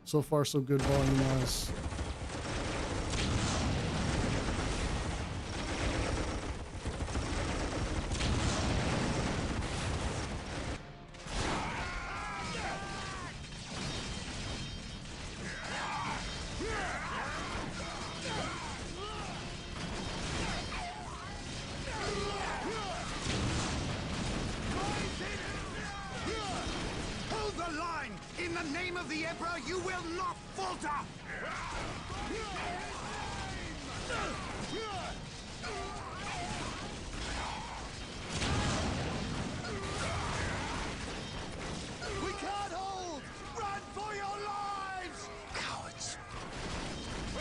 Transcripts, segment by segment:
So far, so good volume-wise. Hold the line! In the name of the Emperor, you will not falter! We can't hold! Run for your lives! Cowards!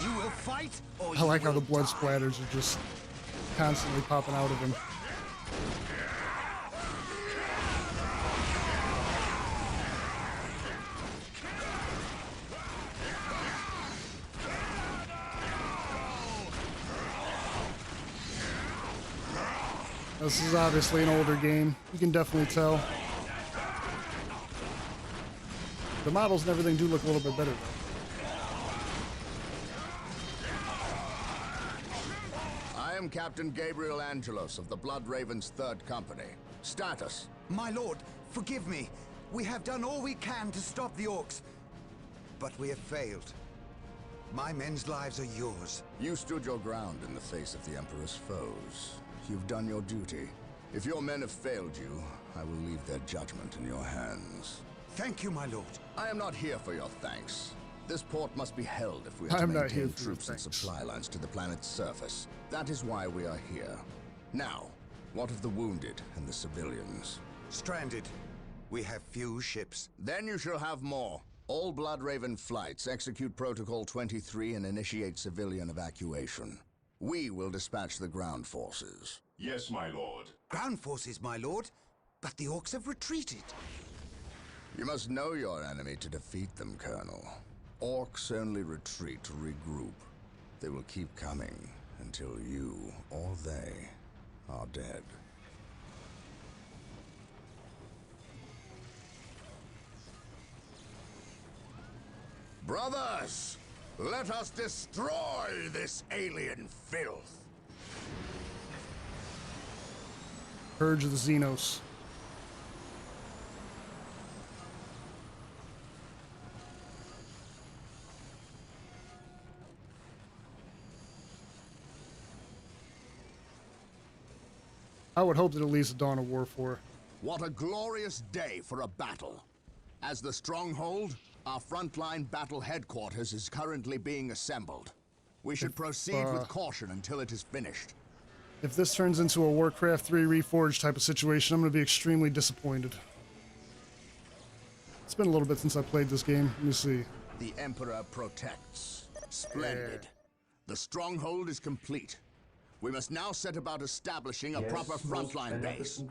You will fight, or I like how the blood splatters are just constantly popping out of him. This is obviously an older game. You can definitely tell. The models and everything do look a little bit better, though. I am Captain Gabriel Angelos of the Blood Raven's 3rd Company. Status. My lord, forgive me. We have done all we can to stop the orcs, but we have failed. My men's lives are yours. You stood your ground in the face of the Emperor's foes. You've done your duty. If your men have failed you, I will leave their judgment in your hands. Thank you, my lord. I am not here for your thanks. This port must be held if we are to maintain troops and supply lines to the planet's surface. That is why we are here. Now, what of the wounded and the civilians? Stranded. We have few ships. Then you shall have more. All Blood Raven flights execute Protocol 23 and initiate civilian evacuation. We will dispatch the ground forces. Yes, my lord. Ground forces, my lord. But the orcs have retreated. You must know your enemy to defeat them, Colonel. Orcs only retreat to regroup. They will keep coming until you or they are dead. Brothers, let us destroy this alien filth. Purge of the Xenos. I would hope that at least Dawn of War 4. What a glorious day for a battle. As the stronghold, our frontline battle headquarters is currently being assembled. We should proceed with caution until it is finished. If this turns into a Warcraft 3 Reforged type of situation, I'm going to be extremely disappointed. It's been a little bit since I played this game. Let me see. The Emperor protects. Splendid. The stronghold is complete. We must now set about establishing a proper frontline base.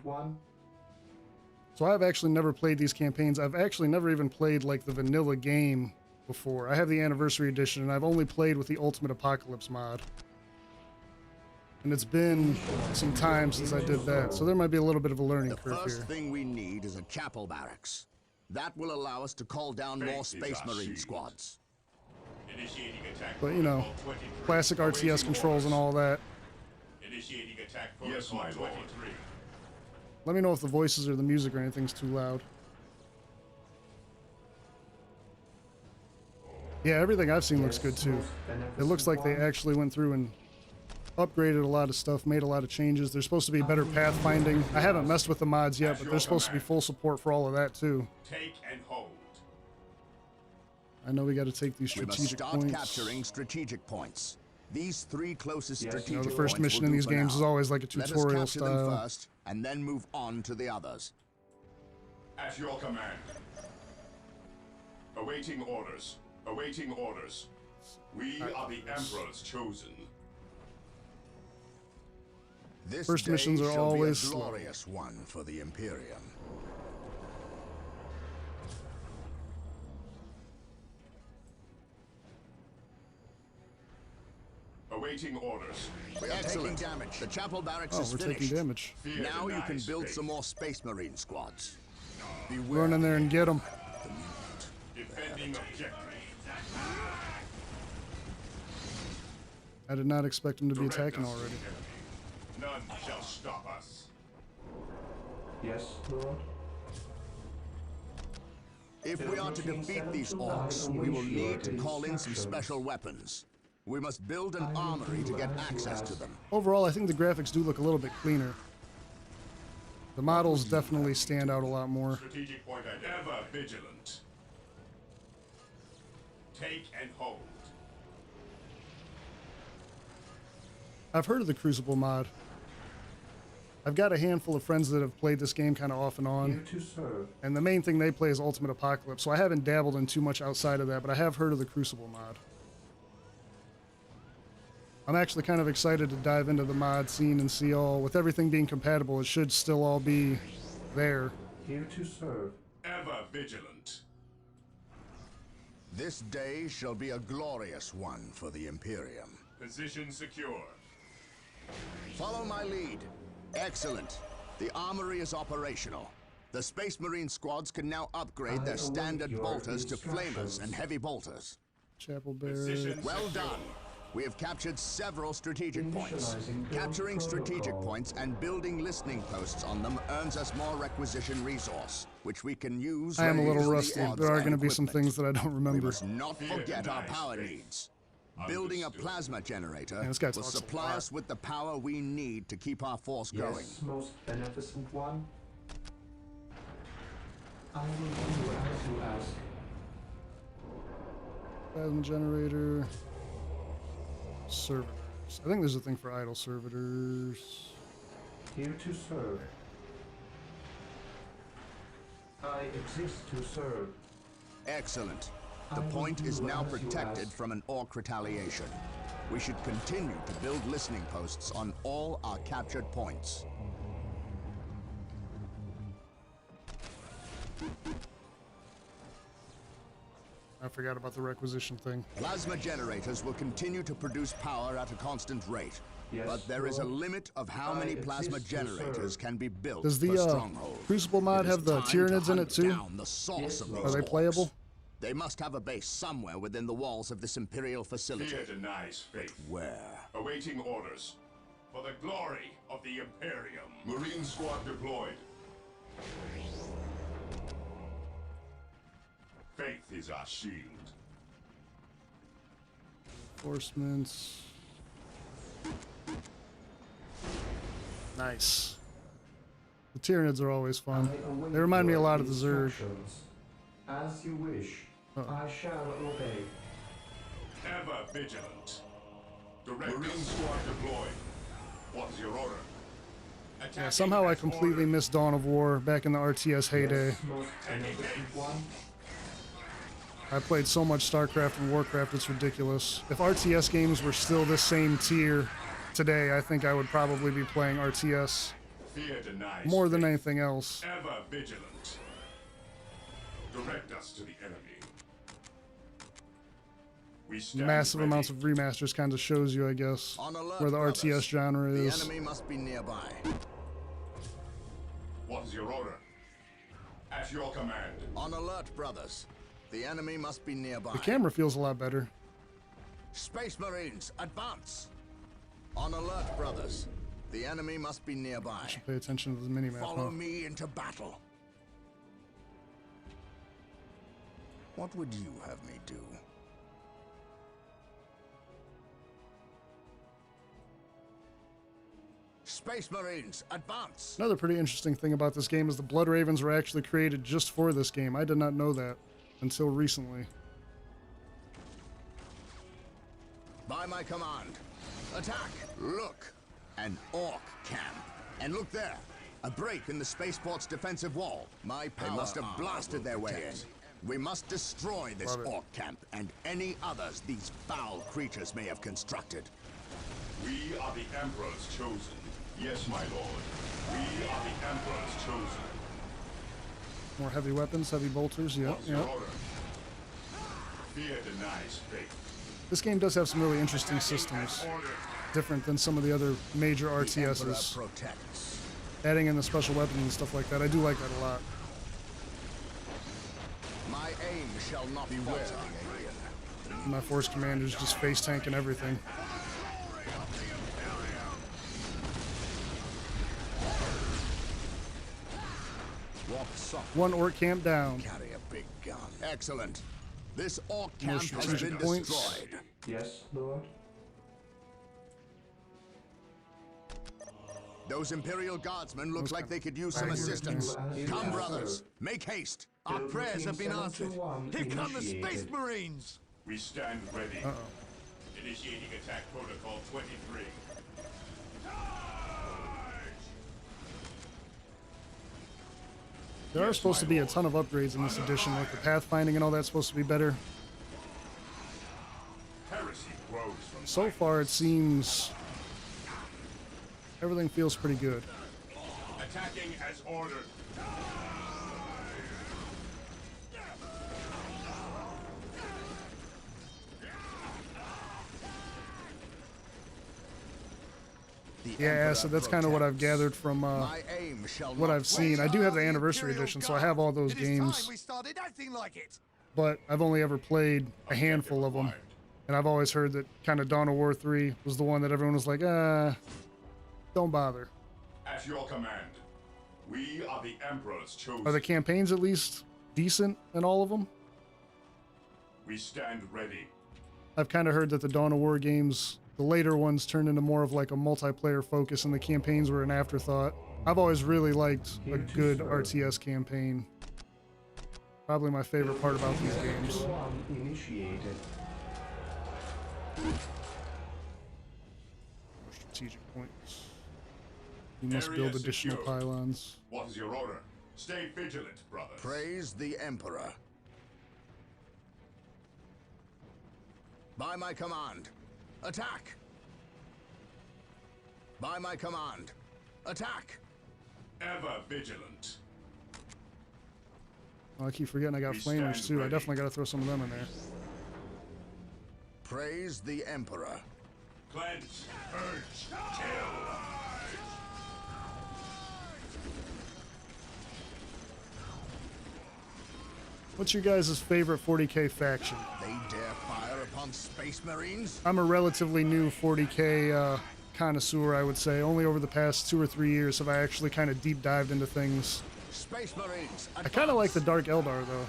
So I've actually never played these campaigns. I've actually never even played like the vanilla game before. I have the Anniversary Edition, and I've only played with the Ultimate Apocalypse mod. And it's been some time since I did that, so there might be a little bit of a learning curve here. The first thing we need is a chapel barracks. That will allow us to call down more Space Marine squads. But you know, classic RTS controls and all that. Initiating attack. Yes, my lord. Let me know if the voices or the music or anything's too loud. Yeah, everything I've seen looks good too. It looks like they actually went through and upgraded a lot of stuff, made a lot of changes. There's supposed to be better pathfinding. I haven't messed with the mods yet, but there's supposed to be full support for all of that too. Take and hold. I know we got to take these strategic points. We must start capturing strategic points. These 3 closest strategic You know, the first mission in these games is always like a tutorial style. Let us capture them first, and then move on to the others. At your command. Awaiting orders. Awaiting orders. We are the Emperor's chosen. This first day missions are shall always be a slow. glorious one for the Imperium. Awaiting orders. We are taking damage. The chapel barracks is we're finished. taking damage. Now you can build some more Space Marine squads. Run in there and get them. Defending objective. I did not expect him to be Direct attacking us to already. the enemy. None shall stop us. Yes, Lord. If we are to defeat these orcs, we will need to call in some special weapons. We must build an armory to get access to them. Overall, I think the graphics do look a little bit cleaner. The models definitely stand out a lot more. Strategic point ever vigilant. Take and hold. I've heard of the Crucible mod. I've got a handful of friends that have played this game kind of off and on. Here to serve. And the main thing they play is Ultimate Apocalypse, so I haven't dabbled in too much outside of that, but I have heard of the Crucible mod. I'm actually kind of excited to dive into the mod scene and see all, with everything being compatible, it should still all be there. Here to serve. Ever vigilant. This day shall be a glorious one for the Imperium. Position secure. Follow my lead. Excellent. The armory is operational. The Space Marine squads can now upgrade their standard bolters to flamers and heavy bolters. Chapel Barracks. Position Well secure. done. We have captured several strategic points. Initializing build Capturing strategic protocol. points and building listening posts on them earns us more requisition resource, which we can use. I am a when little building rusty. odds There are and going to be some equipment. things that I don't We remember. must not Fear forget our denies power faith. needs. Building a Understood. plasma generator Man, this guy will talks a supply lot. us with the power we need to keep our force going. Yes, most beneficent one. I will do as you ask. Plasma generator. Servitors. I think there's a thing for idle servitors. Here to serve. I exist to serve. Excellent. I The will point is do now as you protected ask. from an orc retaliation. We should continue to build listening posts on all our captured points. I forgot about the requisition thing. Plasma generators will continue to produce power at a constant rate. Yes, But there is a Lord. limit of how I many plasma exist to generators serve. can be built Does per the stronghold. Crucible mod It is have the time to Tyranids in hunt it too? down the source Yes, of Lord. these Are they orcs. playable? They must have a base somewhere within the walls of this Imperial facility. Fear denies faith. Where? Awaiting orders. For the glory of the Imperium. Marine squad deployed. Faith is our shield. Reinforcements. Nice. The Tyranids are always fun. I await They remind me a your lot of the Zerg. instructions. As you wish. I shall obey. Ever vigilant. Direct Marine squad deployed. What's your order? Yeah, Attacking somehow I as completely ordered. missed Dawn of War back in the RTS heyday. Yes, most beneficent one. I played so much StarCraft and Warcraft, it's ridiculous. If RTS games were still this same tier today, I think I would probably be playing RTS Fear denies more than faith. anything else. Ever vigilant. Direct us to the enemy. We stand Massive ready. amounts of remasters kind of shows you, I guess, On alert, where the brothers. RTS genre The is. enemy must be nearby. What's your order? At your command. On alert, brothers. The enemy must be nearby. The camera feels a lot better. Space Marines, advance! On alert, brothers. The enemy must be nearby. Pay attention to the minimap. Follow Huh? me into battle. What would you have me do? Space Marines, advance! Another pretty interesting thing about this game is the Blood Ravens were actually created just for this game. I did not know that until recently. By my command, attack! Look! An orc camp. And look there! A break in the spaceport's defensive wall. My power must have blasted their way in. We must destroy this Love it. orc camp and any others these foul creatures may have constructed. We are the Emperor's chosen. Yes, my lord. We are the Emperor's chosen. More heavy weapons, heavy bolters. Yep, What's your yep. order? Fear denies faith. This game does have some really interesting systems, Order. different than some of the other major The Emperor RTSs. protects. Adding in the special weapons and stuff like that, I do like that a lot. My aim shall not falter, alien. My force commander's just face tanking everything. Walk soft. One orc camp down. Carry a big gun. Excellent. This orc More camp has strategic been points. destroyed. Yes, Lord. Those Imperial Guardsmen look Those like kind they could use some baggage assistance. things. Come, Yes, brothers. sir. Make haste. Our Build prayers have been Team answered. 721 Here come the initiated. Space Marines! We stand ready. Uh-oh. Initiating attack protocol 23. There are Yes, supposed to my be a lord. ton of upgrades in this edition, like the pathfinding and all that's supposed to be better. Heresy grows from So far, it seems everything feels pretty good. attacking as ordered. The Yeah, Emperor so that's kind of what I've protects. gathered from My aim shall what not I've seen. I do have the The anniversary Imperial edition, so I have all those Guard. It is games, time we started acting like it. but I've only ever played a handful of them. And I've always heard that kind of Dawn of War 3 was the one that everyone was like, don't bother. At your command, we are the Emperor's chosen. Are the campaigns at least decent in all of them? We stand ready. I've kind of heard that the Dawn of War games, the later ones, turned into more of like a multiplayer focus, and the campaigns were an afterthought. I've always really liked a good RTS campaign. Probably my favorite part about these games. 721 initiated. More strategic points. You must Area build additional secure. pylons. What is your order? Stay vigilant, brothers. Praise the Emperor. By my command, attack! By my command, attack! Ever vigilant. Oh, I keep forgetting I got We flamers stand too. I ready. definitely got to throw some of them in there. Praise the Emperor. Cleanse, purge, kill. What's your guys' favorite 40k faction? They dare fire upon Space Marines? I'm a relatively new 40k connoisseur, I would say. Only over the past 2 or 3 years have I actually kind of deep dived into things. Space Marines, I kind of like the Dark Eldar, though.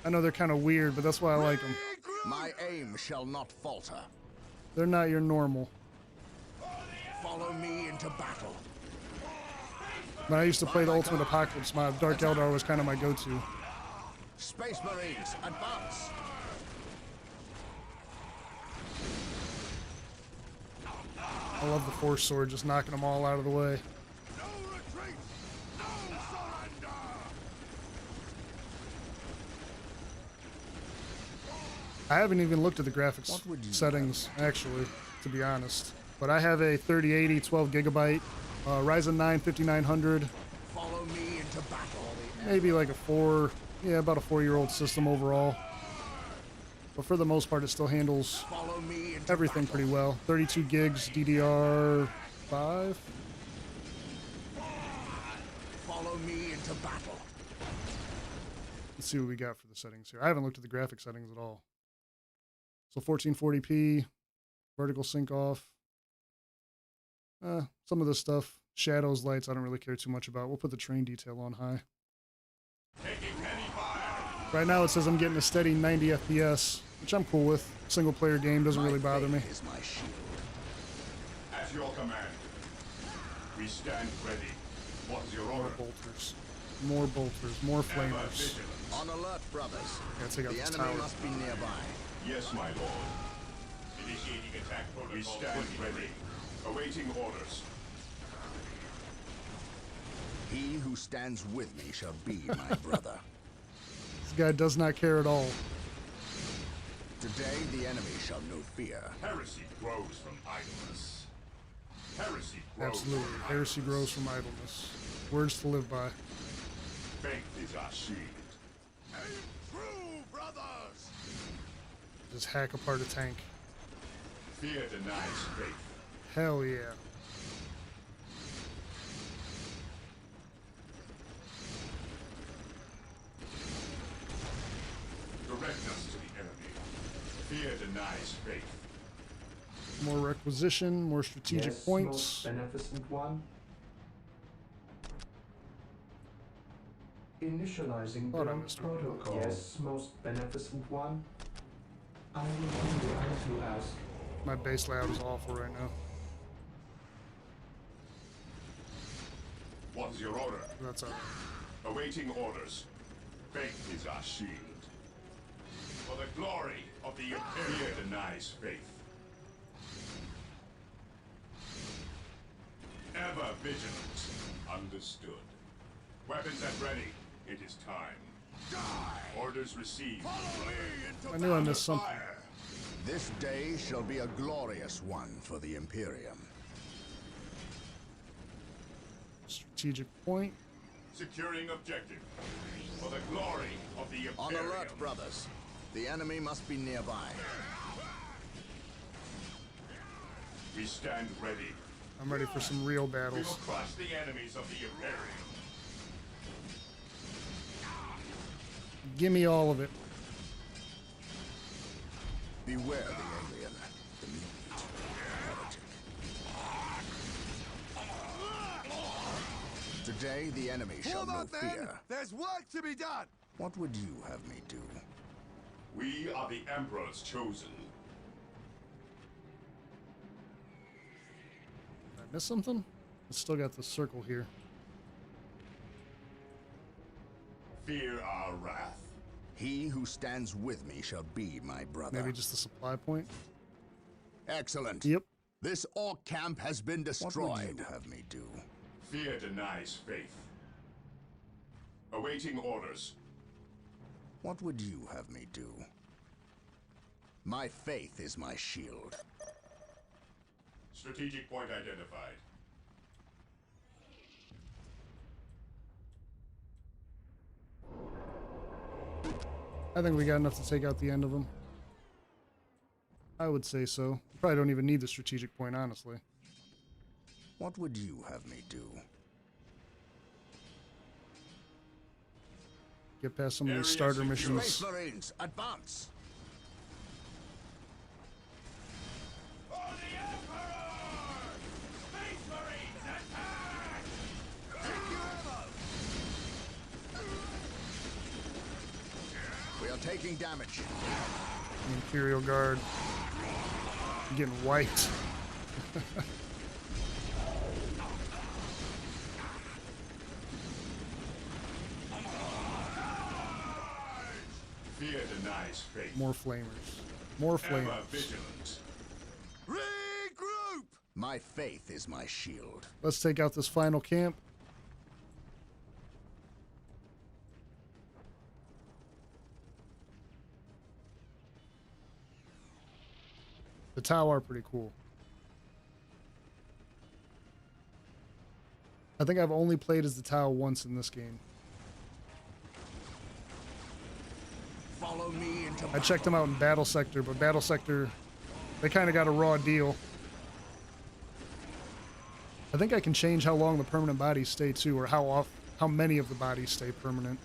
I know they're kind of weird, but that's why I like them. My aim shall not falter. They're not your normal. Follow me into battle. When I used to play the Ultimate Apocalypse mod, Dark Eldar was kind of my go-to. Space Marines, advance! I love the Force Sword, just knocking them all out of the way. No retreat! No surrender! I haven't even looked at the graphics What would you settings, actually, to be honest. But I have a 3080 12 gigabyte Ryzen 9 5900, Follow me into battle. maybe like about a 4-year-old system overall. But for the most part, it still handles Follow me into everything battle. pretty well. 32 gigs DDR5. Follow me into battle. Let's see what we got for the settings here. I haven't looked at the graphic settings at all. So 1440p, vertical sync off. Some of this stuff, shadows, lights, I don't really care too much about. We'll put the train detail on high. Taking heavy fire. Right now it says I'm getting a steady 90 FPS, which I'm cool with. Single player game doesn't really bother me. faith is my shield. At your command, we stand ready. What is your More order? bolters. More bolters. More Ever flamers. vigilant. On alert, brothers. Gotta take out The this enemy tower. must be nearby. Yes, my lord. Initiating attack protocol. We stand ready. Awaiting orders. He who stands with me shall be my brother. This guy does not care at all. Today the enemy shall know fear. Heresy grows from idleness. Heresy grows Absolutely. from Heresy idleness. grows from idleness. Words to live by. Faith is our shield. True brothers! Just hack apart a tank. Fear denies faith. Hell yeah. Direct us to the Fear denies faith. More requisition, more strategic Yes, points. most beneficent one. Initializing Thought I build missed one. protocol. Yes, most beneficent one. I will do as you ask. My base layout is awful right now. What's your order? That's all right. Awaiting orders. Faith is our shield. For the glory of the Imperium. Fear denies faith. Ever vigilant. Understood. Weapons at ready. It is time. Die! Orders received. Follow me into I knew I missed something. fire. This day shall be a glorious one for the Imperium. Strategic point. Securing objective. For the glory of the Imperium. On alert, brothers. The enemy must be nearby. We stand ready. I'm ready for some real We will battles. crush the enemies of the Imperium. Give me all of it. Beware the alien, the mutant, heretic. Today the enemy shall know fear. There's work to be done! What would you have me do? We are the Emperor's chosen. Did I miss something? It's still got the circle here. Fear our wrath. He who stands with me shall be my brother. Maybe just the supply point. Excellent. Yep. This orc camp has been destroyed. What would you have me do? Fear denies faith. Awaiting orders. What would you have me do? My faith is my shield. Strategic point identified. I think we got enough to take out the end of them. I would say so. Probably don't even need the strategic point, honestly. What would you have me do? Get past some of Area these starter secure. missions. Space Marines, advance! For the Emperor! Space Marines attack! We are taking damage. The Imperial Guard. Getting wiped. Fear denies faith. More flamers. More Ever flamers. vigilant. Regroup! My faith is my shield. Let's take out this final camp. The Tau are pretty cool. I think I've only played as the Tau once in this game. Follow me into I checked them out in Battle Sector, but Battle Sector, they kind of got a raw deal. I think I can change how long the permanent bodies stay too, or how many of the bodies stay permanent.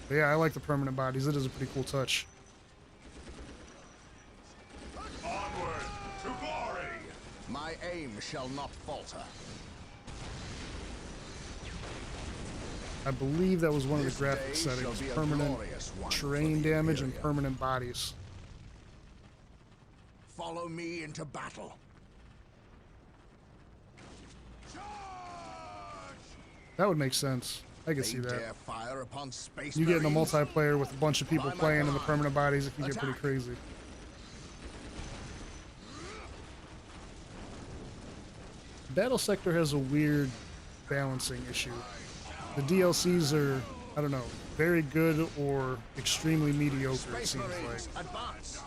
But yeah, I like the permanent bodies. It is a pretty cool touch. Onward to glory! My aim shall not falter. I believe that was one of the This graphic day settings. shall be a Permanent glorious one for terrain the damage and Imperium. permanent bodies. Follow me into battle. That would make sense. I could They see that. dare fire upon space You get in a Marines? multiplayer with a bunch of people By my playing in the command. permanent bodies, it can get pretty Attack. crazy. Battle Sector has a weird balancing issue. The DLCs are, I don't know, very good or extremely mediocre, it Space seems Marines, like. advance!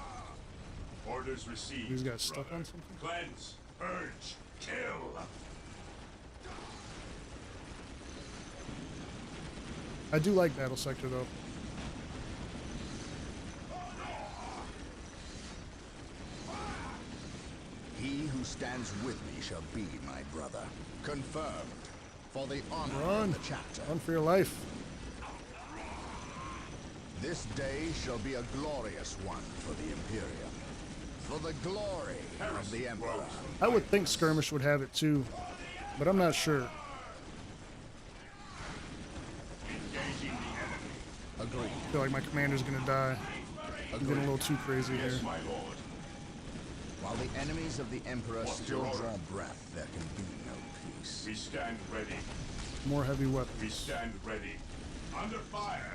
Orders received. These guys stuck brother. on something? Cleanse, purge, kill. I do like Battle Sector, though. He who stands with me shall be my brother. Confirmed. For the honor Run. of the chapter. Run for your life. This day shall be a glorious one for the Imperium. For the glory of the Emperor. I would think skirmish would have it too, but I'm not sure. Engaging the enemy. Agreed. I feel like my commander's gonna die. I'm getting a little too crazy here. Yes, my lord. While the enemies of the Emperor still draw breath, there can be no peace. We stand ready. More heavy weapons. We stand ready. Under fire.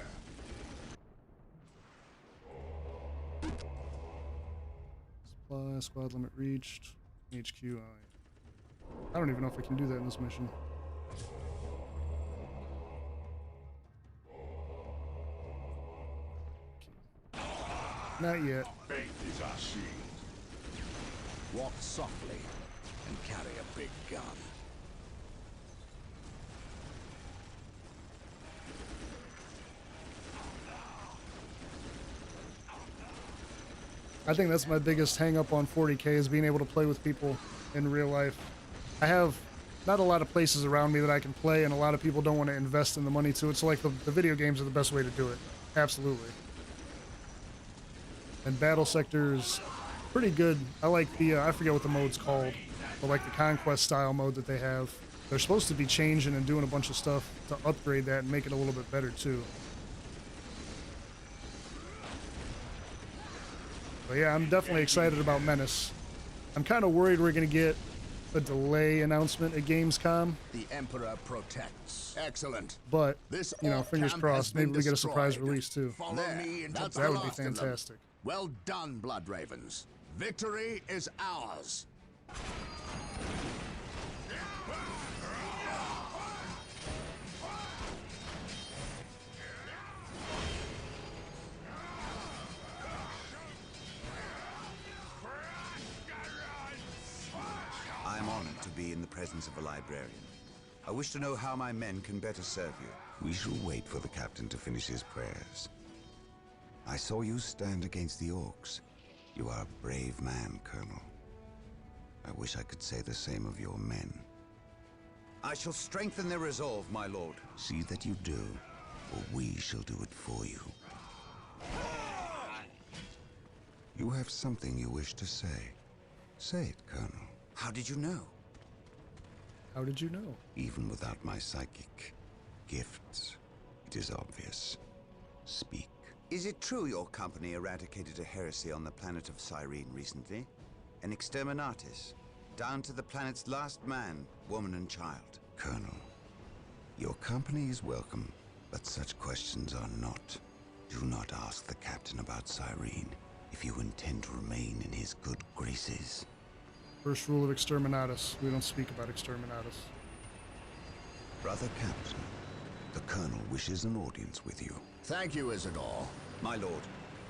Supply, squad limit reached. HQ. I don't even know if I can do that in this mission. Not yet. Faith is our shield. Walk softly and carry a big gun. I think that's my biggest hang up on 40K is being able to play with people in real life. I have not a lot of places around me that I can play, and a lot of people don't want to invest in the money to it. So like the video games are the best way to do it. Absolutely. And battle sector is pretty good. I like the, I forget what the mode's called, but like the conquest style mode that they have. They're supposed to be changing and doing a bunch of stuff to upgrade that and make it a little bit better too. But yeah, I'm definitely excited about Menace. I'm kind of worried we're going to get a delay announcement at Gamescom, The Emperor protects. Excellent. but, This you know, orc fingers camp crossed, has been maybe we get a surprise destroyed. release too. Follow me into That the would be last of them. fantastic. Well done, Blood Ravens. Victory is ours. I am honored to be in the presence of a librarian. I wish to know how my men can better serve you. We shall wait for the captain to finish his prayers. I saw you stand against the orcs. You are a brave man, Colonel. I wish I could say the same of your men. I shall strengthen their resolve, my lord. See that you do, or we shall do it for you. You have something you wish to say. Say it, Colonel. How did you know? How did you know? Even without my psychic gifts, it is obvious. Speak. Is it true your company eradicated a heresy on the planet of Cyrene recently? An exterminatus, down to the planet's last man, woman and child. Colonel, your company is welcome, but such questions are not. Do not ask the captain about Cyrene if you intend to remain in his good graces. First rule of Exterminatus. We don't speak about Exterminatus. Brother Captain, the Colonel wishes an audience with you. Thank you, Isidore. My lord,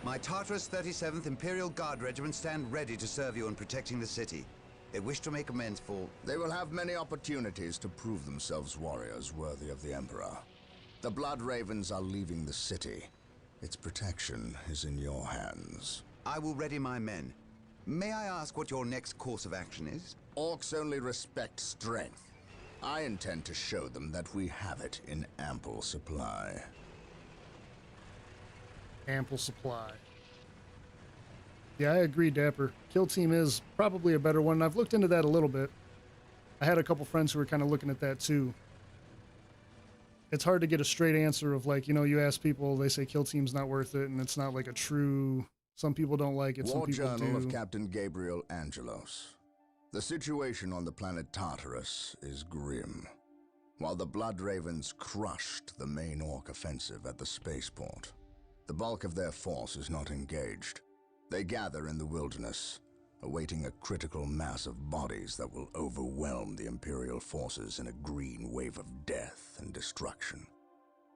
my Tartarus 37th Imperial Guard Regiment stand ready to serve you in protecting the city. They wish to make amends for... They will have many opportunities to prove themselves warriors worthy of the Emperor. The Blood Ravens are leaving the city. Its protection is in your hands. I will ready my men. May I ask what your next course of action is? Orcs only respect strength. I intend to show them that we have it in ample supply. Ample supply. Yeah, I agree, Dapper. Kill Team is probably a better one. I've looked into that a little bit. I had a couple friends who were kind of looking at that too. It's hard to get a straight answer of like, you know, you ask people, they say Kill Team's not worth it, and it's not like a true... Some people don't like it, some War people Journal do. of Captain Gabriel Angelos. The situation on the planet Tartarus is grim. While the Blood Ravens crushed the main Orc offensive at the spaceport, the bulk of their force is not engaged. They gather in the wilderness, awaiting a critical mass of bodies that will overwhelm the Imperial forces in a green wave of death and destruction.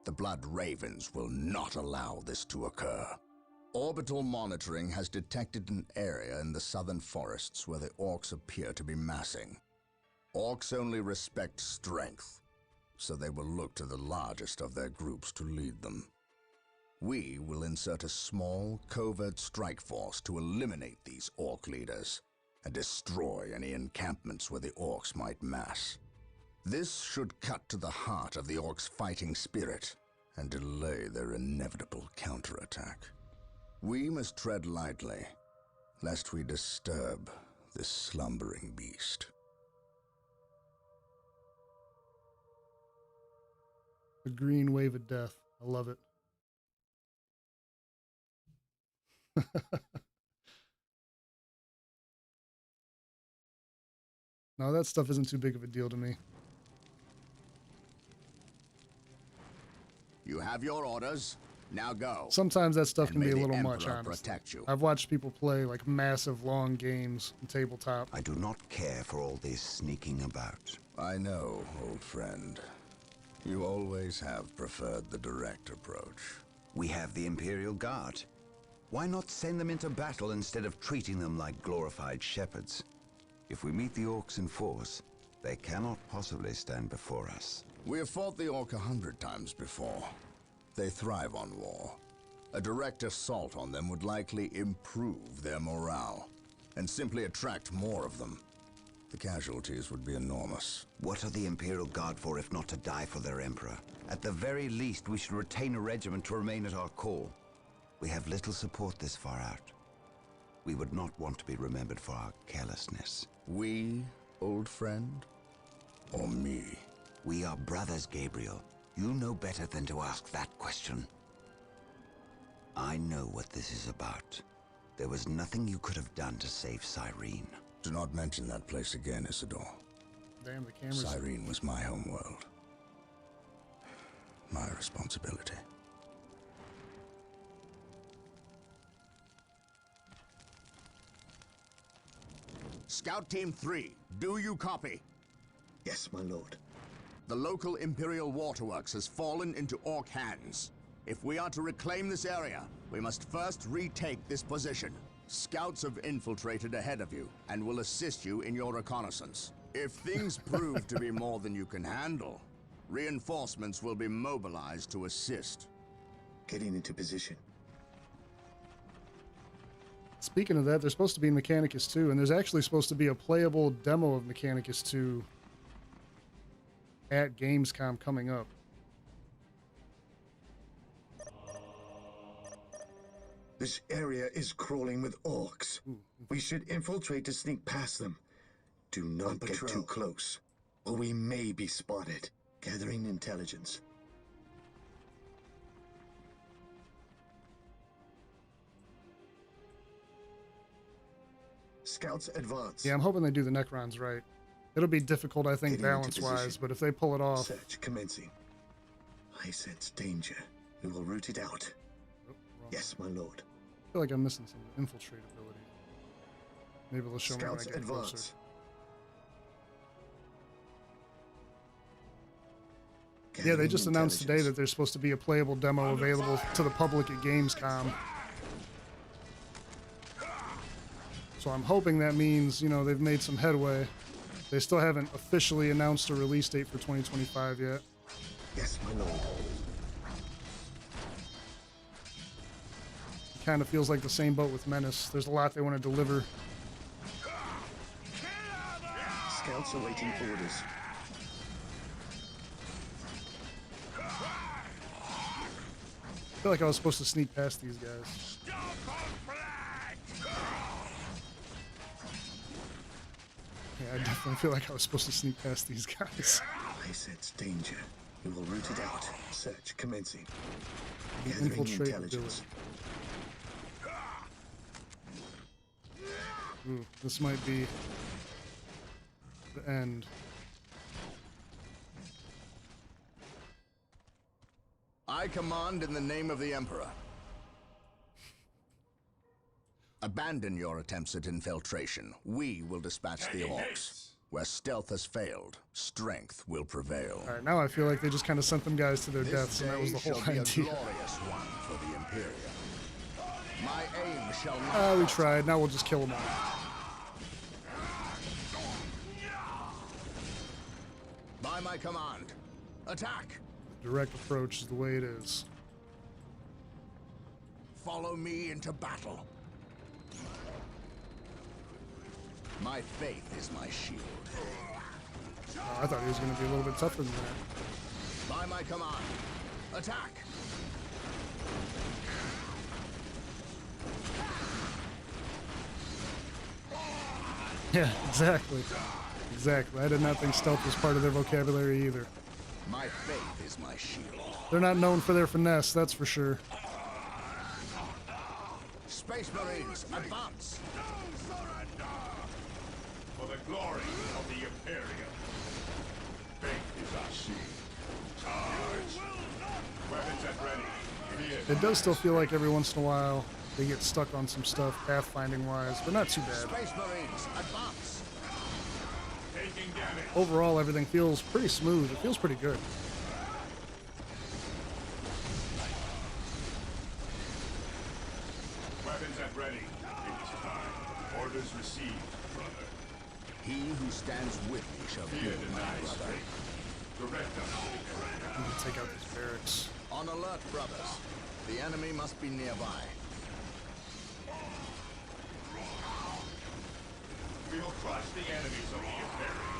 The Blood Ravens will not allow this to occur. Orbital monitoring has detected an area in the southern forests where the Orcs appear to be massing. Orcs only respect strength, so they will look to the largest of their groups to lead them. We will insert a small, covert strike force to eliminate these Orc leaders and destroy any encampments where the Orcs might mass. This should cut to the heart of the Orcs' fighting spirit and delay their inevitable counterattack. We must tread lightly. lest we disturb this slumbering beast. The green wave of death. I love it. No, that stuff isn't too big of a deal to me. You have your orders. Now go. Sometimes that stuff And can be may a the little much, Emperor honestly. protect you. I've watched people play like massive long games in tabletop. I do not care for all this sneaking about. I know, old friend. You always have preferred the direct approach. We have the Imperial Guard. Why not send them into battle instead of treating them like glorified shepherds? If we meet the orcs in force, they cannot possibly stand before us. We have fought the Orc 100 times before. They thrive on war. A direct assault on them would likely improve their morale, and simply attract more of them. The casualties would be enormous. What are the Imperial Guard for if not to die for their Emperor? At the very least, we should retain a regiment to remain at our call. We have little support this far out. We would not want to be remembered for our carelessness. We, old friend? Or me? We are brothers, Gabriel. You know better than to ask that question. I know what this is about. There was nothing you could have done to save Cyrene. Do not mention that place again, Isidore. Damn, the camera's... Cyrene was my homeworld. My responsibility. Scout Team 3, do you copy? Yes, my lord. The local Imperial waterworks has fallen into Orc hands. If we are to reclaim this area, we must first retake this position. Scouts have infiltrated ahead of you and will assist you in your reconnaissance. If things prove to be more than you can handle, reinforcements will be mobilized to assist. Getting into position. Speaking of that, there's supposed to be Mechanicus 2, and there's actually supposed to be a playable demo of Mechanicus 2 at Gamescom coming up. This area is crawling with orcs. We should infiltrate to sneak past them. Do not get too close, or we may be spotted. Gathering intelligence. Scouts advance. Yeah, I'm hoping they do the Necrons right. It'll be difficult, I think, Getting into balance-wise, position. but if they pull it off... Search commencing. I sense danger. We will root it out. Oh, wrong. Yes, my lord. I feel like I'm missing some infiltrate ability. Maybe they'll show me when I Scouts get advance. closer. Yeah, they just announced today that there's supposed to be a playable demo available to the public at Gamescom. So I'm hoping that means, you know, they've made some headway. They still haven't officially announced a release date for 2025 yet. Yes, my lord. It kind of feels like the same boat with Menace. There's a lot they want to deliver. Scouts awaiting orders. I feel like I was supposed to sneak past these guys. Yeah, I definitely feel like I was supposed to sneak past these guys. I sense danger. We will root it out. Search commencing. The Gathering infiltrate intelligence. Ooh, this might be the end. I command in the name of the Emperor. Abandon your attempts at infiltration. We will dispatch the orcs. Where stealth has failed, strength will prevail. All right, now I feel like they just kind of sent them guys to their This deaths, and that was the day whole shall be a idea. glorious one for the Imperium. My aim shall not... We tried. Now we'll just kill them all. By my command, attack! Direct approach is the way it is. Follow me into battle. My faith is my shield. Oh, I thought he was going to be a little bit tougher than that. By my command, attack! Yeah, exactly. Exactly. I did not think stealth was part of their vocabulary either. My faith is my shield. They're not known for their finesse, that's for sure. Space Marines, advance! No surrender! For the glory of the Imperium. Faith is our shield. Charge! Weapons at ready. It does still feel like every once in a while they get stuck on some stuff pathfinding wise, but not too bad. Space Marines, advance! Taking damage. Overall, everything feels pretty smooth. It feels pretty good. Weapons at ready. It is time. Orders received, brother. He who stands with me shall be Fear my denies brother. faith. Direct us. I'm gonna take out these barracks. On alert, brothers. The enemy must be nearby. We will crush the enemies of the Imperium.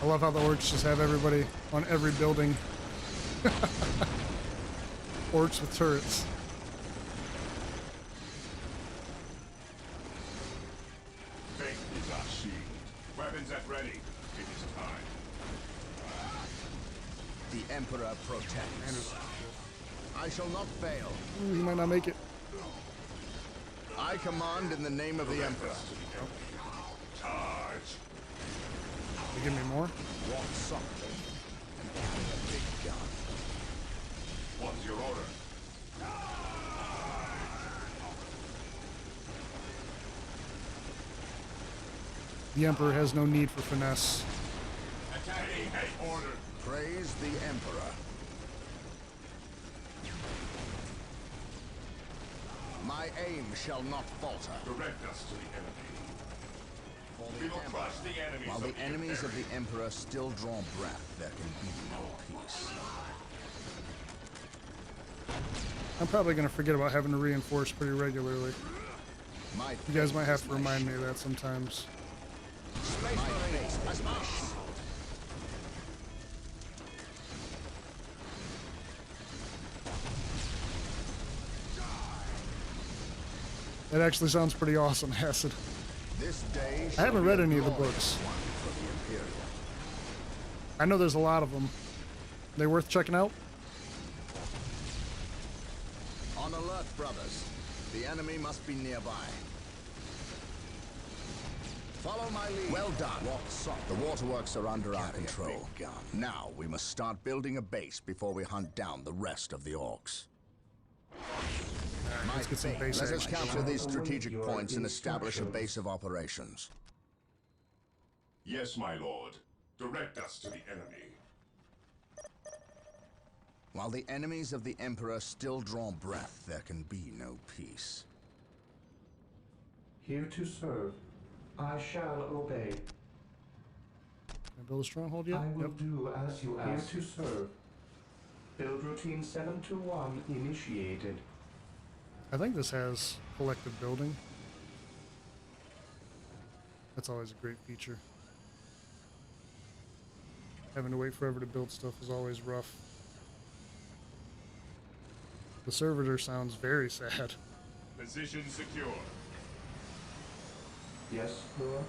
I love how the orcs just have everybody on every building. Orcs with turrets. Faith is our shield. Weapons at ready. It is time. The Emperor protects. I shall not fail. Ooh, he might not make it. I command in the name of the Emperor. Charge. They give me more. Walk softly and carry a big gun. What's your order? The Emperor has no need for finesse. Attacking head order. Praise the Emperor. My aim shall not falter. Direct us to the enemy. For We the will Emperor. crush the enemies While of the enemies of the Emperor still draw breath, there can be no peace. I'm probably gonna forget about having to reinforce pretty regularly. My You guys faith might have is to my remind me shield. of that sometimes. Space Marines, advance! That actually sounds pretty awesome, Acid. This day I haven't shall be read a any of the glorious books. one for the Imperium. I know there's a lot of them. They worth checking out? On alert, brothers. The enemy must be nearby. Follow my lead. Well done. Walk soft. The waterworks are under our control. Now we must start building a base before we hunt down the rest of the orcs. Let's get some base Let us action. capture these strategic points and establish a base of operations. Yes, my lord. Direct us to the enemy. While the enemies of the Emperor still draw breath, there can be no peace. Here to serve. I shall obey. Can I build a stronghold yet? I will Yep. do as you ask. Here to serve. Build routine 721 initiated. I think this has collective building. That's always a great feature. Having to wait forever to build stuff is always rough. The servitor sounds very sad. Position secure. Yes, Lord.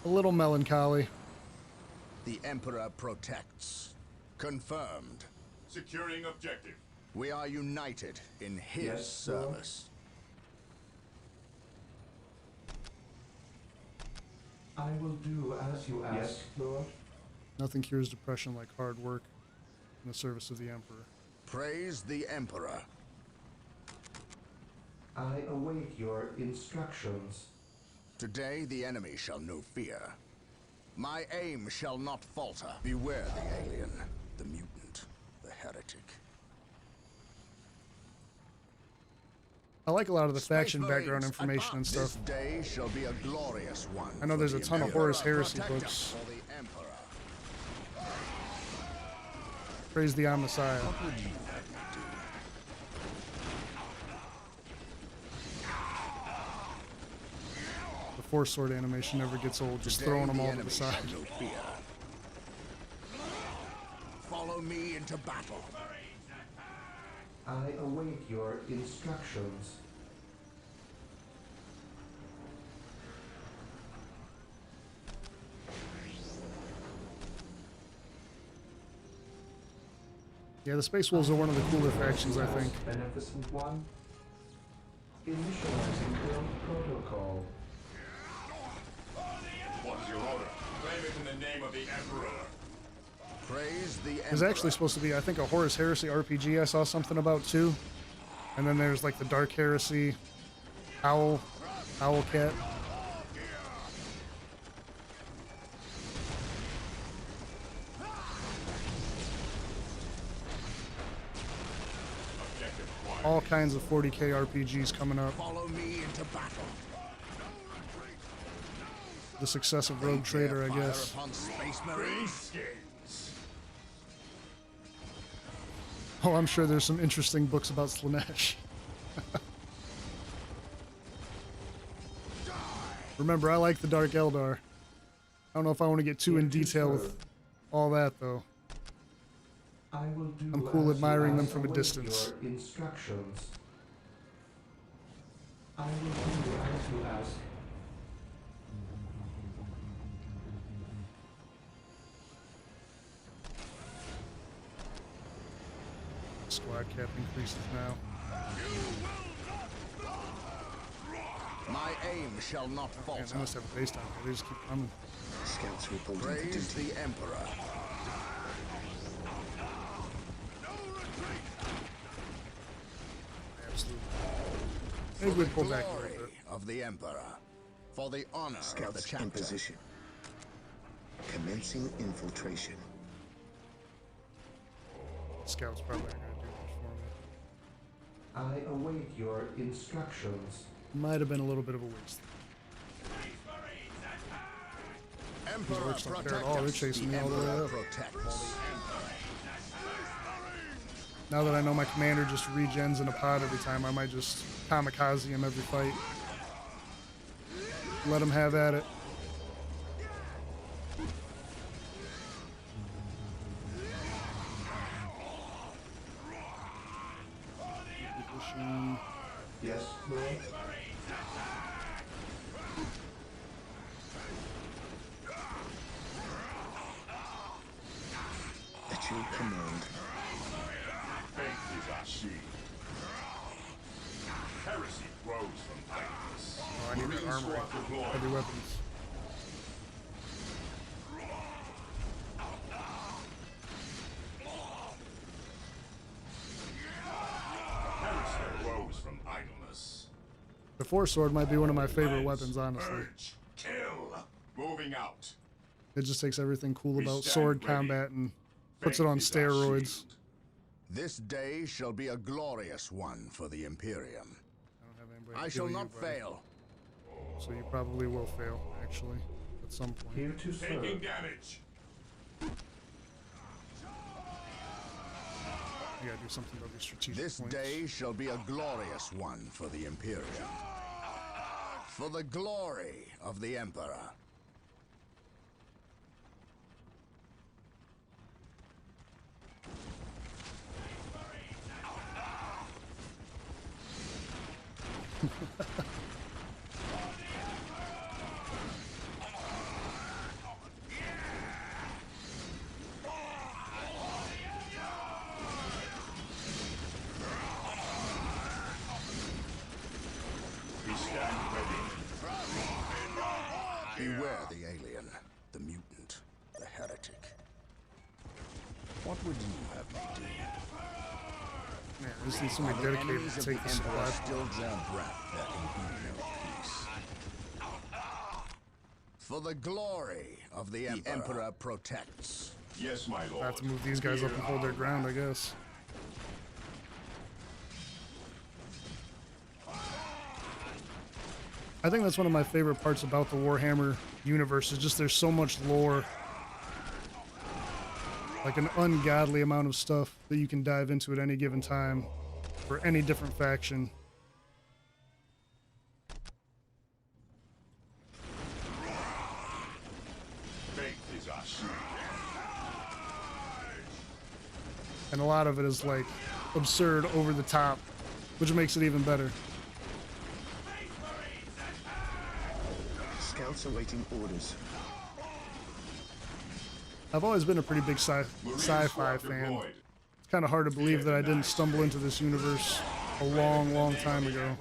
A little melancholy. The Emperor protects. Confirmed. Securing objective. We are united in his Yes, Lord. service. I will do as you ask. Yes, Lord. Nothing cures depression like hard work in the service of the Emperor. Praise the Emperor. I await your instructions. Today the enemy shall know fear. My aim shall not falter. Beware the alien, the mutant, the heretic. I like a lot of the Space faction Marines, background information and advance. stuff. This day shall be a glorious one. I know for there's the a ton of Emperor. Horus Heresy Protect us books. for the Emperor. Praise the Omnissiah. What would you have me do? The Force Sword animation never gets old, just Today throwing them the all to enemy the side. shall know fear. Follow me into battle. I await your instructions. Yeah, the Space Wolves are one of the cooler factions, I think. Beneficent One. Initializing build protocol. What is your order? Claim it in the name of the Emperor. Praise the There's actually supposed to be, I think, a Horus Heresy RPG I saw something about too. And then there's like the Dark Heresy, Owlcat. Objective acquired. All kinds of 40k RPGs coming up. Follow me into battle. The success of Rogue Trader, I Fire guess. upon Space Marines. Skins. Oh, I'm sure there's some interesting books about Slanesh. Remember, I like the Dark Eldar. I don't know if I want to get too in detail with all that, though. I will do I'm cool as admiring you them ask. from a Await distance. Your instructions. I will do as you ask. Squad cap increases now. My aim shall not Man, falter. they must have a base down here. They just keep coming. Scouts reporting for Praise duty. the Emperor. Absolutely. Maybe we pull back a little Glory bit. of the Emperor. For the honor of the Scouts in chapter. position. Commencing infiltration. Scouts probably aren't going to do much for me. I await your instructions. Might have been a little bit of a waste. Emperor Orcs don't care at protect all. They're us. chasing The me all the way Emperor up. protects. Now that I know my commander just regens in a pod every time, I might just kamikaze him every fight. Let him have at it. Position. Yes, Lord? At your command. Faith is our shield. Heresy grows from idleness. Oh, I need that Marine armory. squad deployed. Heavy weapons. Heresy grows from idleness. The Force Sword might be one of my favorite weapons, honestly. Urge. Kill. Moving out. It just takes everything cool We about stand sword ready. combat and puts it Faith on is our steroids. shield. This day shall be a glorious one for the Imperium. I don't have anybody I to shall kill not you, buddy. fail. So you probably will fail, actually, at some point. Here to serve. Taking damage. You gotta do something about these strategic This points. day shall be a glorious one for the Imperium. For the glory of the Emperor. We stand ready. Beware the alien, the mutant, the heretic. What would you have me do? Man, I just need somebody The dedicated enemies to of take the the Emperor supply. still draw breath, there can be no peace. For the glory of the Emperor protects. Yes, my lord. I have to move these guys up and hold their ground, I guess. I think that's one of my favorite parts about the Warhammer universe is just there's so much lore. Like an ungodly amount of stuff that you can dive into at any given time for any different faction. Faith is our shield. And a lot of it is like absurd, over the top, which makes it even better. Scouts awaiting orders. I've always been a pretty big Marine sci-fi squad fan. deployed. It's kind of hard to believe that I didn't stumble into this universe a long, long time ago.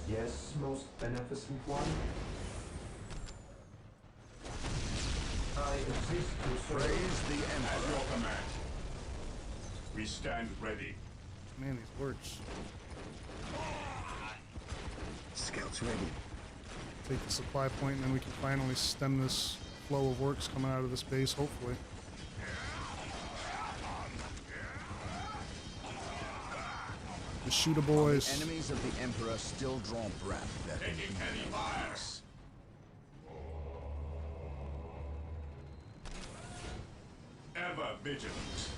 Yes, most beneficent one. I exist to serve. Praise the At Emperor. your command. We stand ready. Man, these works. Scouts ready. Take the supply point, and then we can finally stem this flow of orcs coming out of this base, hopefully. The shooter boys. Enemies of the Emperor still draw breath. There can Taking be heavy no fire. peace. Ever vigilant.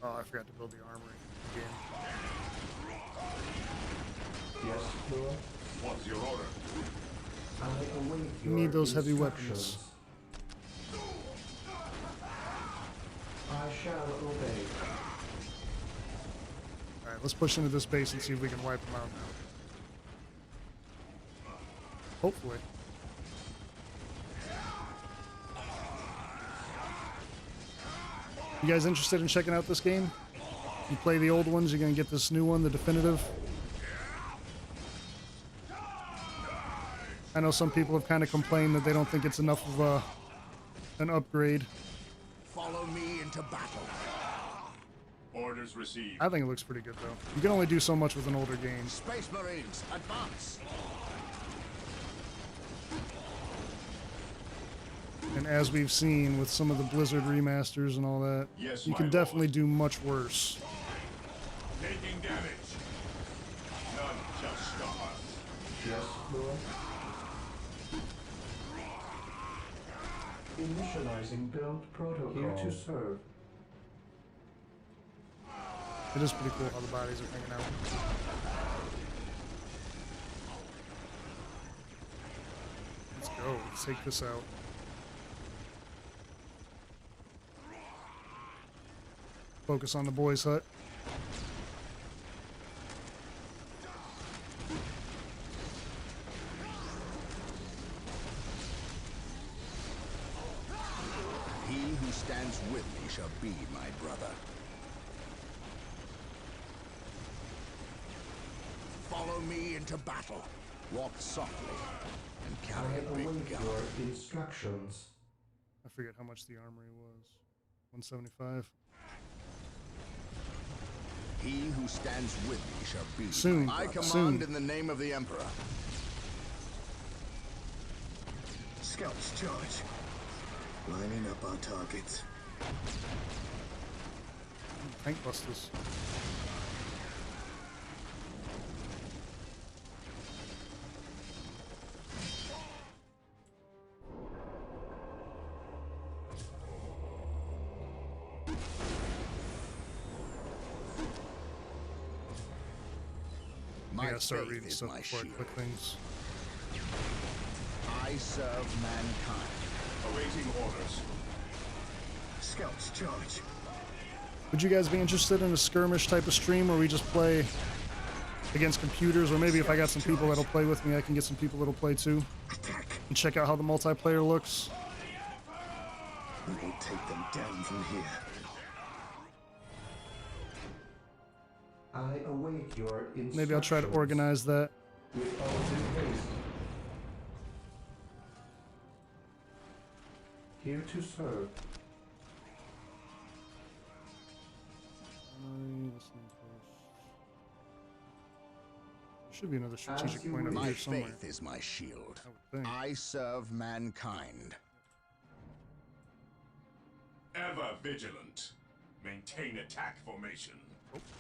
Oh, I forgot to build the armory again. Yes, Lord. What's your order? I await You your need those heavy instructions. weapons. I shall obey. Alright, let's push into this base and see if we can wipe them out now. Hopefully. You guys interested in checking out this game? You play the old ones, you're gonna get this new one, the definitive. I know some people have kind of complained that they don't think it's enough of an upgrade. Follow me into battle. Orders received. I think it looks pretty good though. You can only do so much with an older game. Space Marines, advance. And as we've seen with some of the Blizzard remasters and all that, Yes, you my can lord. definitely do much worse. Taking damage. None shall stop us. Yes, Lord. Initializing build protocol. Here to serve. It is pretty cool how the bodies are hanging out. Let's go. Let's take this out. Focus on the boys' hut. He who stands with me shall be my brother. Follow me into battle. Walk softly and I carry a await big gun. your instructions. I forget how much the armory was. 175. He who stands with me shall be Soon, my brother, command soon. in the name of the Emperor. Scouts charge. Lining up our targets. Tank busters. I My gotta start faith reading is stuff my before I shield. click things. I serve mankind. Awaiting orders. Scouts charge. Would you guys be interested in a skirmish type of stream where we just play against computers? Or maybe if I got some people that'll play with me, I can get some people that'll play too. Attack. And check out how the multiplayer looks. We will take them down from here. I await your instructions. Maybe I'll try to organize that. With all due haste. Here to serve. There should be another strategic As you point over My here somewhere. faith is my shield. I would think. I serve mankind. Ever vigilant. Maintain attack formation.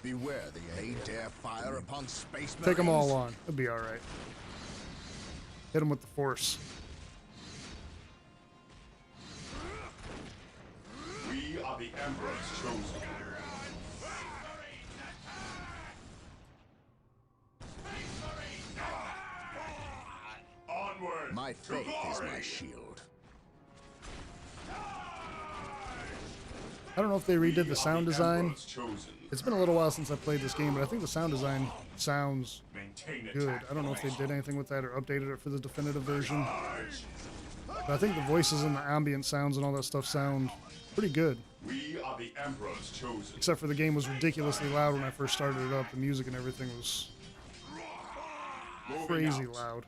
Beware they dare fire upon space marines. Take them all on. It'll be all right. Hit them with the force. We are the Emperor's chosen. Onward. My to faith is glory. my shield. I don't know if they redid the sound design. Chosen. It's been a little while since I played this game, but I think the sound design sounds Maintain good. attack I don't know if they did anything with that or updated it for the definitive version. Charge. But I think the voices and the ambient sounds and all that stuff sound pretty good. We are the Emperor's chosen. Except for the game was ridiculously loud when I first started it up. The music and everything was crazy loud.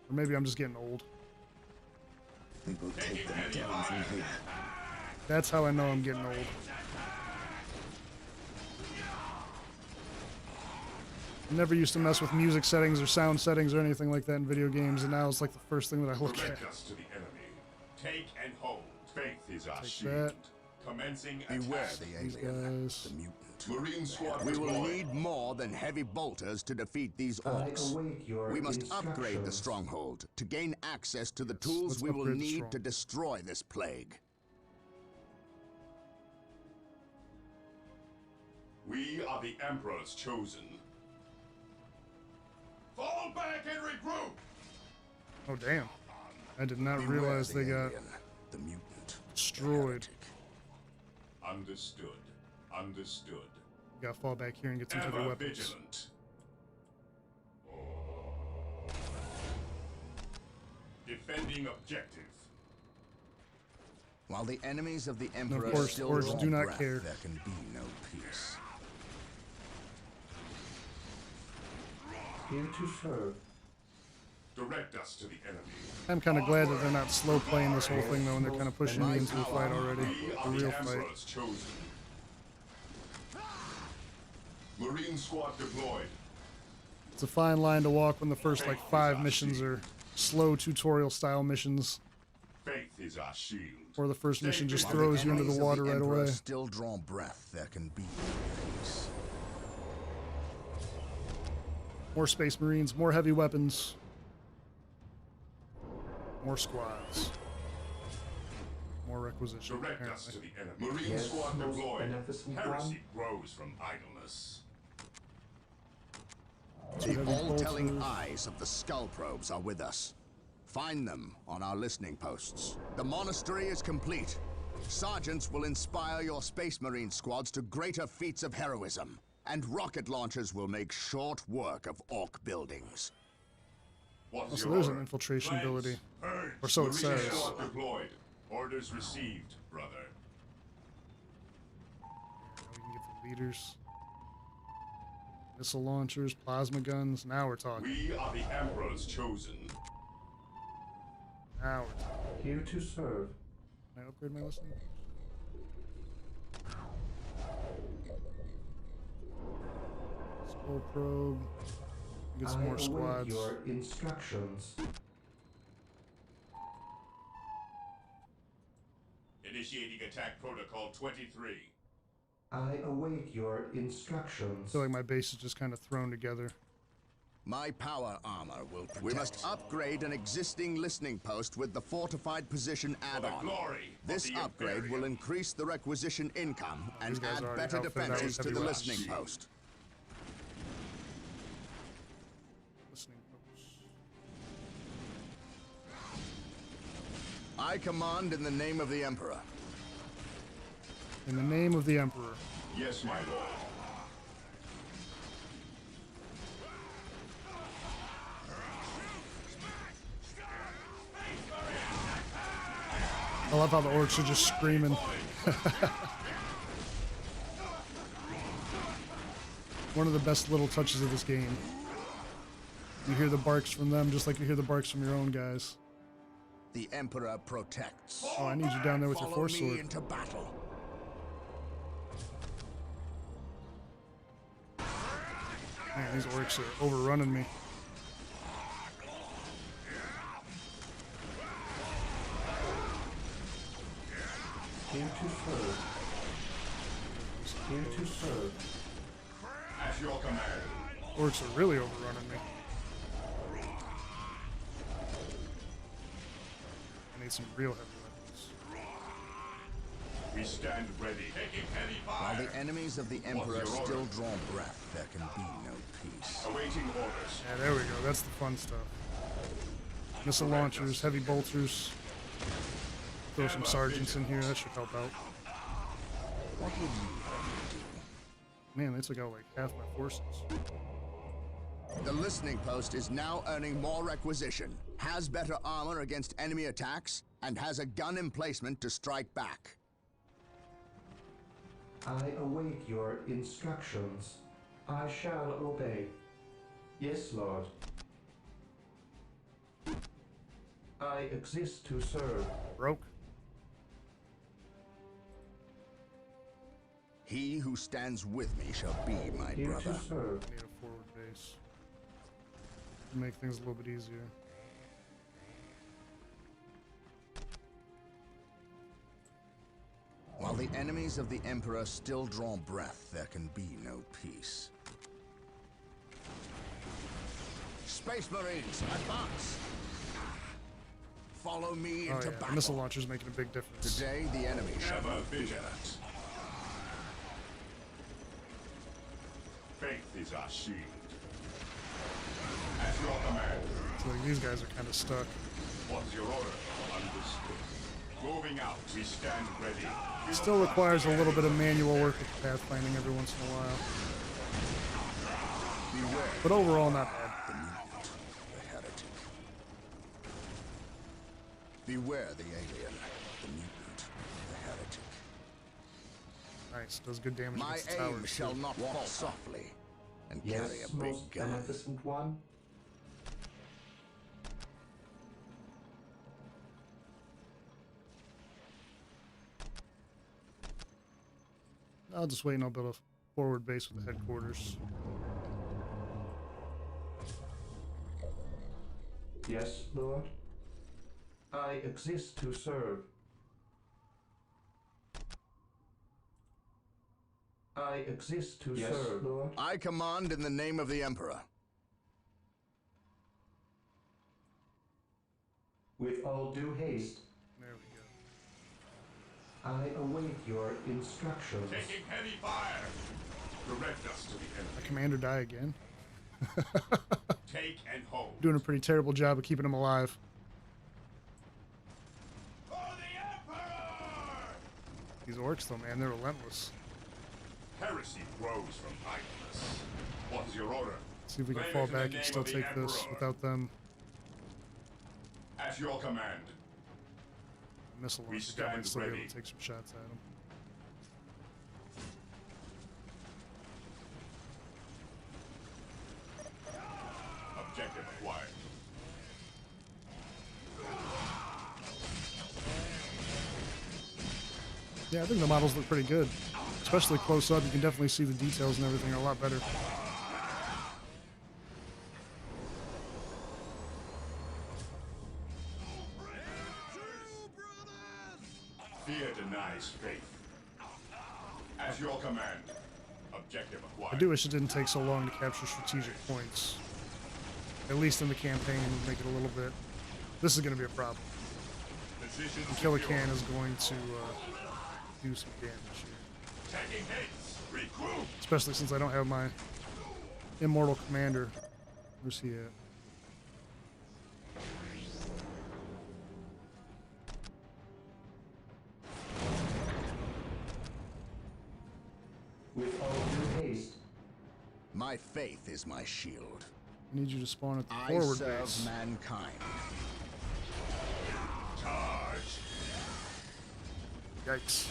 Or maybe I'm just getting old. We will take them down from here. That's how I know I'm getting old. I never used to mess with music settings or sound settings or anything like that in video games, and now it's like the first thing that I look at. Direct us to the enemy. Take and hold. Faith is our Take shield. that. Commencing Beware attack. the These alien, guys. the mutant. Marine squad We will deployed. need more than heavy bolters to defeat these I orcs. await your We must upgrade the instructions. stronghold to gain access to the Yes, tools let's we will upgrade the need to stronghold. destroy this plague. We are the Emperor's chosen. Fall back and regroup. Oh, damn. I did not Beware realize the they got alien, the mutant. destroyed. Understood. Understood. Gotta fall back here and get some heavy Ever weapons. vigilant. Defending objective. While the enemies of the Emperor course, still orcs draw do not breath, care. there can be no peace. Here to serve. Direct us to the enemy. I'm kind of glad that they're not slow playing this whole thing though, and they're kind of pushing me into a fight already. We A are real the fight. Emperor's chosen. Marine squad deployed. It's a fine line to walk when the first like 5 missions are slow tutorial style missions, Faith is our shield. or the first mission just While throws you into enemies the of water right Emperor away. still draw breath, there can be no peace. More Space Marines, more heavy weapons, more squads, more requisition. Direct us Apparently. to the enemy. Marine Yes, squad most deployed. beneficent Heresy grows from idleness. The heavy all-telling bolters. eyes of the skull probes are with us. Find them on our listening posts. The monastery is complete. Sergeants will inspire your Space Marine squads to greater feats of heroism, and rocket launchers will make short work of orc buildings. What's Oh, so your there's an order? infiltration Plans? ability. Purge. Or so it Marine says. squad deployed. Orders received, brother. Now we can get the leaders. Missile launchers, plasma guns. Now we're talking. We are the Emperor's chosen. Now we're talking. Here to serve. Can I upgrade my listening? Skull probe. Get some I more await squads. your instructions. Initiating attack protocol 23. I await your I instructions. feel like my base is just kind of thrown together. My power armor will protect. We must upgrade an existing listening post with the fortified position For the add-on. glory of This the upgrade will Imperium. increase the requisition income and these guys add already better outfitted out defenses with to the heavy listening weapons. post. Listening posts. I command in the name of the Emperor. In the name of the Emperor. Yes, my lord. I love how the orcs are just screaming. One of the best little touches of this game. You hear the barks from them just like you hear the barks from your own guys. The Emperor protects. Oh, I need you down there with your Follow force me sword. into battle. Man, these orcs are overrunning me. Here to serve. Here to serve. At your command. Orcs are really overrunning me. I need some real heavy weapons. We stand ready. Taking heavy While fire. the enemies of the Emperor your still order? draw breath, there can be no peace. Awaiting orders. Yeah, there we go. That's the fun stuff. Missile launchers, heavy bolters. Throw some sergeants in here. That should help out. What would you like to do? Man, they took out like half my forces. The listening post is now earning more requisition, has better armor against enemy attacks, and has a gun emplacement to strike back. I await your instructions. I shall obey. Yes, Lord. I exist to serve. Broke. He who stands with me shall be my Here brother. to serve. Need a forward base. Make things a little bit easier. While the enemies of the Emperor still draw breath, there can be no peace. Space Marines, advance! Follow me Oh into yeah, the battle. missile launcher's making a big difference. Today, the enemy shall Ever not fear. vigilant. Faith is our shield. At your command. So like, these guys are kind of stuck. What's your order? Understood. Moving out. We stand ready. Still requires a little bit of manual work with pathfinding every once in a while. Beware But overall, not bad. the mutant, the heretic. Beware the alien, the mutant, the heretic. Nice, does good damage My against the aim towers. shall too. not fall softly and carry Yes, a big most gun. beneficent one. I'll just wait and I'll build a forward base with the headquarters. Yes, Lord. I exist to serve. I exist to serve, Lord. I command in the name of the Emperor. With all due haste, There we go. I await your instructions. Taking heavy fire. Direct us to the My enemy. commander die again. Take and hold. Doing a pretty terrible job of keeping him alive. For the Emperor! These orcs though, man, they're relentless. Heresy grows from idleness. What is your order? See if we can Claim fall it in the back name and still of the take this Emperor. without them. At your command. Missile We launcher guy might stand still be able ready. to take some shots at him. Objective acquired. Yeah, I think the models look pretty good. Especially close up, you can definitely see the details and everything are a lot better. Fear denies faith. At your command. Objective acquired. I do wish it didn't take so long to capture strategic points. At least in the campaign, make it a little bit. This is going to be a problem. Position The Killer secure. Can is going to do some damage here. Taking hits. Recruit. Especially since I don't have my immortal commander. Where's he at? With all due haste, My faith is my shield. I need you to spawn at the I forward serve base. mankind. Charge. Yikes.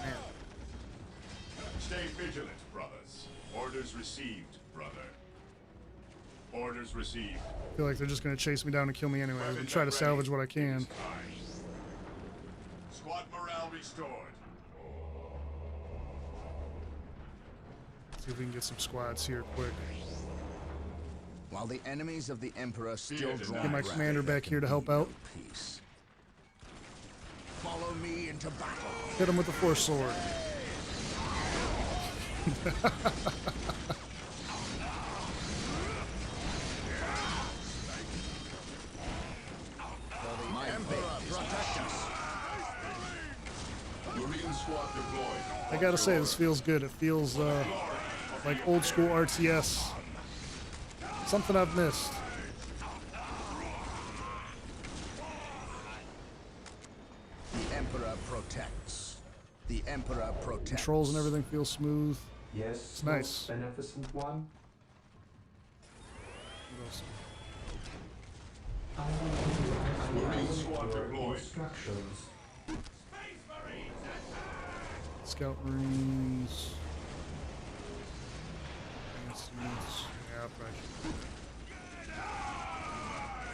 Man, Stay vigilant, brothers. Orders received, brother. Orders received. I feel like they're just going to chase me down and kill me anyways. I'll try to salvage what I can. Squad morale restored. See if we can get some squads here quick. While the enemies of the Emperor still draw Get my breath, commander there back can here to be help no out. Peace. Follow me into battle. Hit him with the force sword. My Emperor, protect us. Marine squad deployed. I gotta say, this feels good. It feels like old school RTS. Something I've missed. The Emperor protects. The Emperor protects. Controls and everything feel smooth. Yes, It's nice. most beneficent one. What else? I will Marine give squad your deployed. instructions. Scout Marines. Yeah, probably.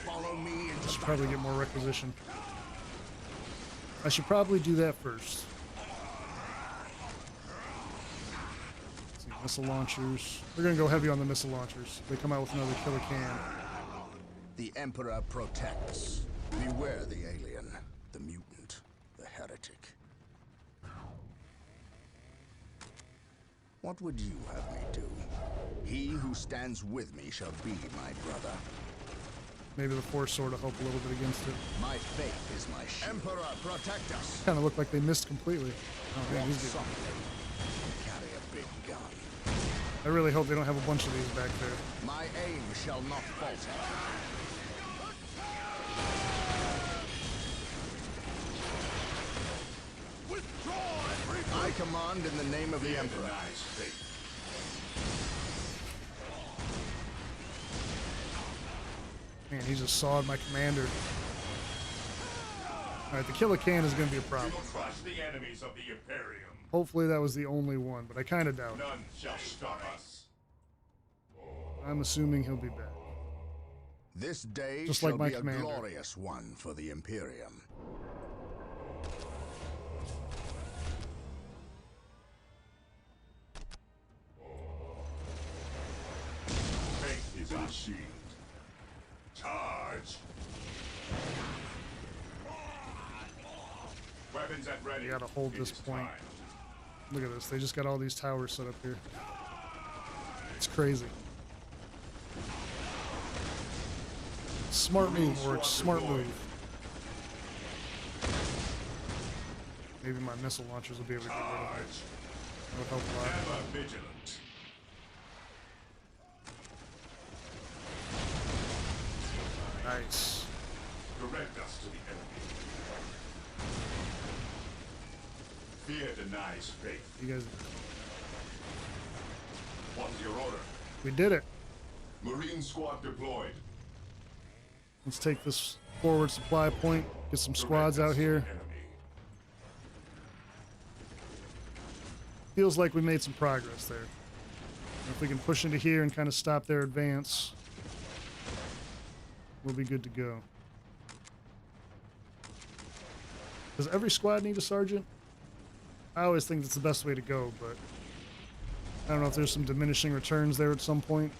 Follow me into Should probably get more requisition. I should probably do that first. Let's see, missile launchers. We're gonna go heavy on the missile launchers. They come out with another killer can. The Emperor protects. Beware the alien, the mutant, the heretic. What would you have me do? He who stands with me shall be my brother. Maybe the Force Sword will help a little bit against it. My faith is my shield. Emperor, protect us. Kind of looked like they missed completely. Oh man, Walk he's good. softly. Carry a big gun. I really hope they don't have a bunch of these back there. My aim shall not falter. I command in the name of the Emperor. Nice fate. Man, he just sawed my commander. Alright, the killer can is going to be a We problem. will crush the enemies of the Imperium. Hopefully that was the only one, but I kind of doubt it. None shall stop us. I'm assuming he'll be back. This day Just shall like my be a commander. glorious one for the Imperium. Faith is our shield. Charge! Weapons at ready. You gotta hold It this is point. time. Look at this. They just got all these towers set up here. It's crazy. Smart move, Orcs. Smart move. Maybe my missile launchers will be able to get rid of it. Charge! That would help a lot. Ever vigilant. Nice. Direct us to the enemy. Fear denies faith. You guys, What's your order? we did it. Marine squad deployed. Let's take this forward supply point. Get some squads out here. Enemy. Feels like we made some progress there. If we can push into here and kind of stop their advance, we'll be good to go. Does every squad need a sergeant? I always think that's the best way to go, but I don't know if there's some diminishing returns there at some point.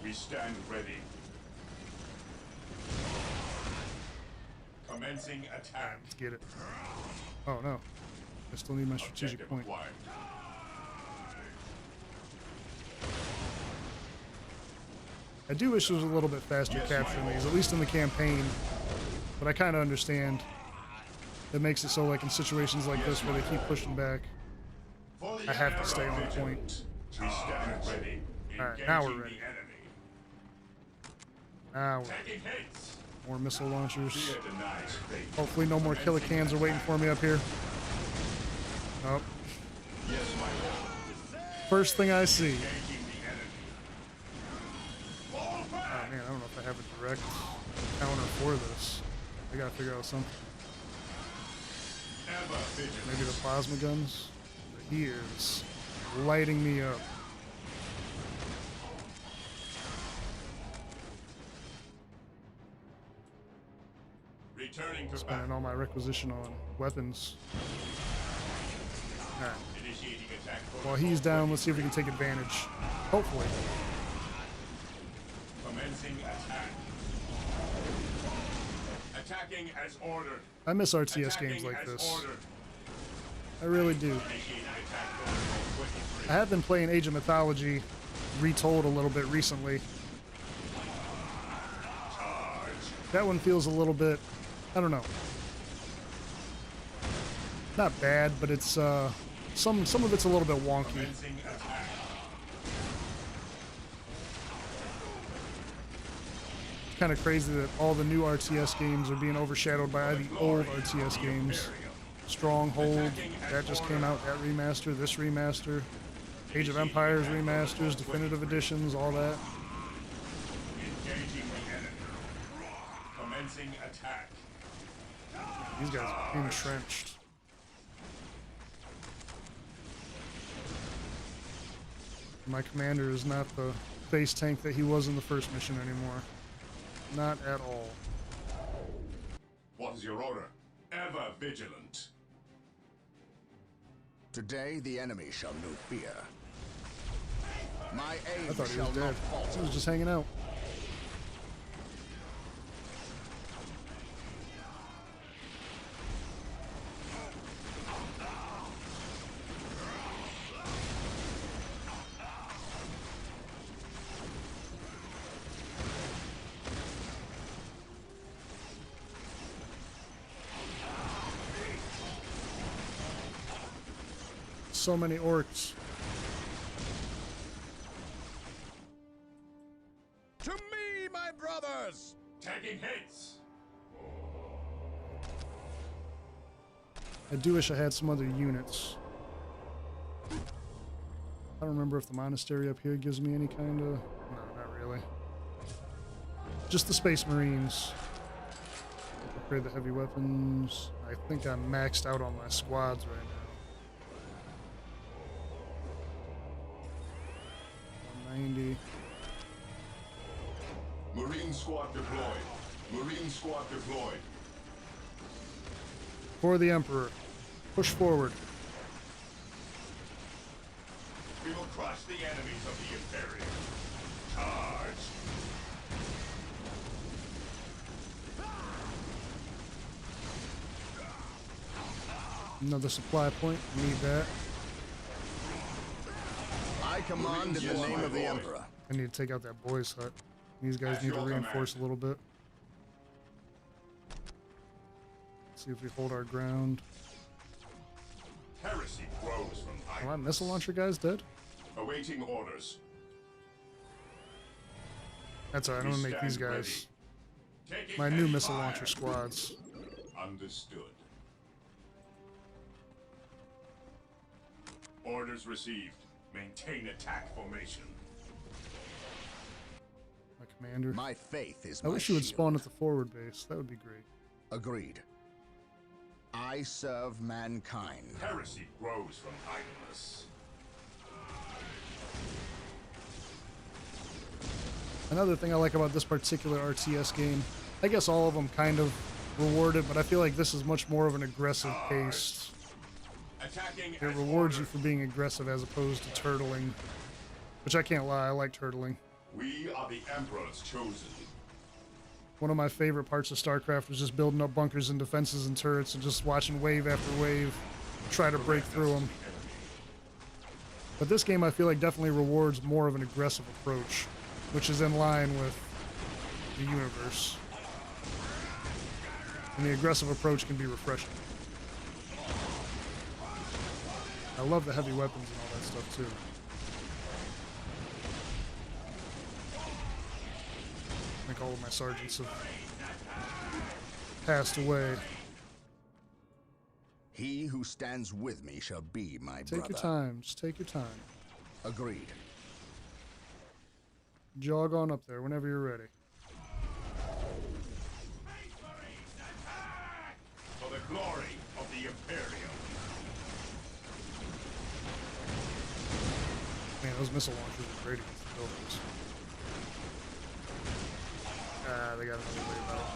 We stand ready. Commencing attack. Let's get it. Oh no. I still need my strategic Objective point. acquired. I do wish there was a little bit faster Yes, capturing my these, at least in the campaign. But I kind of understand. It makes it so like in situations like this where they keep pushing back, For the I have to ever stay on vigilant. point. We stand ready. Alright, now we're Engaging ready. the enemy. Now, Taking hits. more missile launchers. Fear denies faith. Hopefully no more killer cans are waiting for me up here. Nope. Yes, my lord. First thing I see. Engaging the enemy. Fall Oh back. man, I don't know if I have a direct counter for this. I gotta figure out something. Ever vigilant. Maybe the plasma guns? But he is lighting me up. Returning to Spending battle. all my requisition on weapons. Alright. Initiating attack. While he's down, let's see if we can take advantage. Hopefully. Commencing attack. Attacking as ordered. I miss RTS Attacking games like as this. ordered. I really do. Initiating attack protocol 23. I have been playing Age of Mythology retold a little bit recently. Charge. That one feels a little bit, I don't know. Not bad, but it's some of it's a little bit wonky. Commencing attack. kind of crazy that all the new RTS games are being overshadowed by the old RTS games. Stronghold, that just came out, that remaster, this remaster, Age of Empires remasters, definitive editions, all that. Engaging the enemy. Commencing attack. These guys are entrenched. My commander is not the base tank that he was in the first mission anymore. Not at all. What is your order? Ever vigilant. Today the enemy shall know fear. My aim I thought he shall was not dead. falter. He was just hanging out. So many orcs. To me, my brothers! Taking hits. I do wish I had some other units. I don't remember if the monastery up here gives me any kind of... No, not really. Just the Space Marines. Upgrade the heavy weapons. I think I'm maxed out on my squads right now. 190. Marine squad deployed. Marine squad deployed. For the Emperor. Push forward. We will crush the enemies of the Imperium. Charge. Another supply point. Need that. I command in the name of the Emperor. I need to take out that boys' hut. These guys need to reinforce a little bit. See if we hold our ground. Heresy grows from Are my idleness. missile launcher guys dead? Awaiting orders. That's alright, I'm gonna make these guys Taking my new heavy missile fire. launcher squads. Understood. Orders received. Maintain attack formation. My commander. My faith is I my wish you would shield. spawn at the forward base. That would be great. Agreed. I serve mankind. Heresy grows from idleness. Another thing I like about this particular RTS game, I guess all of them kind of reward it, but I feel like this is much more of an aggressive pace. Attacking It as rewards you ordered. for being aggressive as opposed to turtling. Which I can't lie, I like turtling. We are the Emperor's chosen. One of my favorite parts of StarCraft was just building up bunkers and defenses and turrets and just watching wave after wave try to break through them. But this game I feel like definitely rewards more of an aggressive approach, which is in line with the universe. And the aggressive approach can be refreshing. I love the heavy weapons and all that stuff too. I think all of my sergeants have passed away. He who stands with me shall be my brother. Take your time. Just take your time. Agreed. Jog on up there whenever you're ready. For the glory of the Imperium. Man, those missile launchers are great against the buildings. Ah, they got another wave out.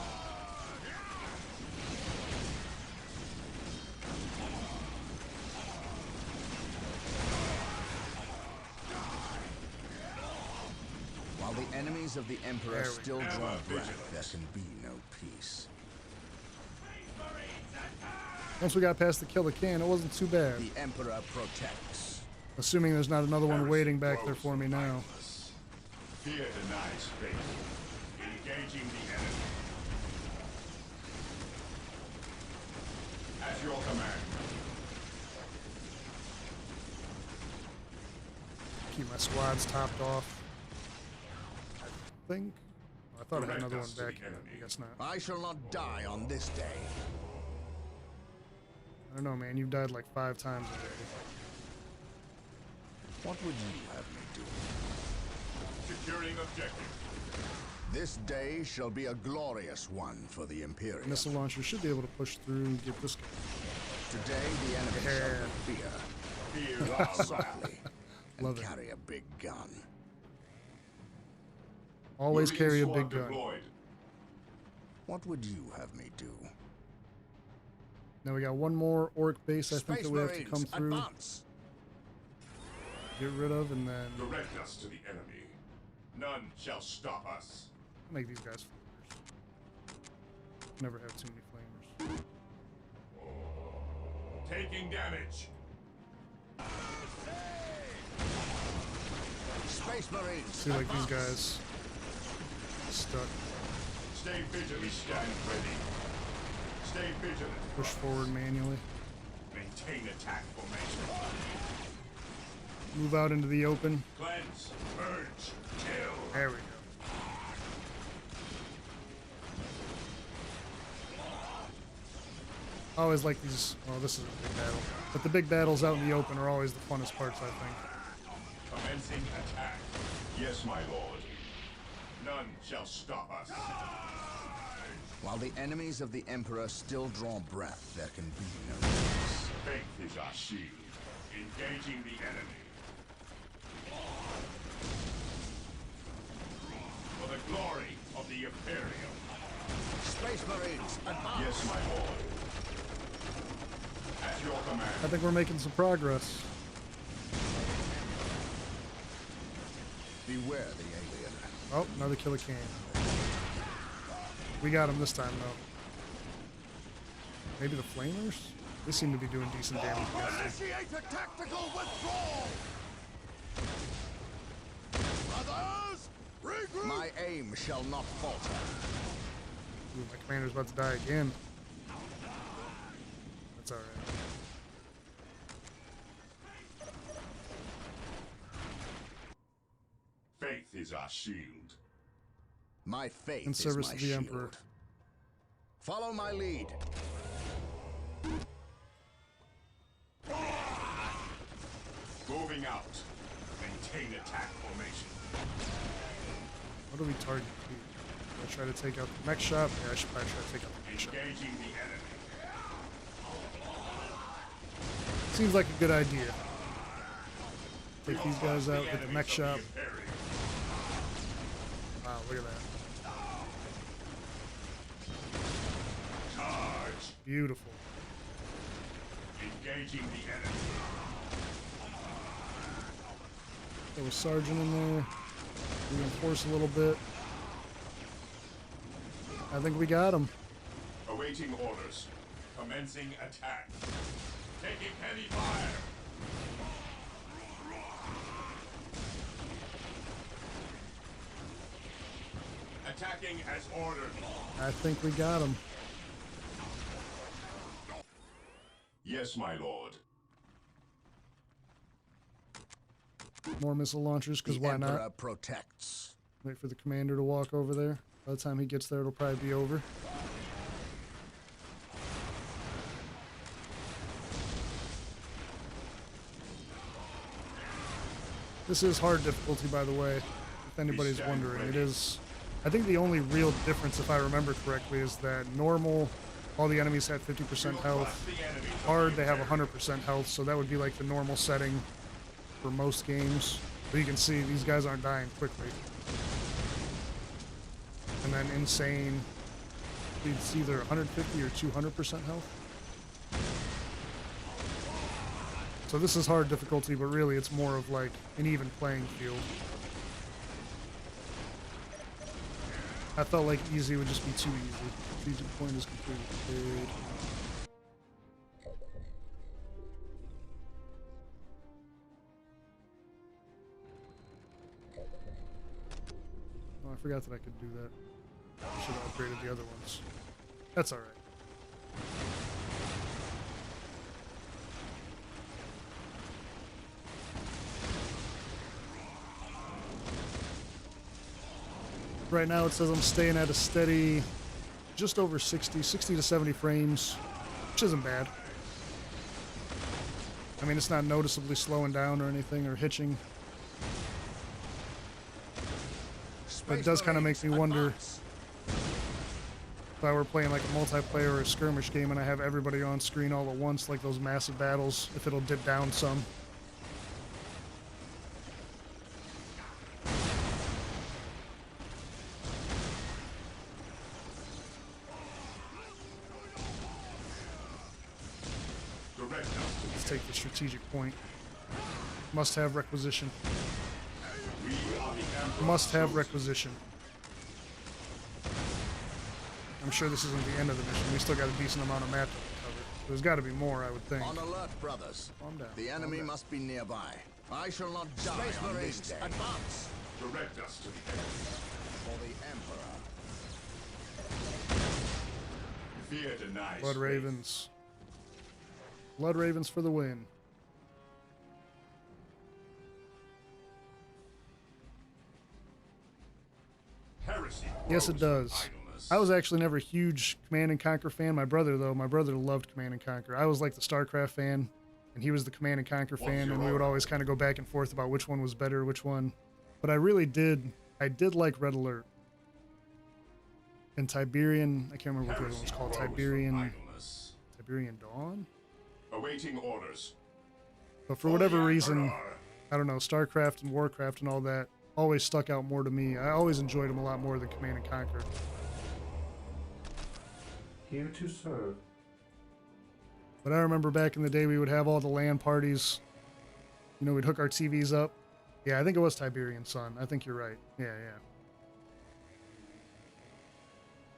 While the enemies of the Emperor There we still go. draw Ever breath, there vigilant. can be no peace. Once we got past the kill the can, it wasn't too bad. The Emperor protects. Assuming there's not another one Heresy waiting back there grows for me from now. idleness. Fear denies faith. Engaging the enemy. At your command. Keep Keep my squads topped off. I thought thought I had Direct another one us to back the here. enemy. I guess not. I shall not die on this day. I don't know, man. You've died like 5 times already. What would you have me do? Securing objective. This day shall be a glorious one for the Imperium. Missile launcher should be able to push through and get this guy. Today the enemy shall not fear. Fear our wrath. Softly. And Love it. carry a big gun. Always Meridian carry a swarm big gun. deployed. What would you have me do? Now we got one more orc base I think Space that we have to Marines, come through, advance! get rid of, and then Direct us to the enemy. None shall stop us. make these guys flamers. Never have too many flamers. Taking damage. Space Marines, See, like these advance! guys stuck. Stay vigilant. Stand ready. Stay vigilant. Push forward manually. Maintain attack formation. Move out into the open. Cleanse. Purge. Kill. There we go. I always like these. Well, this is a big battle, but the big battles out in the open are always the funnest parts, I think. Commencing attack. Yes, my lord. None shall stop us. While the enemies of the Emperor still draw breath, there can be no peace. Faith is our shield. Engaging the enemy. For the glory of the Imperium. Space Marines, advance! Yes, my lord. At your command. I think we're making some progress. Beware the alien. Oh, another killer can. We got him this time, though. Maybe the flamers? They seem to be doing decent damage against them. Initiate a tactical withdrawal! Brothers, regroup! My aim shall not falter. Ooh, my commander's about to die again. That's alright. Faith is our shield. My faith In service is my of the shield. Emperor. Follow my lead. Moving out. Maintain attack formation. What do we target here? Do I try to take out the mech shop? Yeah, I should probably try to take out the mech shop. Engaging the enemy. Seems like a good idea. Take these guys out, hit the mech shop. Wow, look at that. Charge. Beautiful. Engaging the enemy. There was Sergeant in there. Reinforce a little bit. I think we got him. Awaiting orders. Commencing attack. Taking heavy fire. Attacking as ordered. I think we got him. Yes, my lord. More missile launchers, because The why Emperor not? protects. Wait for the commander to walk over there. By the time he gets there, it'll probably be over. This is hard difficulty, by the way, if anybody's wondering. It is... I think the only real difference, if I remember correctly, is that normal, all the enemies had 50% health. Hard, they have 100% health, so that would be like the normal setting for most games. But you can see, these guys aren't dying quickly. And then insane, it's either 150 or 200% health. So this is hard difficulty, but really it's more of like an even playing field. I felt like easy would just be too easy. Strategic point is completely cleared. Oh, I forgot that I could do that. I should have upgraded the other ones. That's alright. Right now it says I'm staying at a steady just over 60 to 70 frames, which isn't bad. I mean, it's not noticeably slowing down or anything or hitching. But it does kind of make me wonder if I were playing like a multiplayer or a skirmish game and I have everybody on screen all at once, like those massive battles, if it'll dip down some. Let's take the strategic point. Must have requisition. Must have requisition. I'm sure this isn't the end of the mission. We still got a decent amount of map to cover. There's got to be more, I would think. On alert, brothers. Calm down. The enemy must be nearby. I shall not die on this day. Advance! Direct us to the enemy. For the Emperor. Fear denies Blood faith. Ravens. Blood Ravens for the win. Heresy Yes, it grows does. from idleness. I was actually never a huge Command and Conquer fan. My brother, though, my brother loved Command and Conquer. I was like the StarCraft fan, and he was the Command and Conquer fan, and we would always kind of go back and forth about which one was better, which one. But I really did. I did like Red Alert. And Tiberian, I can't remember what the other one was called. Grows from Tiberian idleness. Dawn? Awaiting orders. But for whatever For the reason, Emperor. I don't know, StarCraft and Warcraft and all that always stuck out more to me. I always enjoyed them a lot more than Command and Conquer. Here to serve. But I remember back in the day we would have all the LAN parties. You know, we'd hook our TVs up. Yeah, I think it was Tiberian Sun. I think you're right. Yeah.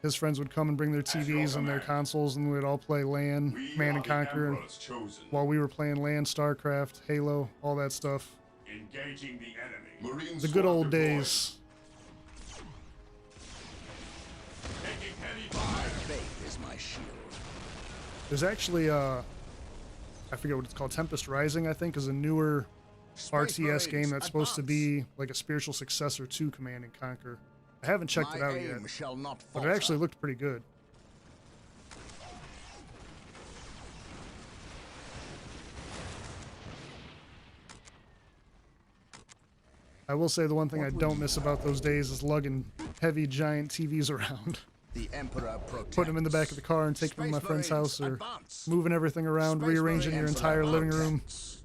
His friends would come and bring their TVs and their consoles, and we'd all play LAN, We Command are and the Conquer. Emperor's chosen. While we were playing LAN, StarCraft, Halo, all that stuff. Engaging the enemy. Marines The good squad old deployed. days. Taking heavy fire. Faith is my shield. There's actually, I forget what it's called, Tempest Rising, I think, is a newer RTS Marines, game that's supposed to advance. be like a spiritual successor to Command and Conquer. I haven't checked My it out aim yet, shall not but falter. it actually looked pretty good. I will say the one thing I don't miss about those days is lugging heavy giant TVs around. The Emperor protects. Putting them in the back of the car and taking them to my Space friend's Marines, house, or advance. moving everything around, Space rearranging your Marines, entire living room. advance.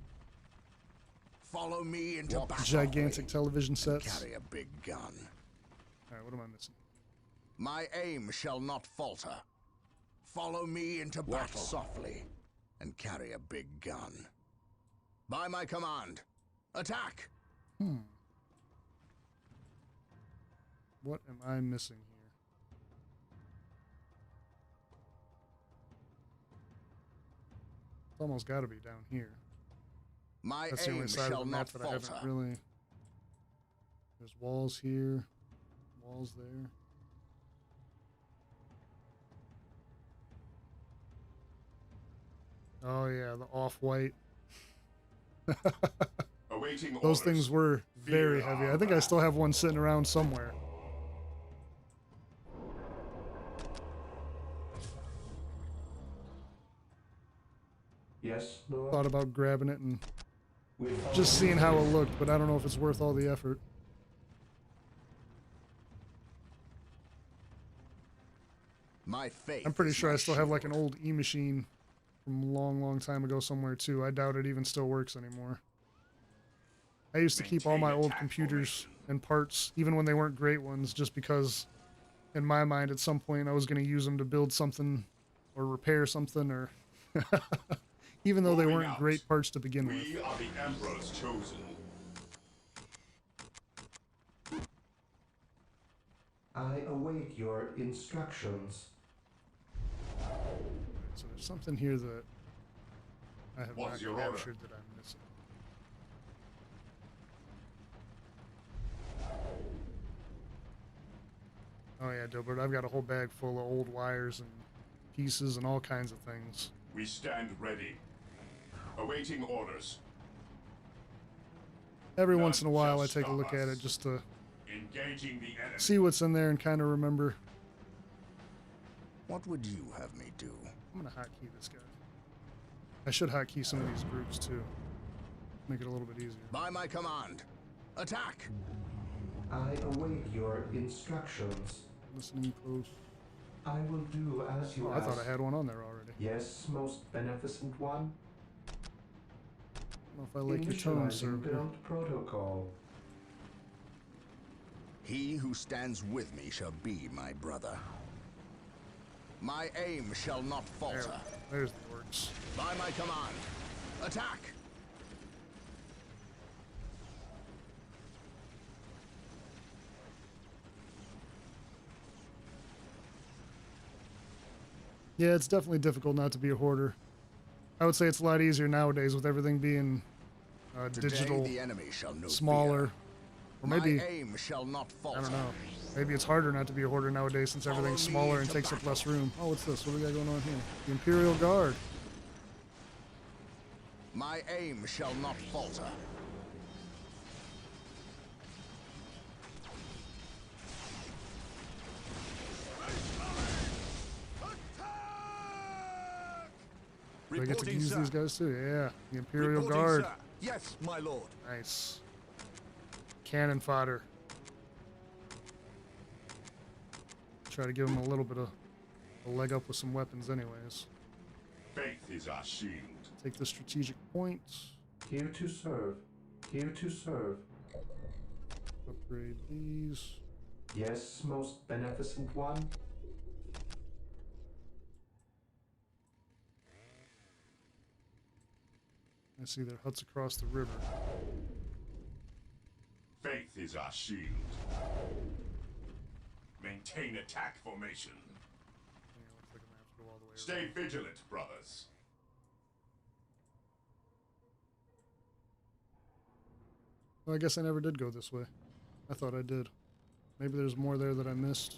Follow me into battle. Gigantic television and sets. carry a big gun. Alright, what am I missing? My aim shall not falter. Follow me into battle softly and carry a big gun. By my command, attack! What am I missing here? It's almost got to be down here. My That's the aim only side of shall the not map that I falter. haven't really... There's walls here, walls there. Oh yeah, the off-white. Awaiting Those orders. things were very Fear heavy. our I think I wrath. still have one sitting around somewhere. Yes, Lord. Thought about grabbing it and With just all seeing how it humility. looked, but I don't know if it's worth all the effort. My faith. I'm pretty is sure my I still have like an shield. old E-machine from a long time ago somewhere too. I doubt it even still works anymore. I used to keep all my Maintain old attack computers formation. and parts, even when they weren't great ones, just because in my mind at some point I was going to use them to build something or repair something, or even though they Moving weren't out. great parts to begin with. We are the Emperor's chosen. I await your instructions. So there's something here that I have What not is your order? captured that I'm missing. Oh yeah, Dilbert, I've got a whole bag full of old wires and pieces and all kinds of things. We stand ready. Awaiting orders. Every None once in a while I shall take a stop look at us. it just to Engaging the enemy. see what's in there and kind of remember. What would you have me do? I'm gonna hotkey this guy. I should hotkey some of these groups too. Make it a little bit easier. By my command, attack! I await your instructions. Listening close. I will do as you Oh, I ask. thought I had one on there already. Yes, most beneficent one. I don't know if I like your tone, sir. Initializing build protocol. He who stands with me shall be my brother. My aim shall not falter. There's the works. By my command, attack! Yeah, it's definitely difficult not to be a hoarder. I would say it's a lot easier nowadays with everything being Today digital, the enemy shall know smaller, fear. or maybe, My aim shall not falter. I don't know. Maybe it's harder not to be a hoarder nowadays since everything's Follow me smaller and into takes up battle. less room. Oh, what's this? What do we got going on here? The Imperial Guard. My aim shall not falter. Do I get to Reporting, use sir. these guys too? Yeah, the Imperial Reporting, Guard. sir. Yes, my lord. Nice. Cannon fodder. Try to give them a little bit of a leg up with some weapons anyways. Faith is our shield. Take the strategic point. Here to serve. Here to serve. Upgrade these. Yes, most beneficent one. I see their huts across the river. Faith is our shield. Maintain attack formation. Yeah, looks like I'm gonna have to go all the way Stay around. vigilant, brothers. Well, I guess I never did go this way. I thought I did. Maybe there's more there that I missed.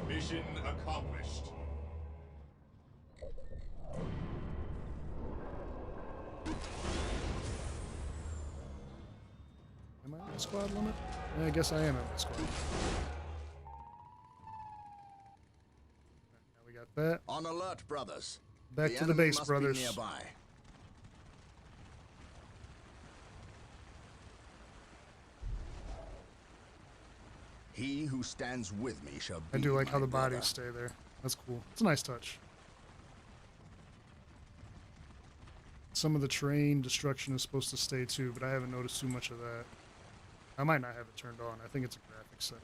Mission accomplished. Am I at squad limit? Yeah, I guess I am at my squad limit. Now we got that. On alert, brothers. Back to the enemy base, must brothers. Be nearby. He who stands with me shall be I do like my how the brother. bodies stay there. That's cool. It's a nice touch. Some of the terrain destruction is supposed to stay too, but I haven't noticed too much of that. I might not have it turned on. I think it's a graphics setting.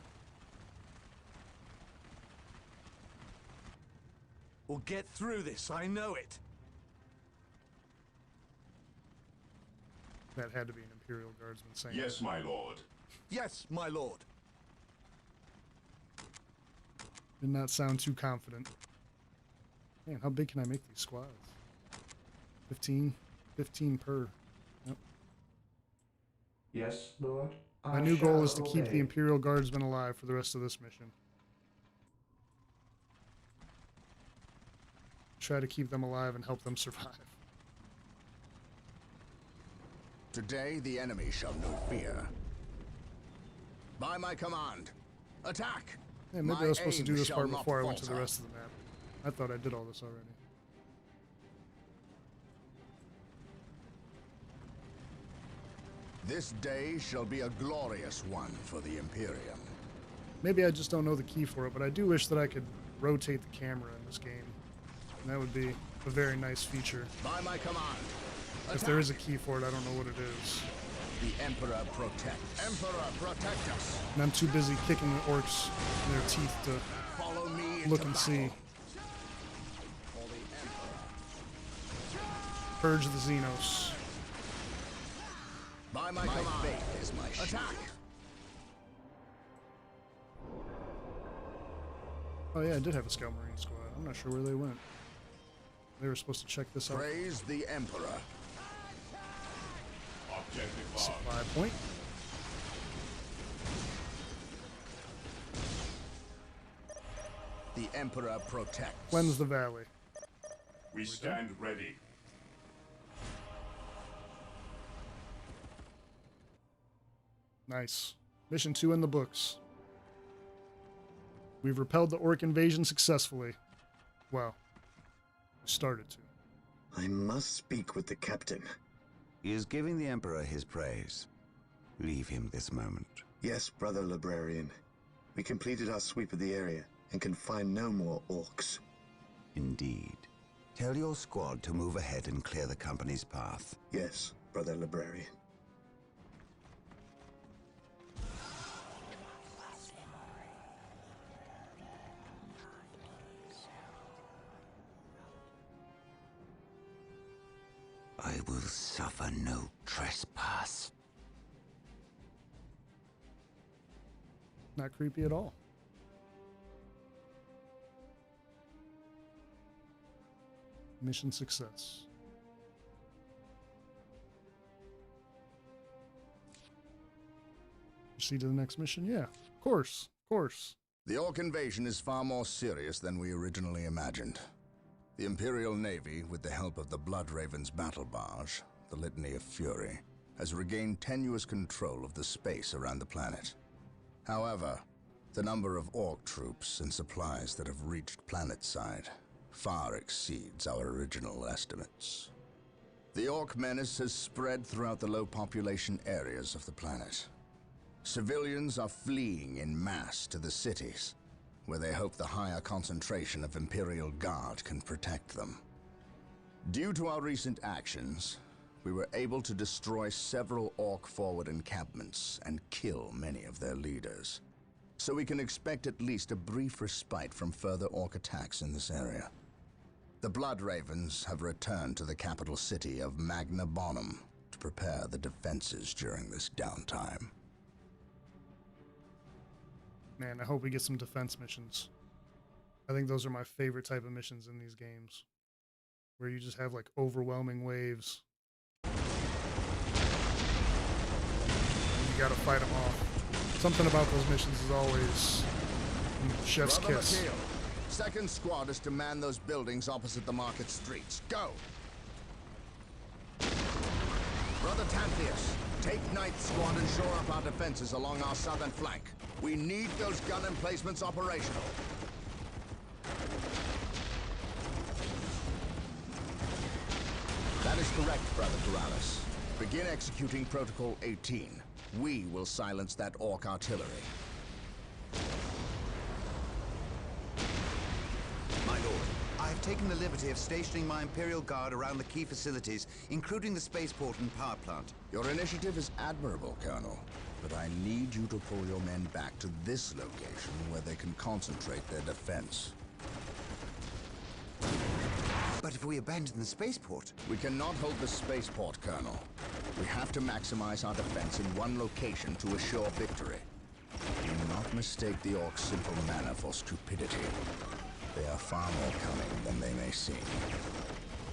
We'll get through this, I know it. That had to be an Imperial Guardsman saying Yes, my lord. Yes, my lord. Did not sound too confident. Man, how big can I make these squads? 15? 15 per. Yep. Yes, Lord. My I new goal shall is to keep the obey. Imperial Guardsmen alive for the rest of this mission. Try to keep them alive and help them survive. Today the enemy shall know fear. By my command, attack! Yeah, maybe My I was supposed to aim do this shall part not before I went to the falter. rest of the map. I thought I did all this already. This day shall be a glorious one for the Imperium. Maybe I just don't know the key for it, but I do wish that I could rotate the camera in this game. And that would be a very nice feature. By my command, If there is a key for it, I don't know what it is. the Emperor protect. Emperor, protect us. And I'm too busy kicking the orcs in their teeth to Follow me into look and battle. see. For the Emperor. Purge the Xenos. By my command, faith is my shield. Attack! Oh yeah, I did have a Scout Marine squad. I'm not sure where they went. They were supposed to check this out. Praise the Emperor. Objective lost. Supply point. The Emperor protects. Cleanse the valley. We stand ready. Nice. Mission 2 in the books. We've repelled the orc invasion successfully. Well, we started to. I must speak with the captain. He is giving the Emperor his praise. Leave him this moment. Yes, brother librarian. We completed our sweep of the area and can find no more orcs. Indeed. Tell your squad to move ahead and clear the company's path. Yes, brother librarian. I will suffer no trespass. Not creepy at all. Mission success. Proceed to the next mission? Yeah, of course, of course. The Orc invasion is far more serious than we originally imagined. The Imperial Navy, with the help of the Blood Raven's battle barge, the Litany of Fury, has regained tenuous control of the space around the planet. However, the number of Orc troops and supplies that have reached planetside far exceeds our original estimates. The Orc menace has spread throughout the low population areas of the planet. Civilians are fleeing in mass to the cities, where they hope the higher concentration of Imperial Guard can protect them. Due to our recent actions, we were able to destroy several Orc forward encampments and kill many of their leaders. So we can expect at least a brief respite from further Orc attacks in this area. The Blood Ravens have returned to the capital city of Magna Bonum to prepare the defenses during this downtime. Man, I hope we get some defense missions. I think those are my favorite type of missions in these games, where you just have like overwhelming waves. And you gotta fight them off. Something about those missions is always chef's Brother kiss. McKeel, second squad is to man those buildings opposite the market streets. Go! Brother Tantheus, take ninth squad and shore up our defenses along our southern flank. We need those gun emplacements operational. That is correct, Brother Tartarus. Begin executing Protocol 18. We will silence that Orc artillery. My lord, I have taken the liberty of stationing my Imperial Guard around the key facilities, including the spaceport and power plant. Your initiative is admirable, Colonel, but I need you to pull your men back to this location where they can concentrate their defense. But if we abandon the spaceport... We cannot hold the spaceport, Colonel. We have to maximize our defense in one location to assure victory. Do not mistake the Orcs' simple manner for stupidity. They are far more cunning than they may seem.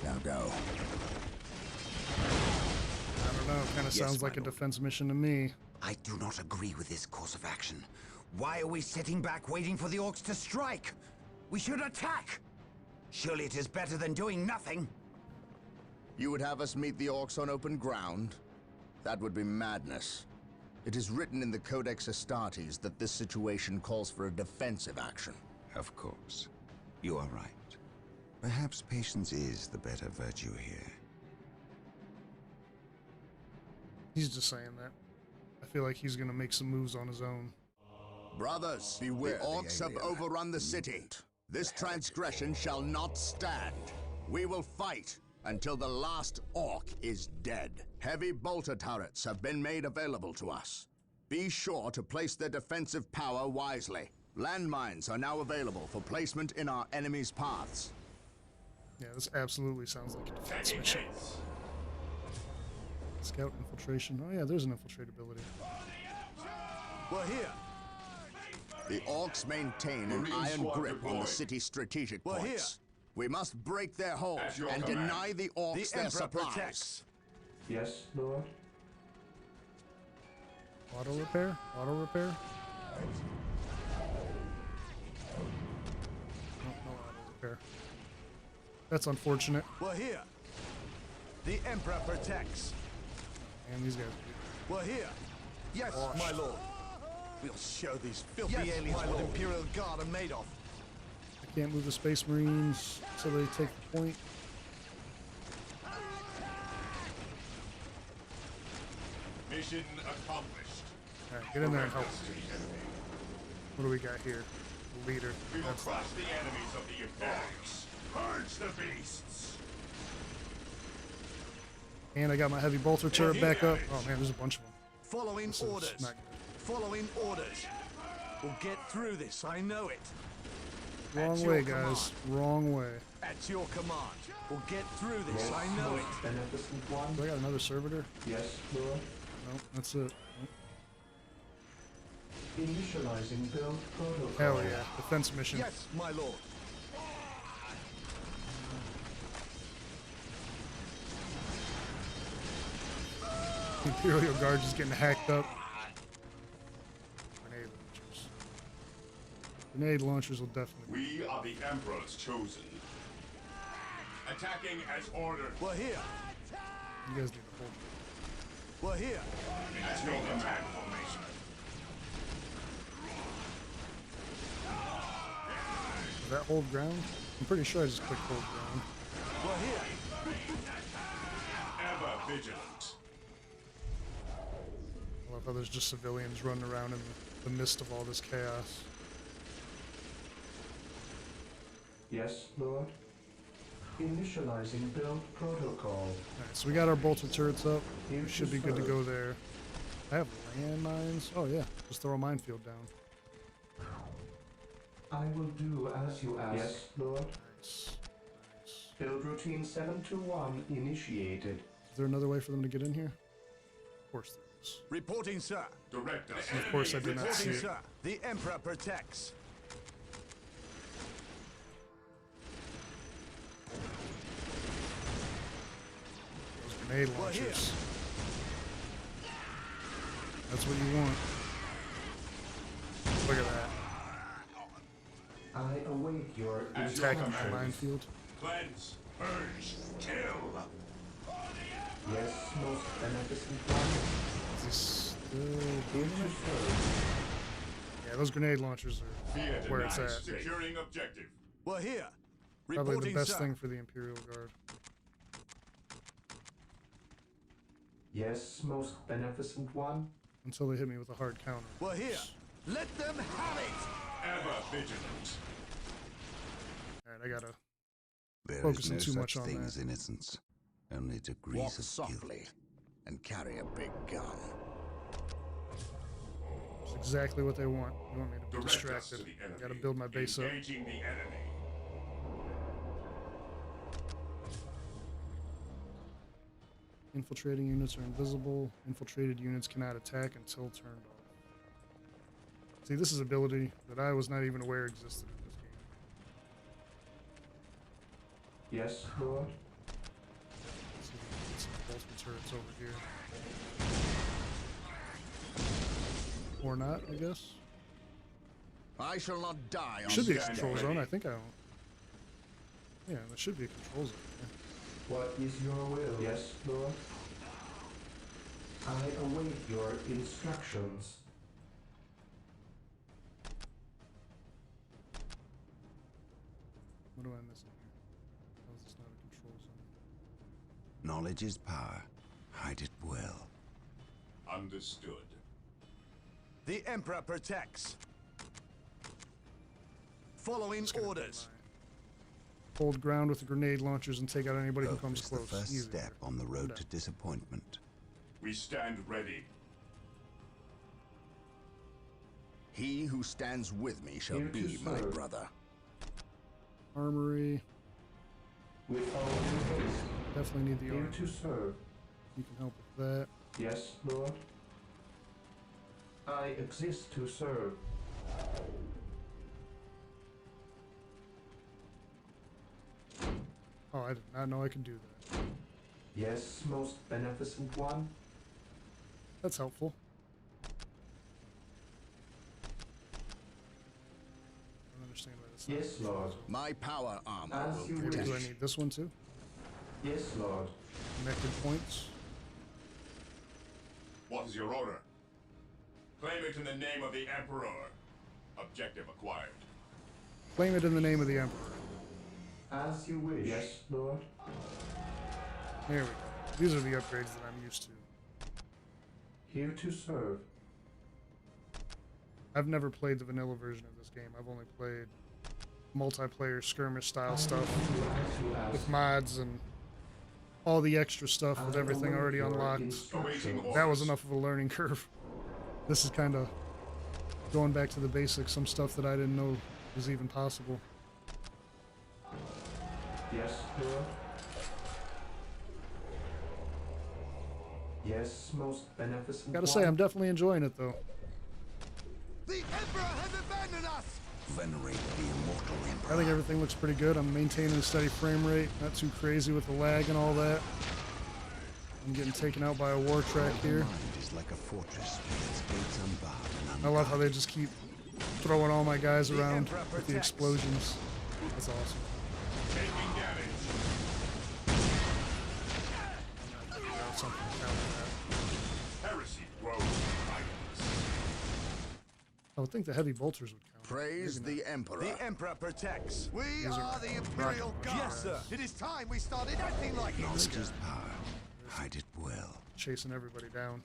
Now go. I don't know, kind of sounds like a defense mission to me. I do not agree with this course of action. Why are we sitting back waiting for the Orcs to strike? We should attack! Surely it is better than doing nothing. You would have us meet the Orcs on open ground? That would be madness. It is written in the Codex Astartes that this situation calls for a defensive action. Of course. You are right. Perhaps patience is the better virtue here. He's just saying that. I feel like he's gonna make some moves on his own. Brothers, beware, the Orcs have overrun the city. This transgression shall not stand. We will fight until the last Orc is dead. Heavy bolter turrets have been made available to us. Be sure to place their defensive power wisely. Landmines are now available for placement in our enemy's paths. Yeah, this absolutely sounds like a defense mission. Scout infiltration. Oh yeah, there's an infiltrate ability. We're here. The Orcs maintain an iron grip on the city's strategic points. We must break their hold and deny the Orcs their supplies. Yes, Lord? Auto repair? Auto repair? No auto repair. That's unfortunate. We're here. The Emperor protects. And these guys. We're here. Yes, my lord. We'll show these filthy aliens what Imperial Guard are made of. I can't move the Space Marines until they take the point. Mission accomplished. Alright, get in there and help. What do we got here? The leader. We will That's crush the enemies of the Imperials. Purge the beasts. And I got my heavy bolter turret back up. Oh man, there's a bunch of them. Following This is orders. not good. Following orders. We'll get through this, I know it. Wrong At way, your guys. command. Wrong way. At your command. We'll get through this, Yes, I know most it. beneficent one. Do I got another servitor? Yes, Lord. No, that's it. Initializing build protocol. Hell yeah. Defense mission. Yes, my lord. The Imperial Guard just getting hacked up. Grenade launchers. Grenade launchers will definitely be. We are the Emperor's chosen. Attacking as ordered. We're here. You guys need to hold it. We're here. At your command formation. Does that hold ground? I'm pretty sure I just clicked hold ground. We're here. Ever vigilant. I love how there's just civilians running around in the midst of all this chaos. Yes, Lord. Initializing build protocol. Alright, so we got our bolter turrets up. Here We should to be good to serve. go there. I have landmines. Oh yeah, just throw a minefield down. I will do as you ask. Yes, Lord. Nice. Nice. Build routine 721 initiated. Is there another way for them to get in here? Of course there is. Reporting, sir. Direct us. Of course I did not see Reporting, it. sir. The Emperor protects. Those grenade We're here. launchers. That's what you want. Look at that. I await your Attacking my instructions. minefield. Cleanse. Purge. Kill. Yes, most beneficent one. Is this still Here doing to it? serve. Yeah, those grenade launchers are Fear where it's denied. at. Securing objective. We're here. Probably Reporting, the best sir. thing for the Imperial Guard. Yes, most beneficent one. Until they hit me with a hard counter. We're here. Let them have it. Ever vigilant. Alright, I gotta There is Focusing no too such much on thing that. as innocence. Only degrees Walk of softly guilt. and carry a big gun. It's exactly what they want. They want me to be Direct us distracted. to the enemy. I gotta build my base up. Engaging the enemy. Infiltrating units are invisible. Infiltrated units cannot attack until turned off. See, this is ability that I was not even aware existed in this game. Yes, Lord. Let's see if we can get some bolster turrets over here. Or not, I guess. I shall not die on Should be a stand control ready. zone. I think I own. Yeah, there should be a control zone. What is your will? Yes, Lord. I await your instructions. What am I missing here? How is this not a control zone? Knowledge is power. Hide it well. Understood. The Emperor protects. Following Just gonna do orders. my- Hold ground with the grenade launchers and take out anybody who Hope comes is close. the first Easy step there. on the road Done. to disappointment. We stand ready. He who stands with me shall Here to be my serve. brother. Armory. With all due haste. Definitely need the Here armor. to serve. You can help with that. Yes, Lord. I exist to serve. Oh, I did not know I could do that. Yes, most beneficent one. That's helpful. I don't understand why that's not Yes, a control Lord. zone. My power armor As will you Maybe protect. do I need this one too? Yes, Lord. Connected points. What is your order? Claim it in the name of the Emperor. Objective acquired. Claim it in the name of the Emperor. As you wish. Yes, Lord. There we go. These are the upgrades that I'm used to. Here to serve. I've never played the vanilla version of this game. I've only played multiplayer skirmish style stuff with mods and all the extra stuff with everything already unlocked. That was enough of a learning curve. This is kind of going back to the basics, some stuff that I didn't know was even possible. Yes, Lord. Yes, most beneficent. Gotta say, I'm definitely enjoying it though. The Emperor has abandoned us! Venerate the immortal Emperor. I think everything looks pretty good. I'm maintaining a steady frame rate, not too crazy with the lag and all that. I'm getting taken out by a war track here. Mind is like a fortress with its gates unbarred and I love how they just keep throwing all my guys around with the explosions. That's awesome. Taking damage. Something to counter that. Heresy grows violence. I would think the heavy bolters would count. Praise the Emperor. The Emperor protects. We These are are the Imperial rocket Guard. launchers. Yes, sir. It is time we started acting like it. knowledge is power. Hide it well. Chasing everybody down.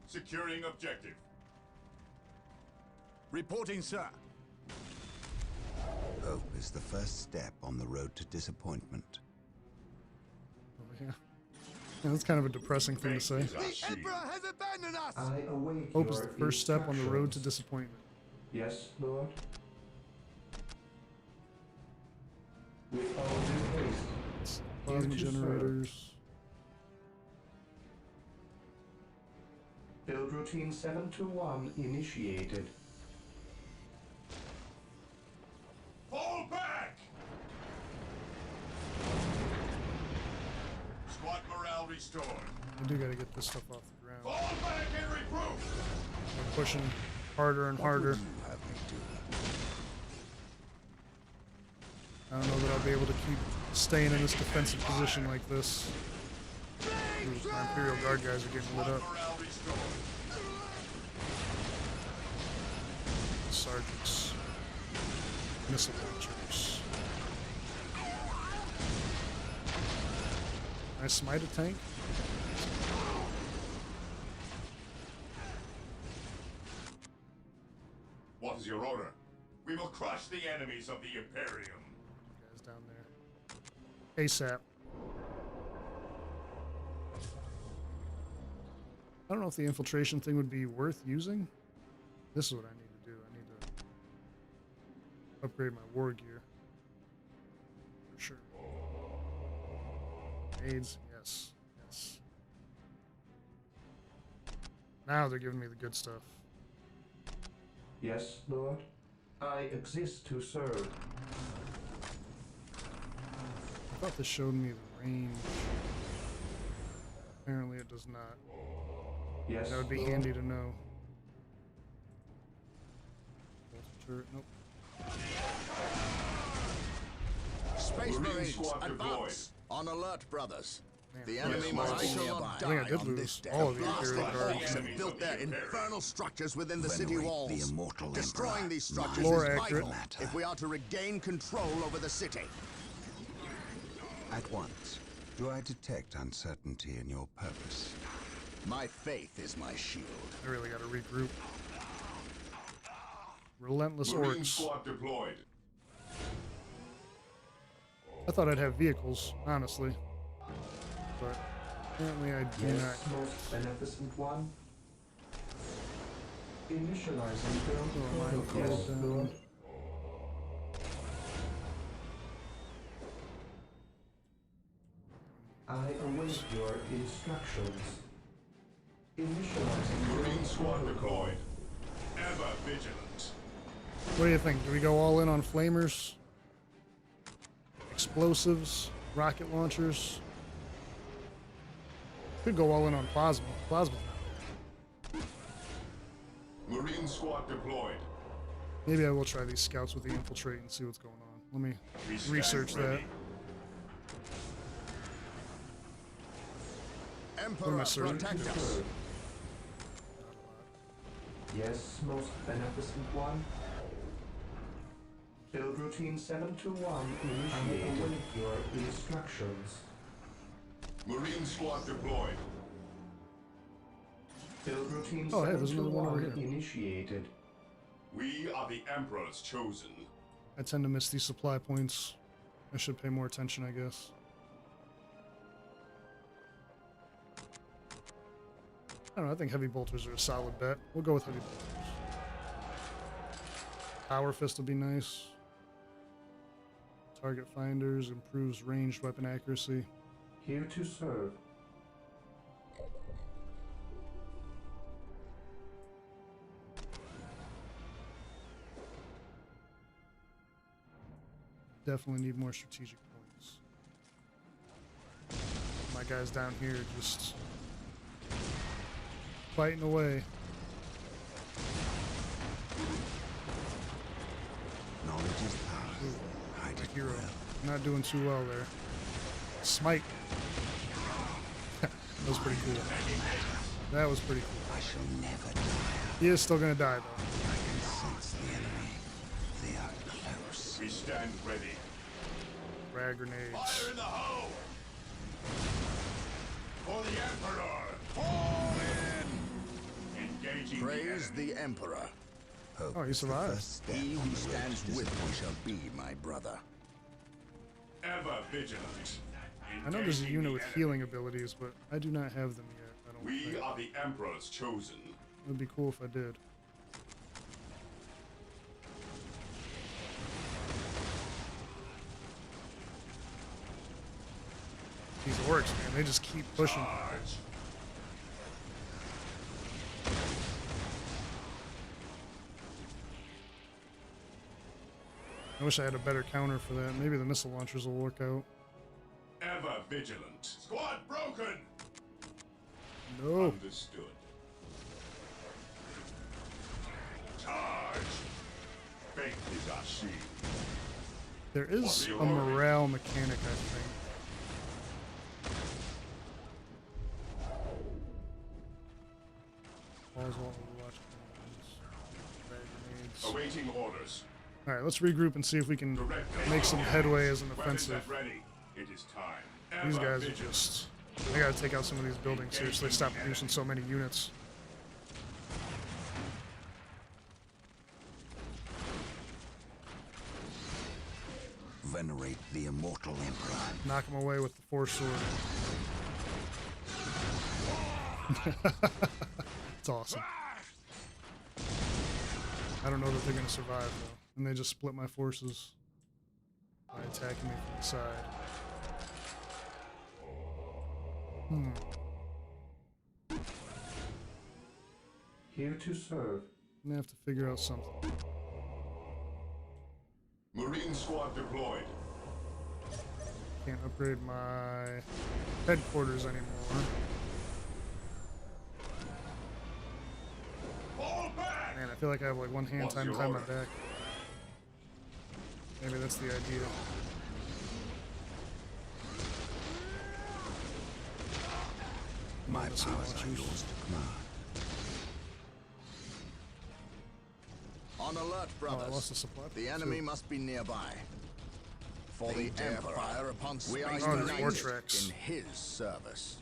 Securing objective. Reporting, sir. Hope is the first step on the road to disappointment. Oh, yeah. Yeah, that's kind of a depressing thing to say. The Emperor has abandoned us! I await Hope is your the first step on the road to instructions. disappointment. Yes, Lord. With all due haste. Plasma Here to serve. generators. Build routine 721 initiated. Fall back! Squad morale restored. I do gotta get this stuff off the ground. Fall back and regroup! I'm pushing harder and harder. What would you have me do? I don't know that I'll be able to keep staying in this defensive position like this. Ooh, my Imperial Guard guys are getting lit up. Morale restored. Sergeants. Missile launchers. Can I smite a tank? What is your order? We will crush the enemies of the Imperium. Guys down there. ASAP. I don't know if the infiltration thing would be worth using. This is what I need to do. I need to upgrade my war gear. For sure. Aids, yes. Yes. Now they're giving me the good stuff. Yes, Lord. I exist to serve. I thought this showed me the range. Apparently it does not. Yes, That would be Lord. handy to know. Turret, nope. Space Marine Marines, squad advance! On alert, brothers. Man, The yes, enemy well, must I be shall nearby. I think I did on lose this day. all of the Blast Imperial the Guard. Orcs have Enemies built of their the Imperium. infernal structures within the city Venerate walls. the immortal Destroying Emperor. these structures Lore is accurate. vital if we are to regain control over the city. At once, do I detect uncertainty in your purpose? My faith is my shield. I really gotta regroup. Relentless Marine orcs. squad deployed. I thought I'd have vehicles, honestly. But apparently I do Yes, not. most beneficent one. Initializing build Oh, mine protocol. goes down. Lord. I await your instructions. Initializing Marine build squad protocol. deployed. Ever vigilant. What do you think? Do we go all in on flamers? Explosives? Rocket launchers? Could go all in on plasma. Plasma's not bad. Marine squad deployed. Maybe I will try these scouts with the infiltrate and see what's going on. Let me We stand research that. ready. Emperor, serving? protect us. Yes, most beneficent one. Build routine 721 initiated. Your instructions. Marine squad deployed. Build routine Oh, hey, there's another one over 721 here. initiated. We are the Emperor's chosen. I tend to miss these supply points. I should pay more attention, I guess. I don't know, I think heavy bolters are a solid bet. We'll go with heavy bolters. Power fist will be nice. Target finders, improves ranged weapon accuracy. Here to serve. Definitely need more strategic points. My guys down here just fighting away. Knowledge is power. Hide My it hero. well. Not doing too well there. Smite. That was pretty cool. That was pretty cool. I shall never die. He is still gonna die though. I can sense the enemy. They are close. We stand ready. Frag grenades. Fire in the hole! For the Emperor! Fall in! Engaging Praise the enemy. the Emperor. Hope Oh, he is the survived. first step He on who the road stands to with me disappointment. shall be my brother. Ever vigilant. I know there's a Engaging unit the with enemy. healing abilities, but I do not have them yet. I don't We think. are the Emperor's chosen. It would be cool if I did. These orcs, man, they just keep pushing. Charge! I wish I had a better counter for that. Maybe the missile launchers will work out. Ever vigilant. Squad broken! No. Understood. Charge! Faith is our shield. There is a morale mechanic, I think. Walls, Overwatch, frag grenades. Awaiting orders. All right, let's regroup and see if we can Direct make some headway as an Weapons offensive. at ready. It is time. These Ever guys are vigilant. just... I gotta take out some of these buildings here so they stop producing so many units. Venerate the immortal Emperor. Knock them away with the force sword. It's awesome. I don't know that they're gonna survive though. And they just split my forces by attacking me from the side. Here to serve. I'm gonna have to figure out something. Marine squad deployed. Can't upgrade my headquarters anymore. Fall back! Man, I feel like I have like one hand What's tied your behind my order? back. Maybe that's the idea. My Missile powers are launchers. yours to command. On alert, brothers. lost the supply The point, enemy too. must be nearby. For the Emperor, fire upon we are Oh, there's united Vortex. in his service.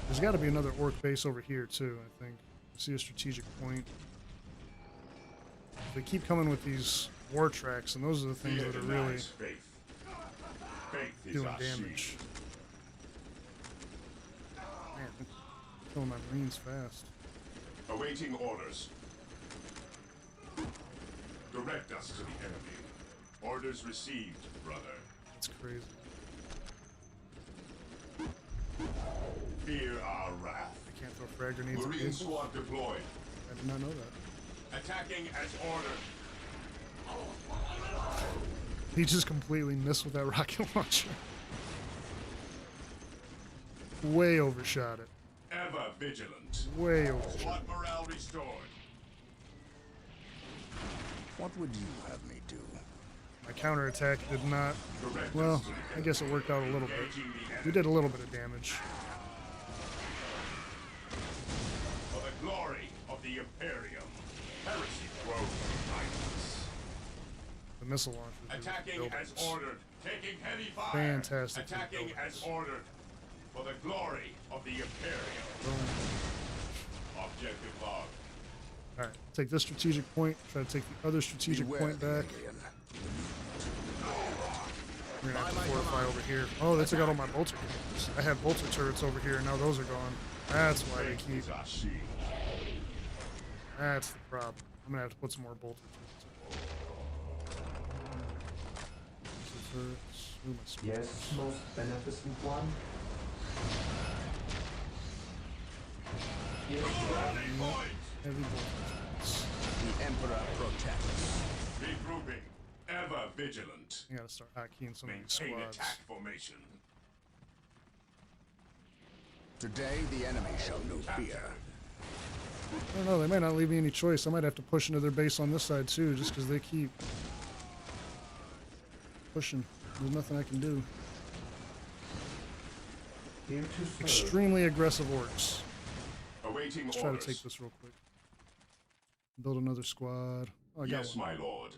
There's got to be another orc base over here too, I think. I see a strategic point. They keep coming with these war tracks, and those are the things Fear that are really denies faith. Faith is doing our damage. shield. Man, they're killing my marines fast. Awaiting orders. Direct us to the enemy. Orders received, brother. That's crazy. Fear our wrath. I can't throw frag grenades at Marine vehicles. squad deployed. I did not know that. Attacking as ordered. He just completely missed with that rocket launcher. Way overshot it. Ever vigilant. Way overshot. Squad morale restored. What would you have me do? My counterattack did not. Direct Well, us to the I guess it worked out a little bit. Engaging the We enemy. did a little bit of damage. the Imperium. Heresy grows behind us. The missile launchers. do Attacking buildings. as ordered. Taking heavy fire. Fantastic for Attacking as buildings. ordered. For the glory of the Imperium. Boom. Objective log. All right, take this strategic point. Try to take the other strategic Beware point the back. alien. We're gonna have to fortify over here. Oh, they took out all my bolter cannons. I had bolter turrets over here, and now those are gone. That's why they keep. Is our shield. That's the problem. I'm gonna have to put some more bolter turrets. Ooh, my spears. Yes, most beneficent one. Yes, Heavy bolter turrets. The Emperor protects. Regrouping. Ever vigilant. I gotta start hotkeying some of these Maintain squads. attack formation. Today the enemy shall know fear. I don't know, they might not leave me any choice. I might have to push into their base on this side too, just because they keep pushing. There's nothing I can do. here to serve. Extremely aggressive orcs. Awaiting Let's try to orders. take this real quick. Build another squad. Oh, I got Yes, one. my lord.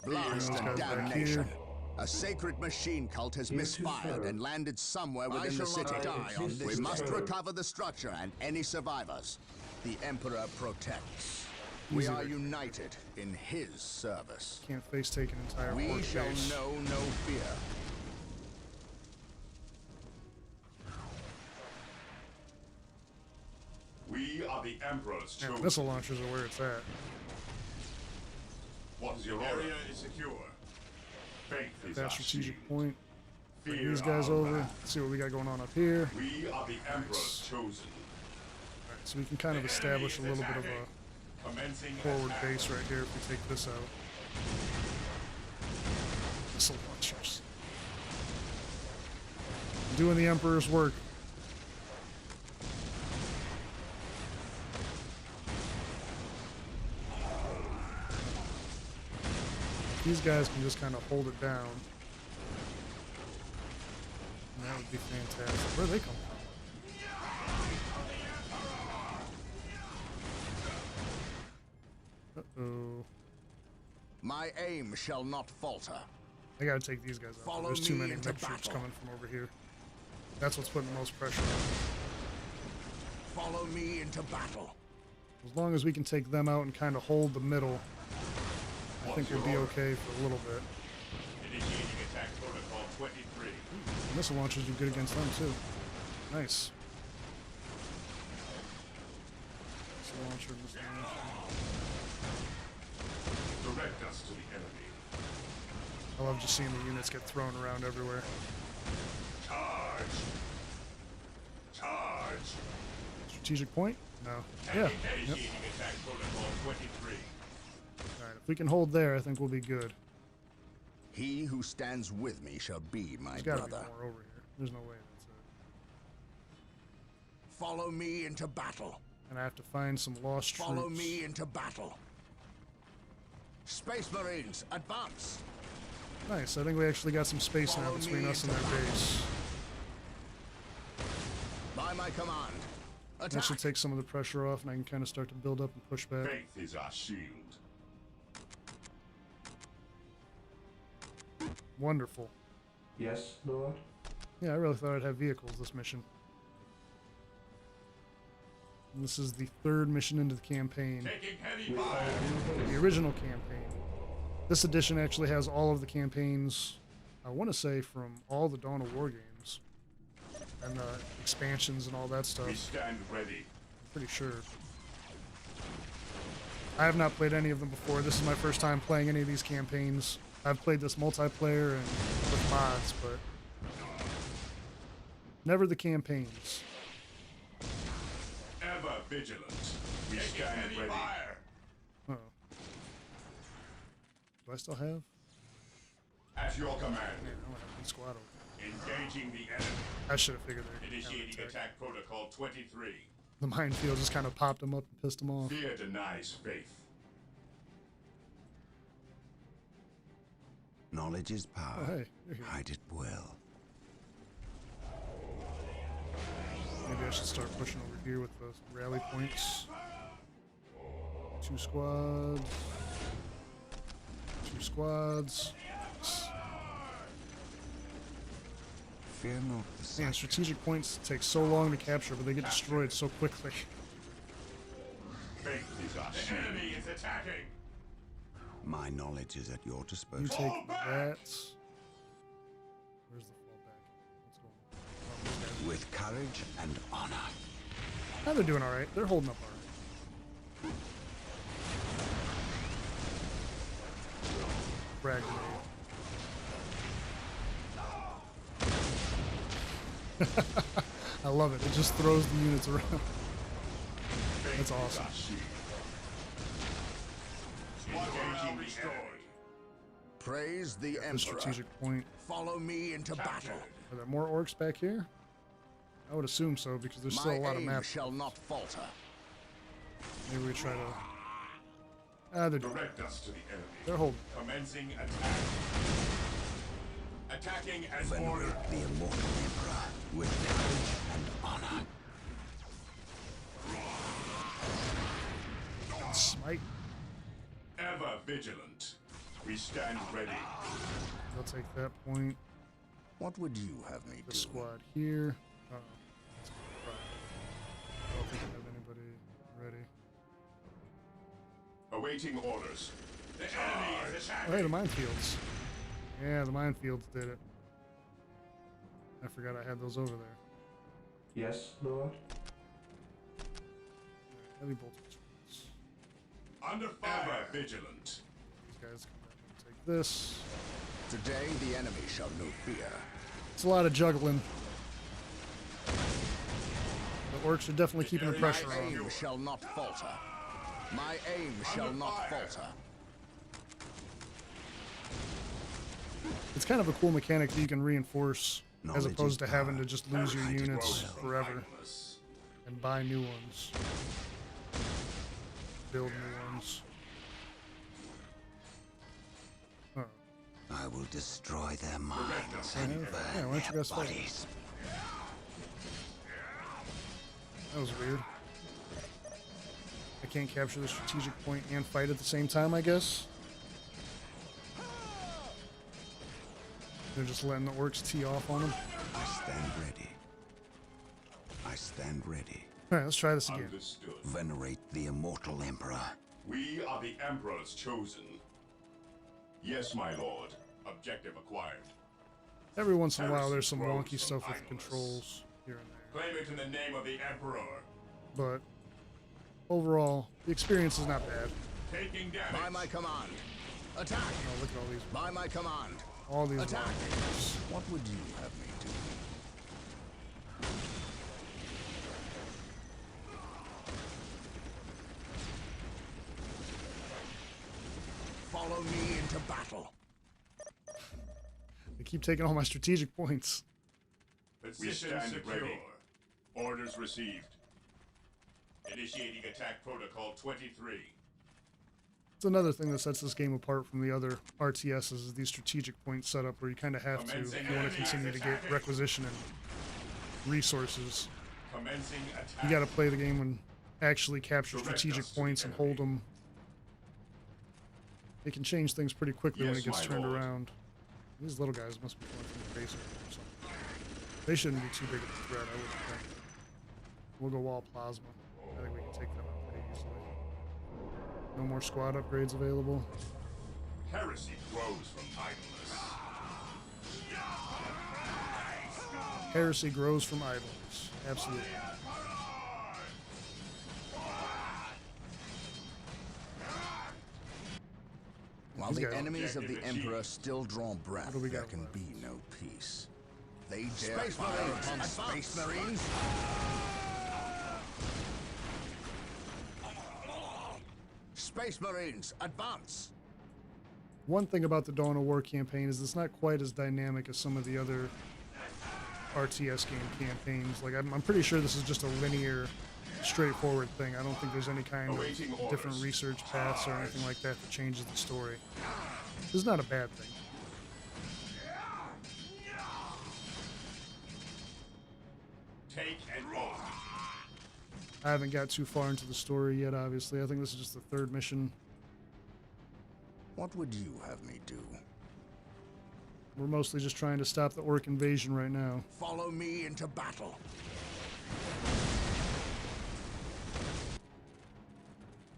Blast Those and guys back damnation. here. A sacred machine cult has Here to misfired serve. and landed somewhere I within the shall not city. die on this We must turn. recover the structure and any survivors. The Emperor protects. We Easy. are united in his service. Can't face take an entire We orc shall base. know no fear. We are the Emperor's Yeah, the chosen. missile launchers are where it's at. What is your area is secure. Faith is That our strategic shield. point. Bring Fear these guys our over. wrath. See what we got going on up here. We are the Emperor's chosen. Alright, so we can kind of establish a little bit of a Commencing forward attack. base right here if we take this out. Missile launchers. Doing the Emperor's work. These guys can just kind of hold it down. And that would be fantastic. Where do they come from? Uh-oh. My aim shall not falter. I gotta take these guys out. Follow There's too me many into mech troops battle. coming from over here. That's what's putting the most pressure on. Follow me into battle. As long as we can take them out and kind of hold the middle, I think we'll be okay for a little bit. Initiating attack protocol 23. The missile launchers do good against them too. Nice. Missile launcher, missile launcher. Direct us to the enemy. I love just seeing the units get thrown around everywhere. Charge! Charge! Strategic point? No. Yeah. Yep. Initiating attack protocol 23. Alright, if we can hold there, I think we'll be good. He who stands with me shall be my There's gotta be brother. more over here. There's no way that's it. Follow me into battle. And I have to find some lost troops. Follow me into battle. Space Marines, advance! Nice. I think we actually got some space now Follow between me us and into their base. By my command, That attack! should take some of the pressure off, and I can kind of start to build up and push back. Faith is our shield. Wonderful. Yes, Lord. Yeah, I really thought I'd have vehicles this mission. And this is the third mission into the campaign. Taking heavy With all fire. due The haste. original campaign. This edition actually has all of the campaigns, I want to say, from all the Dawn of War games. And expansions and all that We stuff. stand ready. Pretty sure. I have not played any of them before. This is my first time playing any of these campaigns. I've played this multiplayer and with mods, but never the campaigns. Ever vigilant. We stand ready. Fire. Uh-oh. Do I still have? At your command. Yeah, I don't have one squad over. Engaging the enemy. I should have figured they'd Initiating counterattack. attack protocol 23. The minefield just kind of popped them up and pissed them off. Fear denies faith. Knowledge is power. Oh, hey, you're here. Hide it well. Maybe I should start pushing over here with the rally points. 2 squads. 2 squads. Fear not the Man, strategic points take so long to capture, but they get destroyed so quickly. Faith is our shield. The enemy is attacking. My knowledge is at your You disposal. take that. Where's the fallback? What's going on? With courage and honor. Now they're doing alright. They're holding up alright. Frag grenade. I love it. It just throws the units around. That's awesome. Engaging the enemy. Praise the The Emperor. strategic point. Follow me into battle. Are there more orcs back here? I would assume so, because there's still My a lot of aim maps. shall not falter. Maybe we try to... Ah, they're doing it. Direct us to the enemy. They're holding. Commencing attack. Attacking as ordered. Venerate the immortal emperor with courage and honor. Smite. Ever vigilant. We stand ready. They'll take that point. What would you have me The do? squad here. That's right. I don't think I have anybody ready. Awaiting orders. The enemy is attacking. Oh, hey, the minefields. Yeah, the minefields did it. I forgot I had those over there. Yes, Lord. Heavy bolters. These Under fire. Ever vigilant. guys come back and take this. Today the enemy shall know fear. It's a lot of juggling. The orcs are definitely keeping the pressure My on. aim shall not falter. My aim shall not falter. It's kind of a cool mechanic that you can reinforce as Knowledge opposed to is having power. to just lose your units Grows from forever idleness. and buy new ones. Build new ones. Oh. I will destroy their minds Yeah, and burn why don't you their guys fight? bodies. That was weird. I can't capture the strategic point and fight at the same time, I guess. They're just letting the orcs tee off on them. I stand ready. I stand ready. Alright, let's try this again. Understood. Venerate the immortal emperor. We are the Emperor's chosen. Yes, my lord. Objective acquired. Every once in a while there's some wonky stuff with controls here and there. Claim it in the name of the Emperor. But overall, the experience is not bad. Taking damage. By my command. Attack. Oh, look at all these. By my command. All these Attack. monsters. What would you have me do? Follow me into battle. They keep taking all my strategic points. We stand ready. Orders received. Initiating attack protocol 23. It's another thing that sets this game apart from the other RTSs is these strategic point setup where you kind of have to, if you want to continue to get requisition and resources, Commencing attack. you got to play the game and actually capture strategic points and hold them. It can change things pretty quickly when it Yes, gets my turned lord. around. These little guys must be coming from the basement or something. They shouldn't be too big of a threat, I wouldn't think. We'll go wall plasma. I think we can take them out pretty easily. No more squad upgrades available. Heresy grows from idleness. Heresy grows from idleness. Absolutely. While These the guys- enemies of the Objective Emperor achieved. still draw breath, What do we there got can left? be no peace. They dare fire upon Space Marines. Space Marines, advance! One thing about the Dawn of War campaign is it's not quite as dynamic as some of the other RTS game campaigns. Like, I'm pretty sure this is just a linear, straightforward thing. I don't think there's any kind of Awaiting different orders. research paths or anything like that that changes the story. This is not a bad thing. Take an oath. I haven't got too far into the story yet, obviously. I think this is just the third mission. What would you have me do? We're mostly just trying to stop the orc invasion right now. Follow me into battle.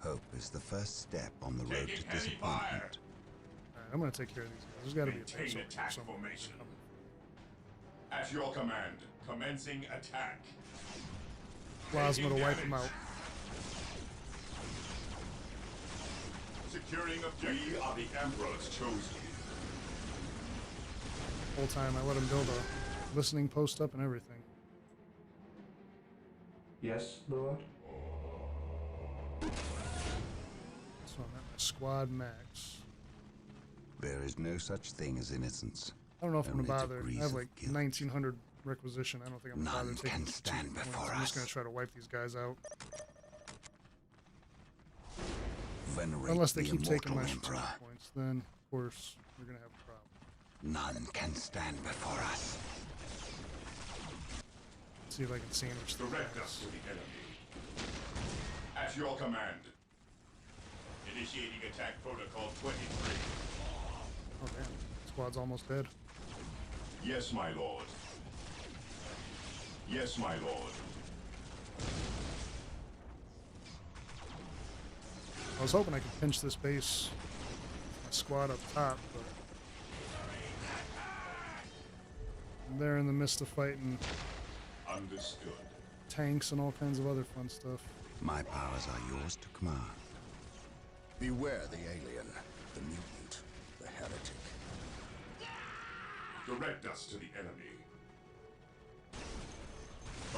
Hope is the first step on the road Taking to heavy fire. disappointment. Alright, I'm gonna take care of these guys. There's gotta be a base Maintain over here attack somewhere. formation. At your command, commencing attack. Plasma to Taking wipe them damage. out. Securing objective. We are the Emperor's chosen. The whole time I let him build a listening post up and everything. Yes, Lord? So I'm at my squad max. There is no such thing as innocence. I don't know if I'm Only gonna bother. I degrees have of like guilt. 1900 requisition. I don't think I'm gonna bother None taking can two stand points. before I'm just us. gonna try to wipe these guys out. Venerate Unless they the keep taking my immortal strategic emperor. points, then of course we're gonna have a problem. None can stand before us. Let's see if I can sandwich the Direct us guys. to the enemy. At your command. Initiating attack protocol 23. Oh damn, squad's almost dead. Yes, my lord. Yes, my lord. I was hoping I could pinch this base, my squad up top, but they're in the midst of fighting Understood. tanks and all kinds of other fun stuff. My powers are yours to command. Beware the alien, the mutant, the heretic. Direct us to the enemy.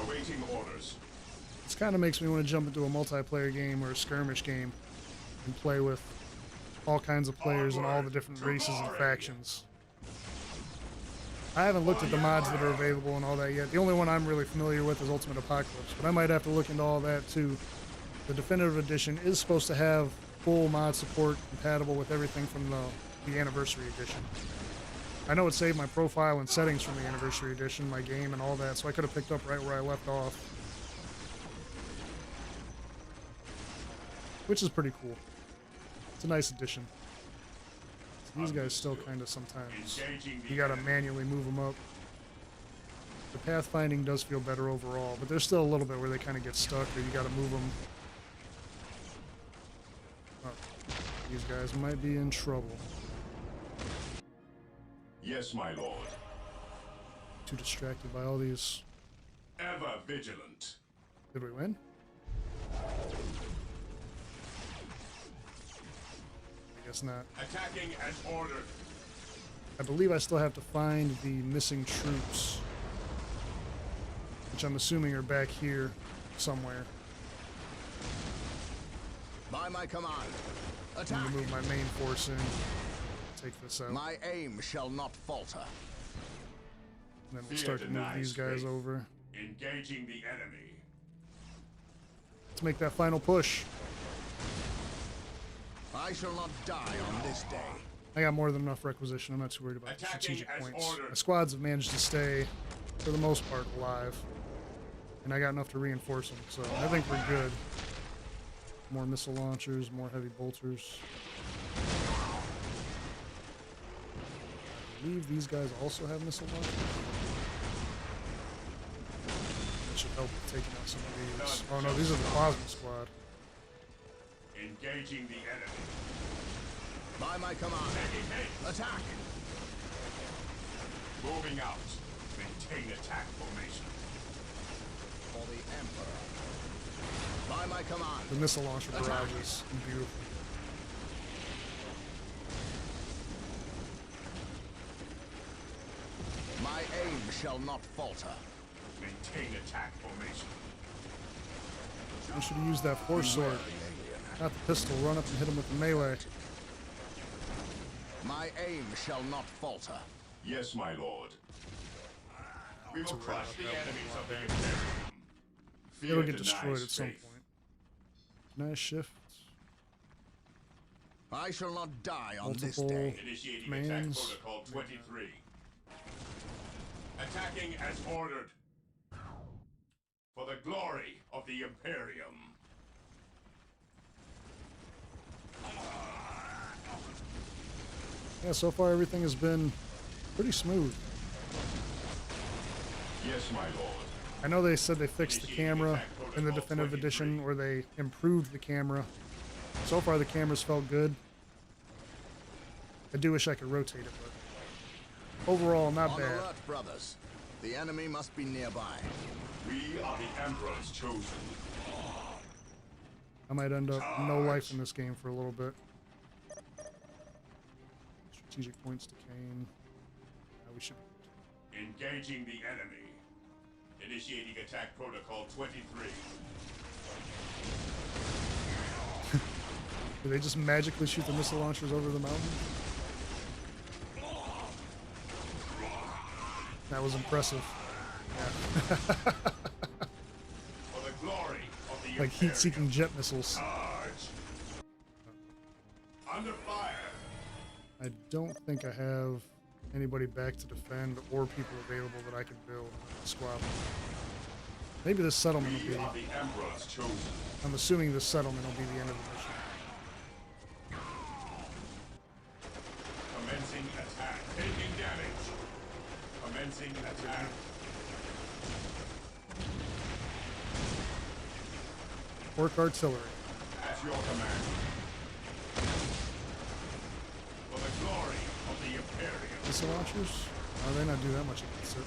Awaiting orders. This kind of makes me want to jump into a multiplayer game or a skirmish game and play with all kinds of players and all the different races and factions. I haven't looked at the mods that are available and all that yet. The only one I'm really familiar with is Ultimate Apocalypse, but I might have to look into all that too. The Definitive Edition is supposed to have full mod support compatible with everything from the Anniversary Edition. I know it saved my profile and settings from the Anniversary Edition, my game and all that, so I could have picked up right where I left off. Which is pretty cool. It's a nice addition. So these guys still kind of sometimes, you gotta manually move them up. The pathfinding does feel better overall, but there's still a little bit where they kind of get stuck or you gotta move them. Oh, these guys might be in trouble. Yes, my lord. Too distracted by all these. Ever vigilant. Did we win? I guess not. Attacking as ordered. I believe I still have to find the missing troops, which I'm assuming are back here somewhere. By my command, I'm attack! gonna move my main force in, take this out, and My aim shall not falter. then we'll start to move these guys over. Engaging the enemy. Let's make that final push. I shall not die on this day. I got more than enough requisition. I'm not too worried about the Attacking strategic as points. ordered. My squads have managed to stay, for the most part, alive. And I got enough to reinforce them, so I think we're good. More missile launchers, more heavy bolters. I believe these guys also have missile launchers. That should help with taking out some of these. Oh no, these are the plasma squad. Engaging the enemy. By my command, attack! Moving out. Maintain attack formation. For the Emperor. By my command, The missile launcher barrage is beautiful. my aim shall not falter. Maintain attack formation. I should have used that force sword, The alien. not the pistol. Run up and hit him with the melee. My aim shall not falter. Yes, my lord. We will It's a crush wrap. the That enemies won't of the work. Imperium. Fear It'll get denies destroyed at some faith. point. Can I shift? I shall not die on this Multiple day. Initiating commands. attack protocol 23. Attacking as ordered. For For the glory of the Imperium. Yeah, so far everything has been pretty smooth. Yes, my lord. I know they said they fixed the camera in the definitive edition, or they improved the camera. So far the cameras felt good. I do wish I could rotate it, but overall not On bad. alert, brothers. The enemy must be nearby. We are the Emperor's chosen. I might end up no life in this game for a little bit. Strategic points decaying. Yeah, we should. Engaging the enemy. Initiating attack protocol 23. Do they just magically shoot the missile launchers over the mountain? That was impressive. Yeah. For the glory of the Like heat-seeking jet missiles. Charge. Under fire. I don't think I have anybody back to defend or people available that I can build in the squad. Maybe this settlement will We be. are the Emperor's chosen. I'm assuming this settlement will be the end of the mission. Commencing attack. Taking damage. Commencing attack. Orc artillery. At your command. For the glory of the Imperium. Missile launchers? Oh, they not do that much against it.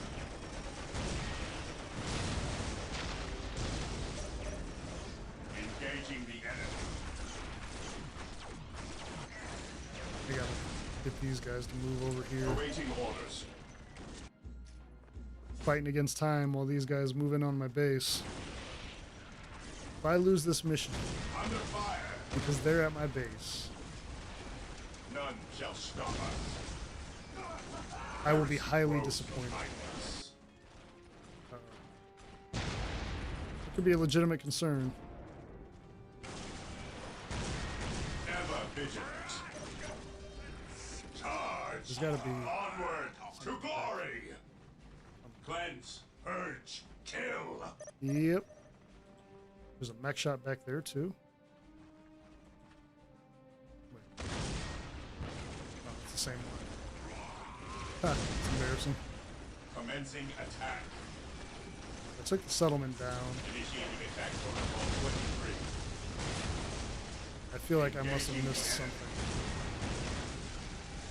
Engaging the enemy. I gotta get these guys to move over here. Awaiting orders. Fighting against time while these guys move in on my base. If I lose this mission Under fire. because they're at my base, None shall stop us. I will be highly Grows disappointed. behind us. It could be a legitimate concern. Ever vigilant. Charge. There's gotta be. Onward to glory. Cleanse. Purge. Kill. Yep. There's a mech shot back there too. Wait. Oh, it's the same one. Ha, it's embarrassing. Commencing attack. I took the settlement down. Initiating attack protocol 23. I feel like I must have missed something.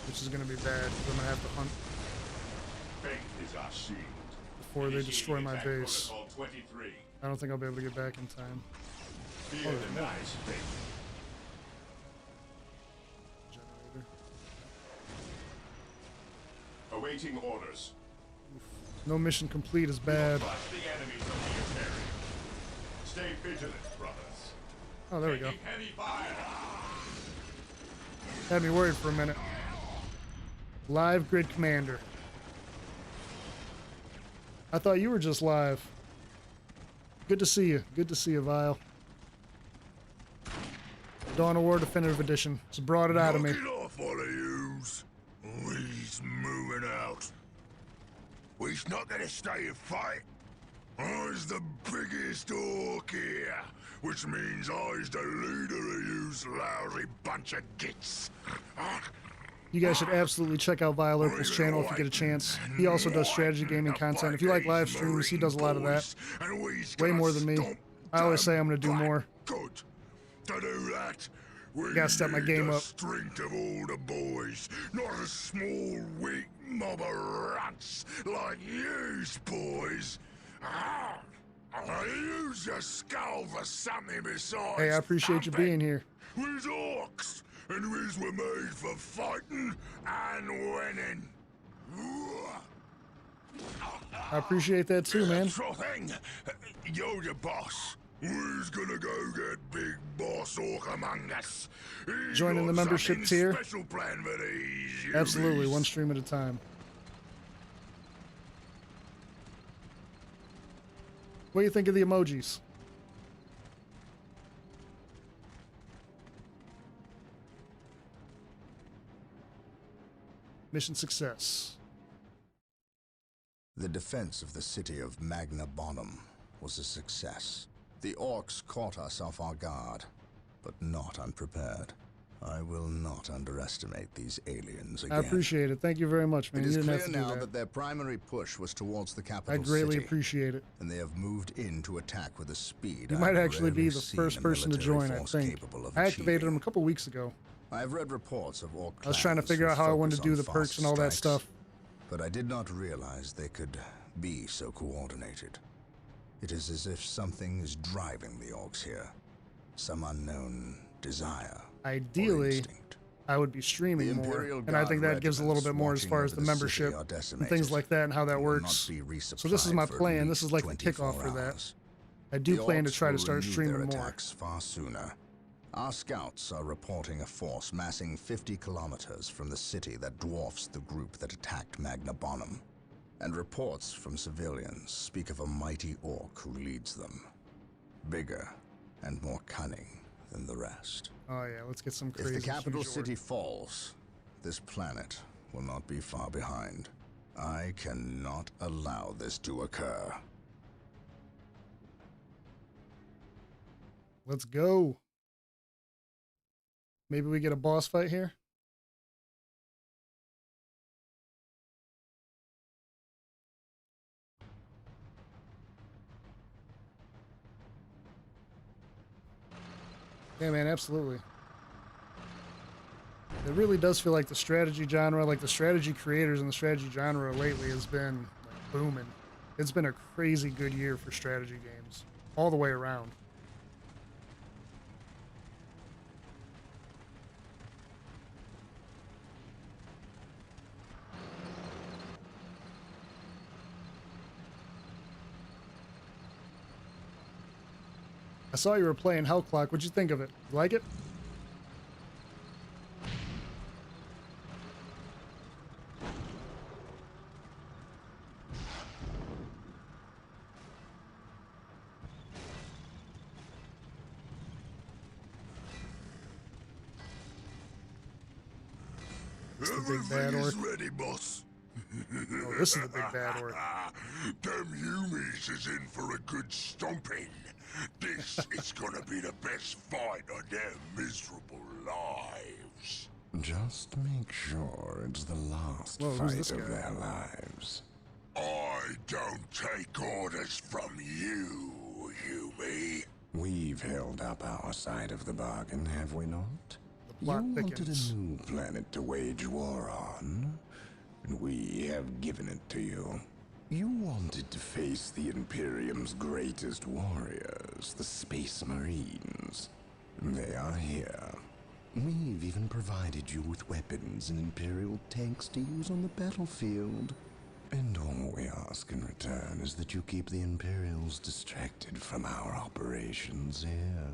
Which is gonna be bad, because I'm gonna have to hunt Faith is our shield. before they destroy my Initiating attack base. protocol 23. I don't think I'll be able to get back in time. Fear denies faith. Generator. Awaiting orders. No mission complete is bad. Crush the enemies of the Imperium. Stay vigilant, brothers. Oh, there we go. Taking heavy fire. Had me worried for a minute. Live grid commander. I thought you were just live. Good to see you. Good to see you, Vile. Dawn of War Definitive Edition. Just brought it out of me. Knock it off, all of yous. We's moving out. We's not gonna stay and fight. I's the biggest orc here, which means I's the leader of yous lousy bunch of gits. You guys should absolutely check out Vile Urkel's channel if you get a chance. He also does strategy gaming content. If you like live streams, he does a lot of that. Way more than me. I always say I'm going to do more. Good. To do that, we Gotta step my game need the up. strength of all the boys, not a small, weak mob of rats like yous boys. I use your skull for something besides. Hey, I appreciate you being here. We's orcs, and we's were made for fighting and winning. I appreciate that too, man. Sure thing. You're the boss. We's gonna go get Big Boss Orc among us. He's Joining the got membership something tier? Special plan for these Absolutely, yous. one stream at a time. What do you think of the emojis? Mission success. The defense of the city of Magna Bonum was a success. The orcs caught us off our guard, but not unprepared. I will not underestimate these aliens again. I appreciate it. Thank you very much, man. It is You didn't clear have to do now that. that their primary push was towards the capital I greatly city, appreciate it. and they have moved in to attack with a speed You I've might actually be rarely the seen first a person to military join, I force think. capable of I activated achieving. him a couple weeks ago. I have read reports of orc I was trying to clans figure who out how I wanted to focus do on the perks fast and all that strikes, stuff. but I did not realize they could be so coordinated. It is as if something is driving the orcs here. Some unknown desire or Ideally, instinct. I would be streaming The more, Imperial and I think Guard that gives a little bit more as regiments far as watching the over the membership city are and decimated. things like that and how that Will works. not be So this is resupplied my for at plan. This is least like the kickoff 24 for that. hours. I do The plan to orcs try to will start renew streaming their more. attacks far sooner. Our scouts are reporting a force massing 50 kilometers from the city that dwarfs the group that attacked Magna Bonum. And reports from civilians speak of a mighty orc who leads them. Bigger and more cunning than the rest. Oh yeah, let's get some crazy. If the capital huge orc. city falls, this planet will not be far behind. I cannot allow this to occur. Let's go. Maybe we get a boss fight here. Yeah, man, absolutely. It really does feel like the strategy genre, like the strategy creators and the strategy genre lately has been like booming. It's been a crazy good year for strategy games, all the way around. I saw you were playing Hell Clock. What'd you think of it? You like it? It's the big bad orc. ready, boss. Oh, this is the big bad orc. Them Humies is in for a good stomping. This is gonna be the best fight of their miserable lives. Just make sure it's the last Whoa, who's this fight of guy? their lives. I don't take orders from you, Humi. We've held up our side of the bargain, have we not? The plot You wanted thickens. a new planet to wage war on, and we have given it to you. You wanted to face the Imperium's greatest warriors, the Space Marines. They are here. We've even provided you with weapons and Imperial tanks to use on the battlefield. And all we ask in return is that you keep the Imperials distracted from our operations here.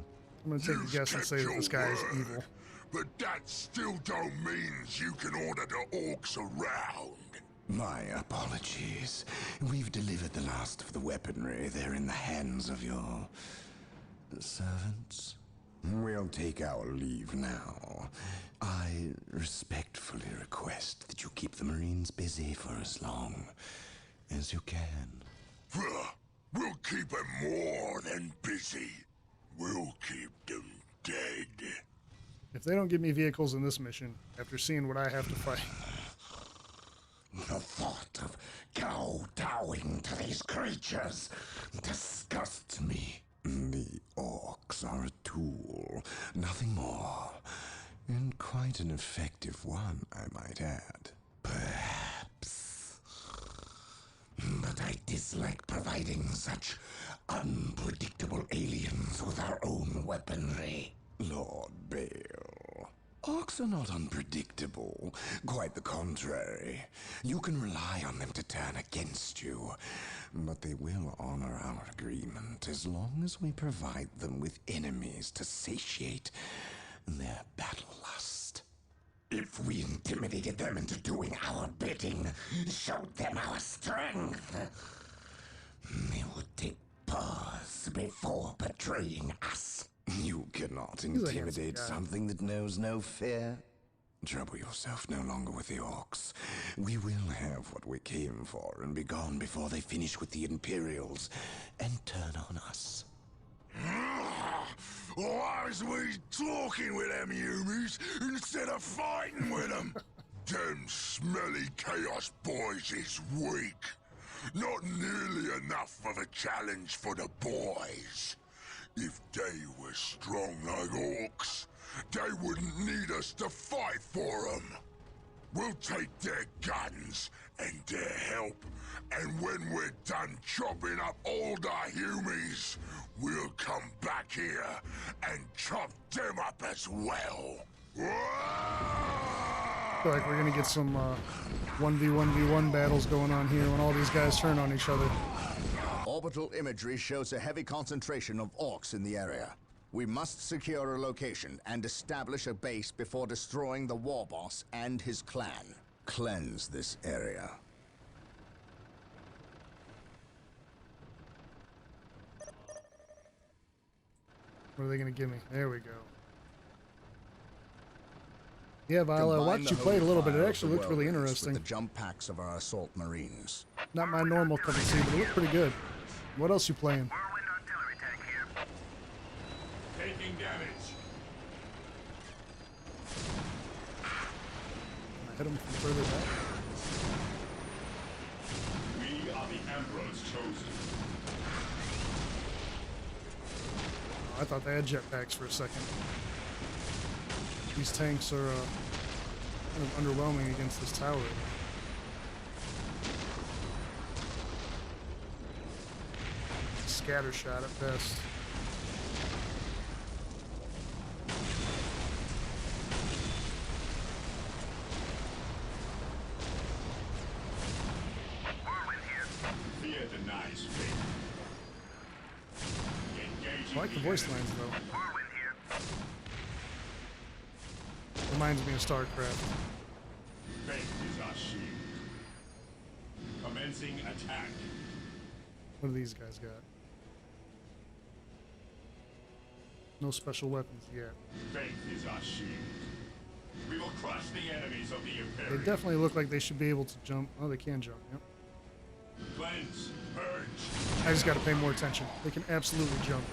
I'm gonna take a guess and say that this guy is evil. But that still don't mean you can order the orcs around. My apologies. We've delivered the last of the weaponry. They're in the hands of your servants. We'll take our leave now. I respectfully request that you keep the Marines busy for as long as you can. We'll keep them more than busy. We'll keep them dead. If they don't give me vehicles in this mission, after seeing what I have to fight, The thought of kowtowing to these creatures disgusts me. The orcs are a tool, nothing more. And quite an effective one, I might add. Perhaps. But I dislike providing such unpredictable aliens with our own weaponry. Lord Bale. Orcs are not unpredictable. Quite the contrary. You can rely on them to turn against you. But they will honor our agreement as long as we provide them with enemies to satiate their battle lust. If we intimidated them into doing our bidding, showed them our strength, they would take pause before betraying us. You cannot a handsome intimidate guy. something that knows no fear. Trouble yourself no longer with the orcs. We will have what we came for and be gone before they finish with the Imperials and turn on us. Why is we talking with them humies instead of fighting with them? Them smelly chaos boys is weak. Not nearly enough of a challenge for the boys. If they were strong like orcs, they wouldn't need us to fight for them. We'll take their guns and their help, and when we're done chopping up all the humies, we'll come back here and chop them up as well. I feel like we're gonna get some 1v1v1 battles going on here when all these guys turn on each other. Orbital imagery shows a heavy concentration of orcs in the area. We must secure a location and establish a base before destroying the war boss and his clan. Cleanse this area. What are they gonna give me? There we go. Yeah, Viola, I Combine watched the you play it a little bit. holy It fire actually of the looked really Wellrace interesting. with the jump packs of our assault marines. Not my normal cup of tea, but it looked pretty good. What else you playing? Whirlwind artillery tank here. Taking damage. Can I hit him from further back? We are the Emperor's chosen. Oh, I thought they had jetpacks for a second. These tanks are kind of underwhelming against this tower. Scatter shot at best. Whirlwind here. Fear denies faith. Engaging I like the voice lines though. Whirlwind here. Reminds me of StarCraft. Faith is our shield. Commencing attack. What do these guys got? No special weapons yet. Faith is our shield. We will crush the enemies of the They Imperium. definitely look like they should be able to jump. Oh, they can jump. Yep. Cleanse, purge. I just got to pay more attention. They can absolutely jump.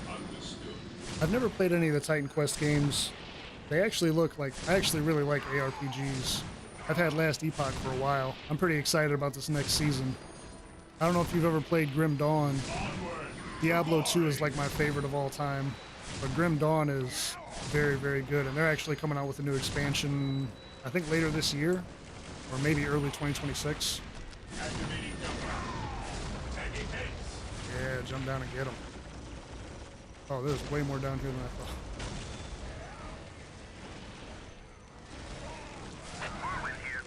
Understood. I've never played any of the Titan Quest games. They actually look like, I actually really like ARPGs. I've had Last Epoch for a while. I'm pretty excited about this next season. I don't know if you've ever played Grim Dawn. Onward. Diablo 2 is like my favorite of all time. But Grim Dawn is very, very good. And they're actually coming out with a new expansion, I think later this year, or maybe early 2026. Activating jump. Attacking tanks. Yeah, jump down and get them. Oh, there's way more down here than I thought. Whirlwind here.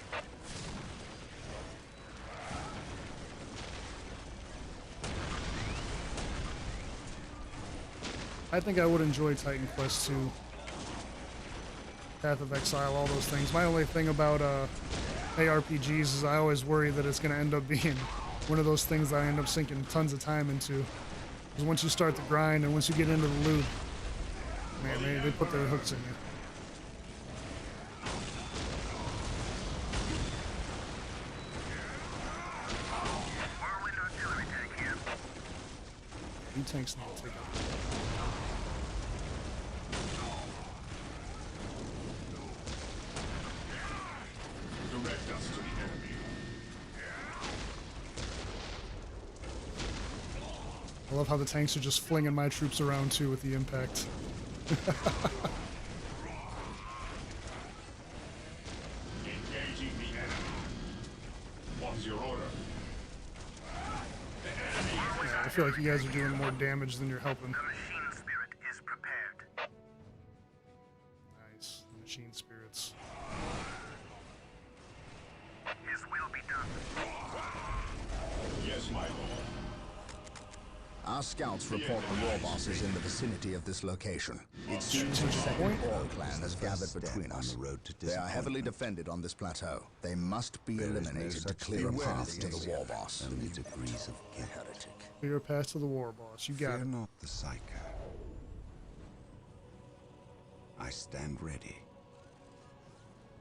I think I would enjoy Titan Quest 2. Path of Exile, all those things. My only thing about ARPGs is I always worry that it's going to end up being one of those things that I end up sinking tons of time into. Because once you start the grind and once you get into the loot, man, they put their hooks in you. Whirlwind artillery tank here. You tanks need to take out. Direct us to the enemy. I love how the tanks are just flinging my troops around too with the impact. Engaging the enemy. What is your order? The enemy is Yeah, I feel like you guys are doing more damage than you're helping. The machine spirit is prepared. Nice. Machine spirits. His will be done. Yes, my lord. Our scouts report the war boss is in the vicinity of this location. It seems the second point? Orc clan has gathered step between on us. the road to They are heavily disappointment. defended on this plateau. They must be There is no eliminated to such clear a thing path as to the danger, war boss. only degrees of guilt. Clear a path to the war boss. You got Fear it. not the Psyker. I stand ready.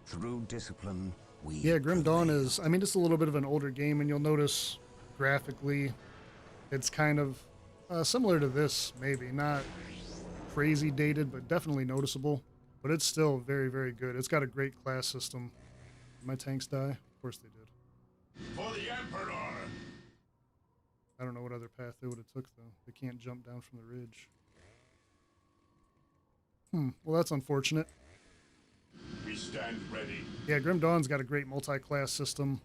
Through discipline, we Yeah, Grim Dawn prevail. is, I mean, it's a little bit of an older game, and you'll notice graphically it's kind of similar to this, maybe. Not crazy dated, but definitely noticeable. But it's still very, very good. It's got a great class system. Did my tanks die? Of course they did. For the Emperor! I don't know what other path they would have took, though. They can't jump down from the ridge. Well, that's unfortunate. We stand ready. Yeah, Grim Dawn's got a great multi-class system.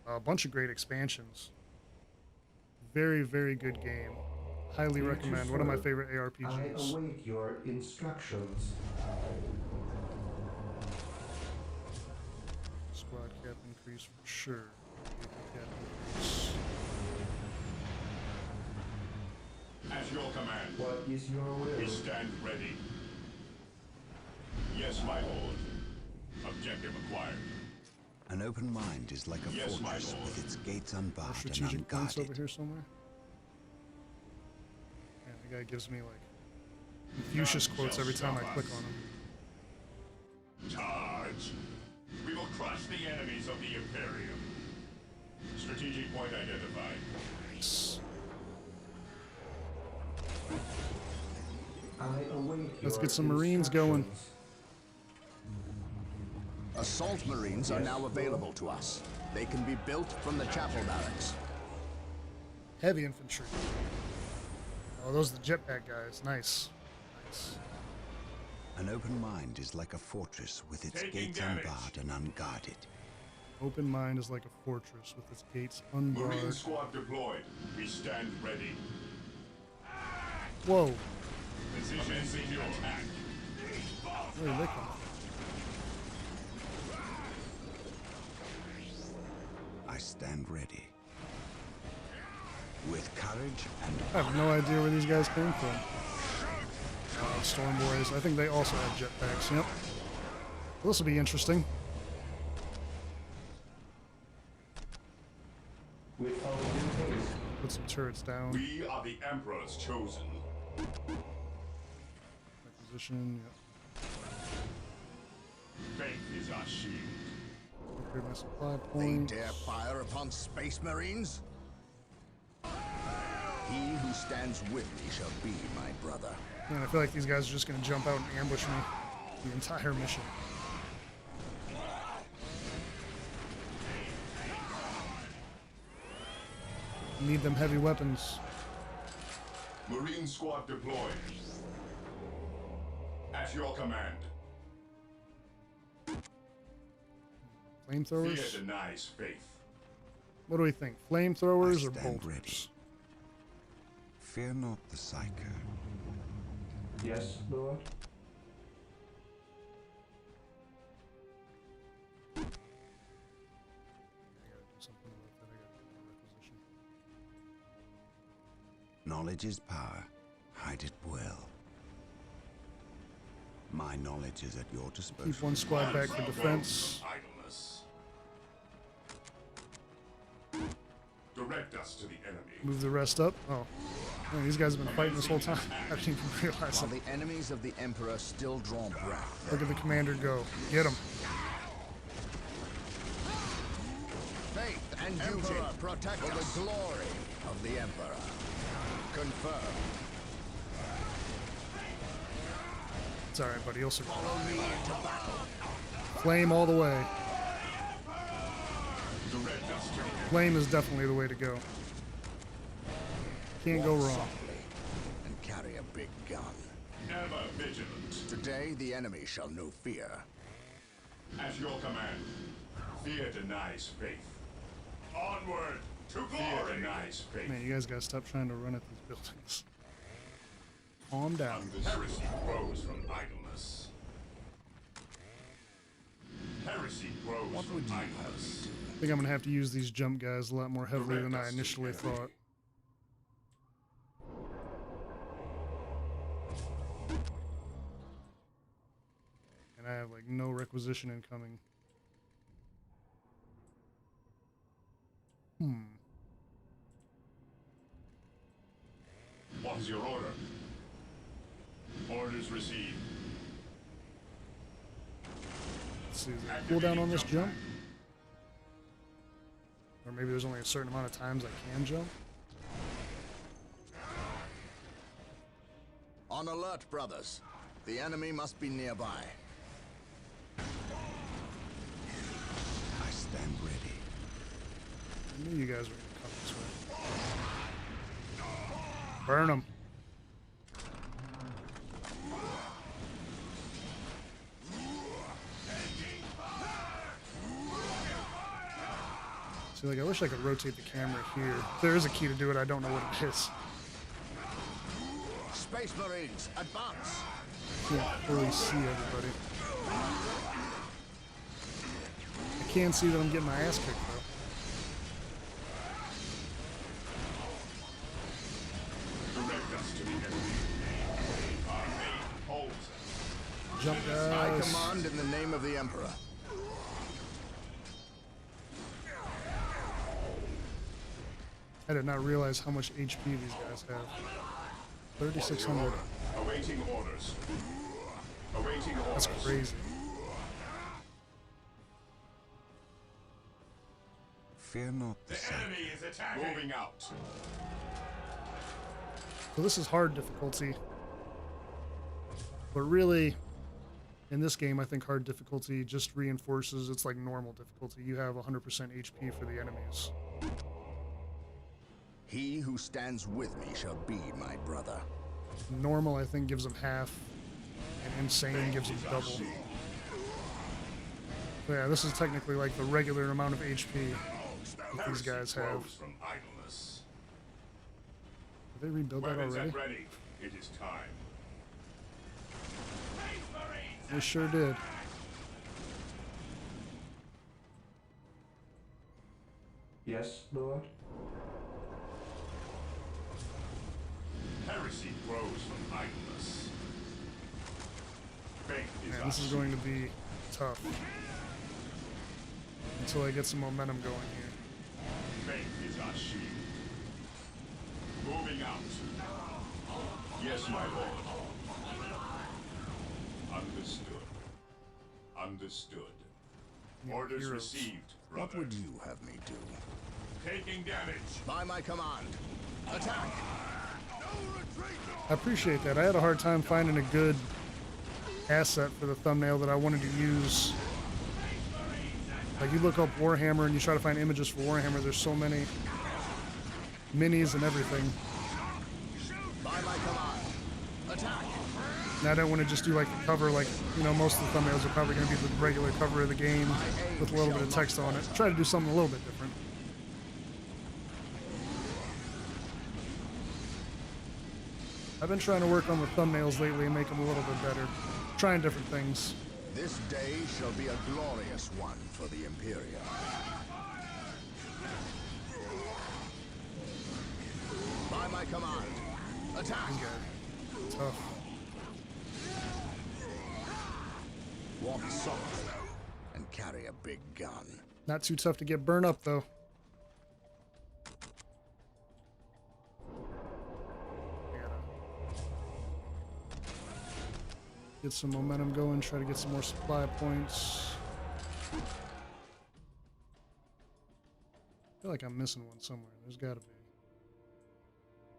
A bunch of great expansions. Very, very good game. Highly recommend. One of my favorite I ARPGs. await your instructions. Squad cap increase for sure. Cap increase. At your command. What is your will? We stand ready. Yes, my lord. Objective acquired. An open mind is like a Yes, my fortress lord. with its gates unbarred and Strategic points over unguarded. here somewhere. Yeah, the guy gives me like Confucius quotes every time I click on him. Charge! We will crush the enemies of the Imperium. Strategic point identified. Nice. I await Let's your get some Marines going. instructions. Assault Marines are now available to us. They can be built from the chapel barracks. Heavy infantry. Oh, those are the jetpack guys. Nice. Nice. An open mind is like a fortress with its Taking gates damage. unbarred and unguarded. Open mind is like a fortress with its gates Marine unbarred. squad deployed. We stand ready. Whoa. Position secure. Attack. Where did they come from? I stand ready. With courage and I have no idea where these guys came from. Storm Boys. I think they also have jetpacks. Yep. Well, this will be interesting. With all due haste. Put some turrets down. We are the Emperor's chosen. Position. Yep. Faith is our shield. Upgrade my supply They points. dare fire upon Space Marines? He who stands with me shall be my brother. Man, I feel like these guys are just going to jump out and ambush me the entire mission. Need them heavy weapons. Marine squad deployed. At your command. Fear Flamethrowers? denies faith. What do we think? Flamethrowers I or stand bolters? ready. Fear not the Psyker. Yes, Lord. I gotta do something about that. I gotta do more requisition. Knowledge is power. Hide it well. My knowledge is at your disposal. Keep one squad back for defense. Idleness. Direct us to the enemy. Move the rest up. Oh. Man, these guys have been fighting this whole time. I didn't even realize While it. the enemies of the Emperor still draw breath. Look at the commander go. Get him. Faith and duty protect for the glory of the Emperor. Confirmed. It's alright, buddy. You'll survive. Follow me into battle. Flame all the way. Direct us to the enemy. Flame is definitely the way to go. Can't go Walk wrong. softly and carry a big gun. Ever vigilant. Today the enemy shall know fear. At your command. Fear denies faith. Onward to glory. Fear denies faith. Man, you guys gotta stop trying to run at these buildings. Calm down. Heresy grows from idleness. Heresy grows from idleness. I think I'm gonna have to use these jump guys a lot more heavily than I initially thought. And I have like no requisition incoming. What is your order? Orders received. Let's see, is there a cooldown on this jump? Or maybe there's only a certain amount of times I can jump? On alert, brothers. The enemy must be nearby. I stand ready. I knew you guys were gonna come this way. Burn them. See, like, I wish I could rotate the camera here. If there is a key to do it, I don't know what it is. Space Marines, advance! I can't fully see everybody. I can see that I'm getting my ass kicked, though. Jump, I guys. command in the name of the Emperor. I did not realize how much HP these guys have. 3,600. Awaiting orders. Awaiting orders. That's crazy. Fear not the sight. Enemy is attacking. Moving out. So this is hard difficulty. But really, in this game, I think hard difficulty just reinforces it's like normal difficulty. You have 100% HP for the enemies. He who stands with me shall be my brother. Normal, I think, gives them half, and insane gives them double. So yeah, this is technically like the regular amount of HP that these guys have. Did they rebuild that already? Ready. It is time. They sure did. Yes, Lord? Heresy grows from idleness. Faith is Man, this is going to be tough. Until I get some momentum going here. Faith is our shield. Moving out. Yes, my lord. Understood. Understood. Orders heroes. received, brother. What would you have me do? Taking damage. By my command. Attack! I appreciate that. I had a hard time finding a good asset for the thumbnail that I wanted to use. Like, you look up Warhammer and you try to find images for Warhammer, there's so many minis and everything. By my command. Attack! And I don't want to just do like the cover, like, you know, most of the thumbnails are probably going to be the regular cover of the game with a little bit of text on it. Try to do something a little bit different. I've been trying to work on the thumbnails lately and make them a little bit better. Trying different things. This day shall be a glorious one for the Imperium. By my command. Attack! Okay. Tough. Walk softly and carry a big gun. Not too tough to get burned up, though. Get some momentum going, try to get some more supply points. I feel like I'm missing one somewhere. There's gotta be.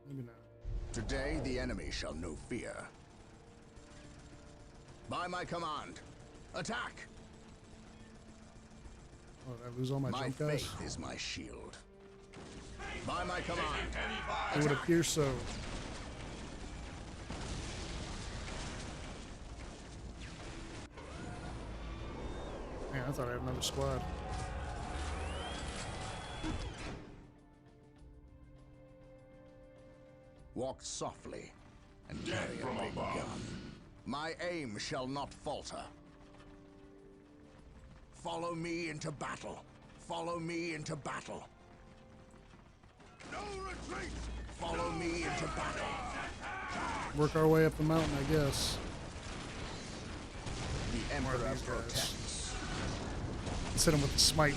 Maybe not. Today the enemy shall know fear. By my command. Attack! Oh, did I lose all my jump guys? faith is my shield. By my command. It would appear so. Man, I thought I had another squad. Walk softly and carry a big gun. My aim shall not falter. Follow me into battle. Follow me into battle. No retreat! Follow me into battle. Work our way up the mountain, I guess. The Emperor these guys. protects. Let's hit him with the smite.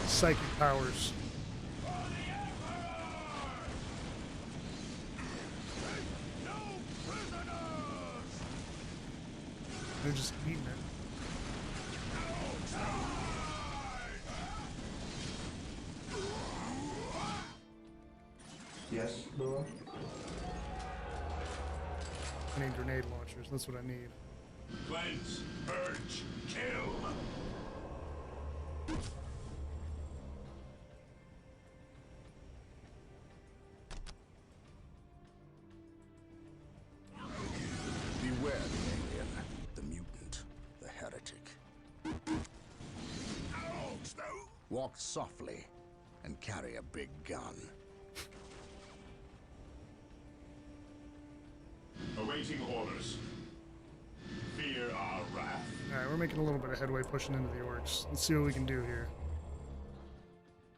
Psychic powers. They're just eating it. Yes, Lord. I need grenade launchers. That's what I need. Cleanse, purge, kill. Beware the alien, the mutant, the heretic. Walk softly and carry a big gun. Awaiting orders. Fear our wrath. Alright, we're making a little bit of headway pushing into the orcs. Let's see what we can do here.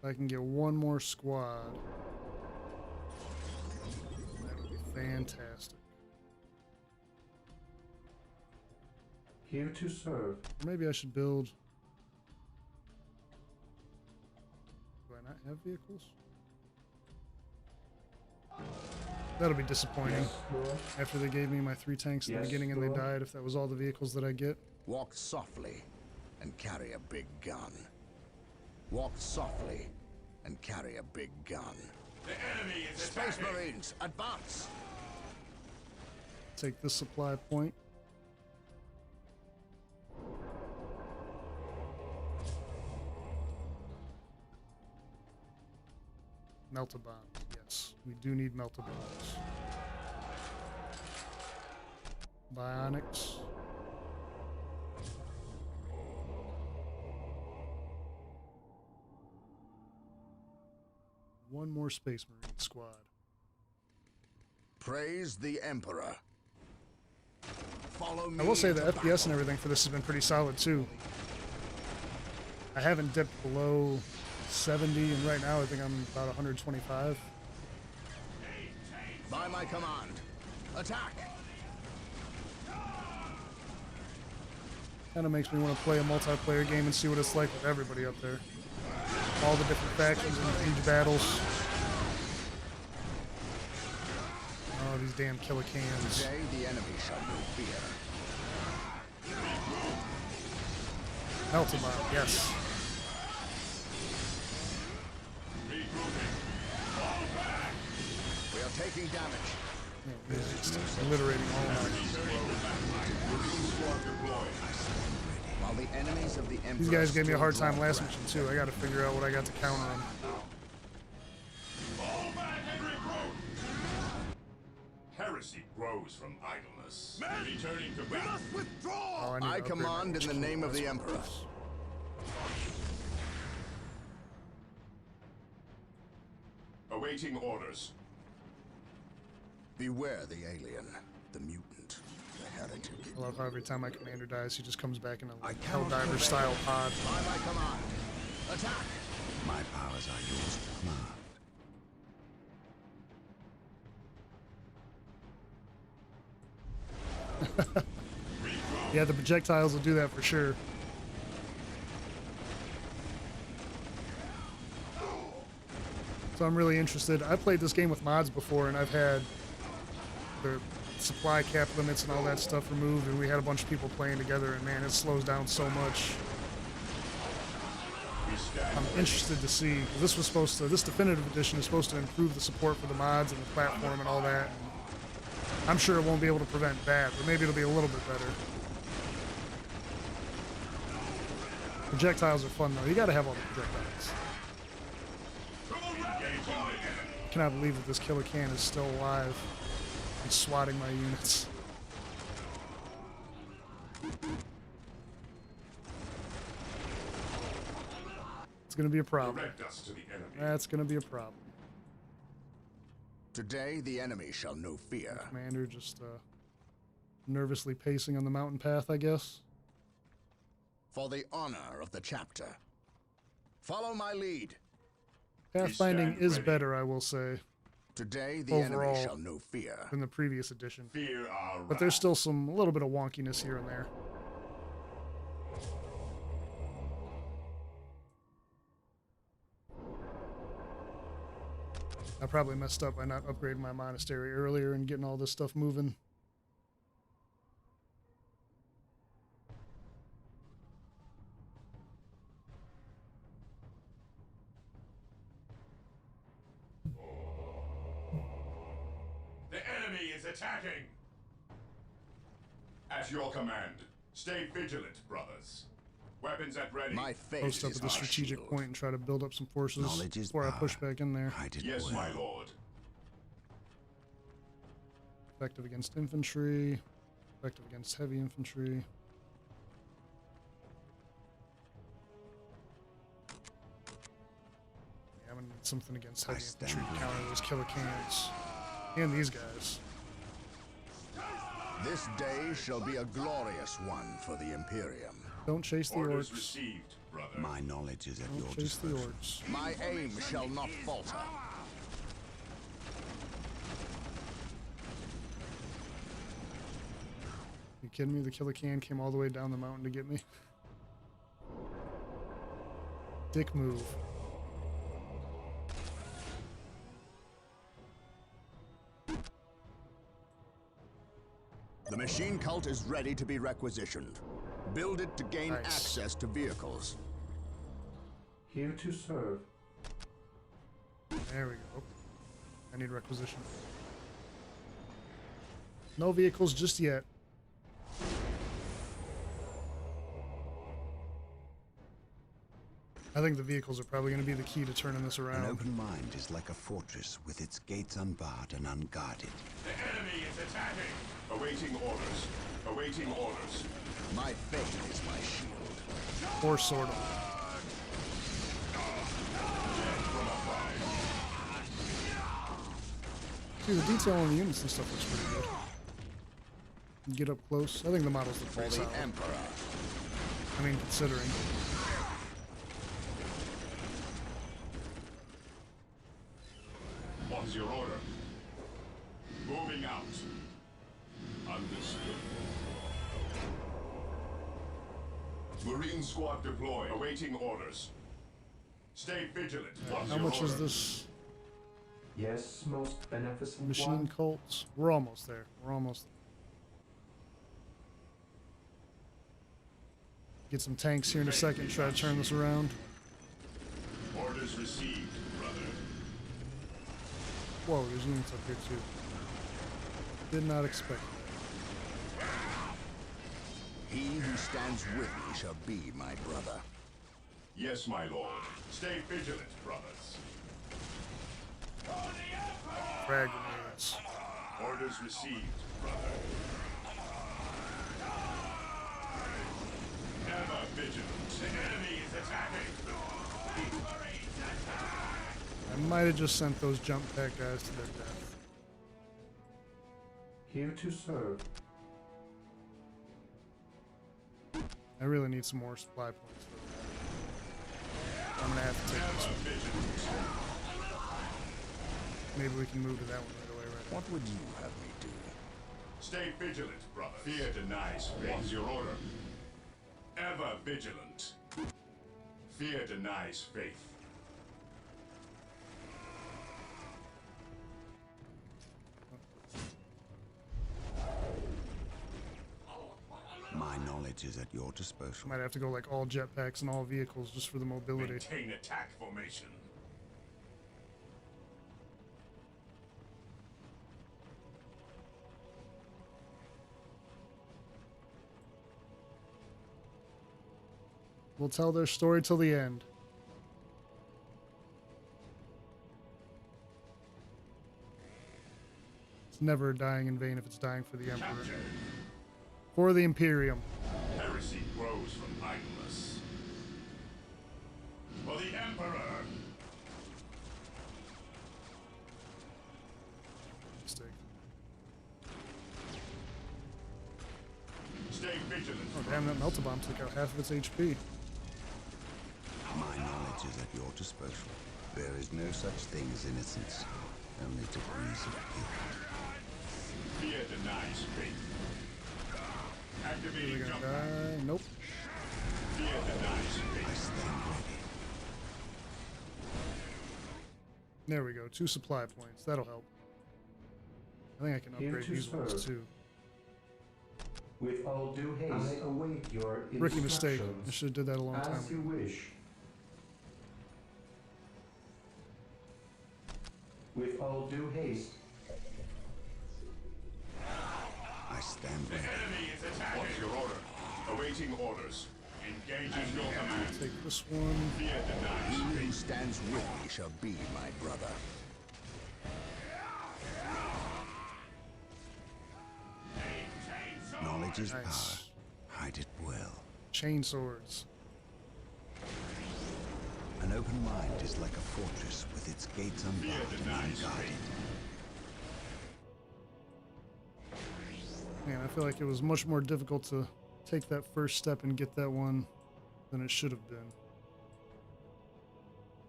If I can get one more squad, that would be fantastic. Here to serve. Or maybe I should build... Do I not have vehicles? That'll be disappointing. Yes, Lord. After they gave me my 3 tanks in the Yes, beginning and they Lord. died, if that was all the vehicles that I get. Walk softly and carry a big gun. Walk softly and carry a big gun. The enemy is Space attacking. Marines, advance! Take this supply point. Melta bombs. Yes, we do need melta bombs. Bionics. One more Space Marine squad. Praise the Emperor. Follow me. I will say the into FPS and everything for this has been pretty solid too. I haven't dipped below 70, and right now I think I'm about 125. By my command. Attack! Kind of makes me want to play a multiplayer game and see what it's like with everybody up there. All the different factions and huge battles. Oh, these damn killer cans. Today the enemy shall know fear. Melta bomb, yes. We are taking damage. Yeah, just obliterating all of them. While the enemies of the Emperor These guys gave me a still hard time draw last breath. mission too. I got to figure out what I got to counter them. Fall back and regroup. Heresy grows from idleness. Returning to battle. Oh, need I to upgrade my command in the HQ. name of That's the what it Emperor. is. Awaiting orders. Beware the alien, the mutant, the heretic. I love how every time my commander dies, he just comes back in a I cannot Helldiver style pod. By my command. Attack! My powers are yours to command. Yeah, the projectiles will do that for sure. So I'm really interested. I played this game with mods before, and I've had the supply cap limits and all that stuff removed, and we had a bunch of people playing together, and man, it slows down so much. I'm interested to see, 'cause this was supposed to, this definitive edition is supposed to improve the support for the mods and the platform and all that. And I'm sure it won't be able to prevent that, but maybe it'll be a little bit better. Projectiles are fun though. You gotta have all the projectiles. I cannot believe that this killer can is still alive and swatting my units. It's gonna be a problem. Direct us to the enemy. That's gonna be a problem. Today the enemy shall know fear. Commander just nervously pacing on the mountain path, I guess. For the honor of the chapter. Follow my lead. Pathfinding stand is ready. better, I will say, Today the Overall. enemy shall know fear. than the previous edition. Fear our But there's wrath. still some, a little bit of wonkiness here and there. I probably messed up by not upgrading my monastery earlier and getting all this stuff moving. attacking! At your command. Stay vigilant, brothers. Weapons at ready. My faith Post up is at the my strategic shield. point and try to build up some forces Knowledge is before I push power. back in there. Hide it Yes, well. my lord. Effective against infantry. Effective against heavy infantry. Yeah, I'm gonna need something against heavy infantry to stand counter those killer cans. And these guys. This day shall be a glorious one for the Imperium. Don't chase the Orders orcs. received, brother. My knowledge is at your Don't chase the disposal. orcs. My aim shall not falter. You kidding me? The killer can came all the way down the mountain to get me. Dick move. The machine cult is ready to be requisitioned. Build it to gain Nice. access to vehicles. Here to serve. There we go. I need requisition. No vehicles just yet. I think the vehicles are probably going to be the key to turning this An around. open mind is like a fortress with its gates unbarred and unguarded. The enemy is attacking. Awaiting orders. Awaiting orders. My faith is my shield. Or sort of. See, the detail on the units and stuff looks pretty good. You get up close. I think the models look For pretty the solid. Emperor. I mean, considering. What is your order? Moving out. Understood. Marine squad deployed. Awaiting orders. Stay vigilant. What's How your much is order? this Yes, most beneficent machine one. cults? We're almost there. We're almost there. Get some tanks here in a second. Try to turn this around. Orders received, brother. Whoa, there's units up here too. Did not expect that. He who stands with me shall be my brother. Yes, my lord. Stay vigilant, brothers. Frag grenades. Orders received, brother. Ever vigilant. The enemy is attacking. I might have just sent those jump pack guys to their death. Here to serve. I really need some more supply points for that. I'm gonna have to take this one. Vigilant. Maybe we can move to that one right away, right? What would you have me do? Stay vigilant, brothers. Fear denies faith. What is your order? Ever vigilant. Fear denies faith. My knowledge is at your disposal. Might have to go like all jetpacks and all vehicles just for the mobility. Maintain attack formation. We'll tell their story till the end. It's never dying in vain if it's dying for the Emperor. Capture. For the Imperium. Heresy grows from idleness. For the Emperor. Mistake. Stay vigilant. Oh damn, that melta bomb took out half of its HP. My knowledge is at your disposal. There is no such thing as innocence, only degrees of guilt. Fear denies faith. Are we Activating gonna jump die? pack. Nope. Fear denies I faith. stand ready. There we go. 2 supply points. That'll help. I think I can Here upgrade to these ones serve. too. With all due haste, I await your Rookie mistake. I instructions. should have did that a long time As you ago. wish. With all due haste. stand ready. Enemy is attacking. What's your order? Awaiting orders. Engaging your command. Take this one. Fear denied. He who stands with me shall be my brother. Knowledge is Nice. power. Hide it well. Chain swords. An open mind is like a fortress with its gates unbarred and unguarded. Man, I feel like it was much more difficult to take that first step and get that one than it should have been.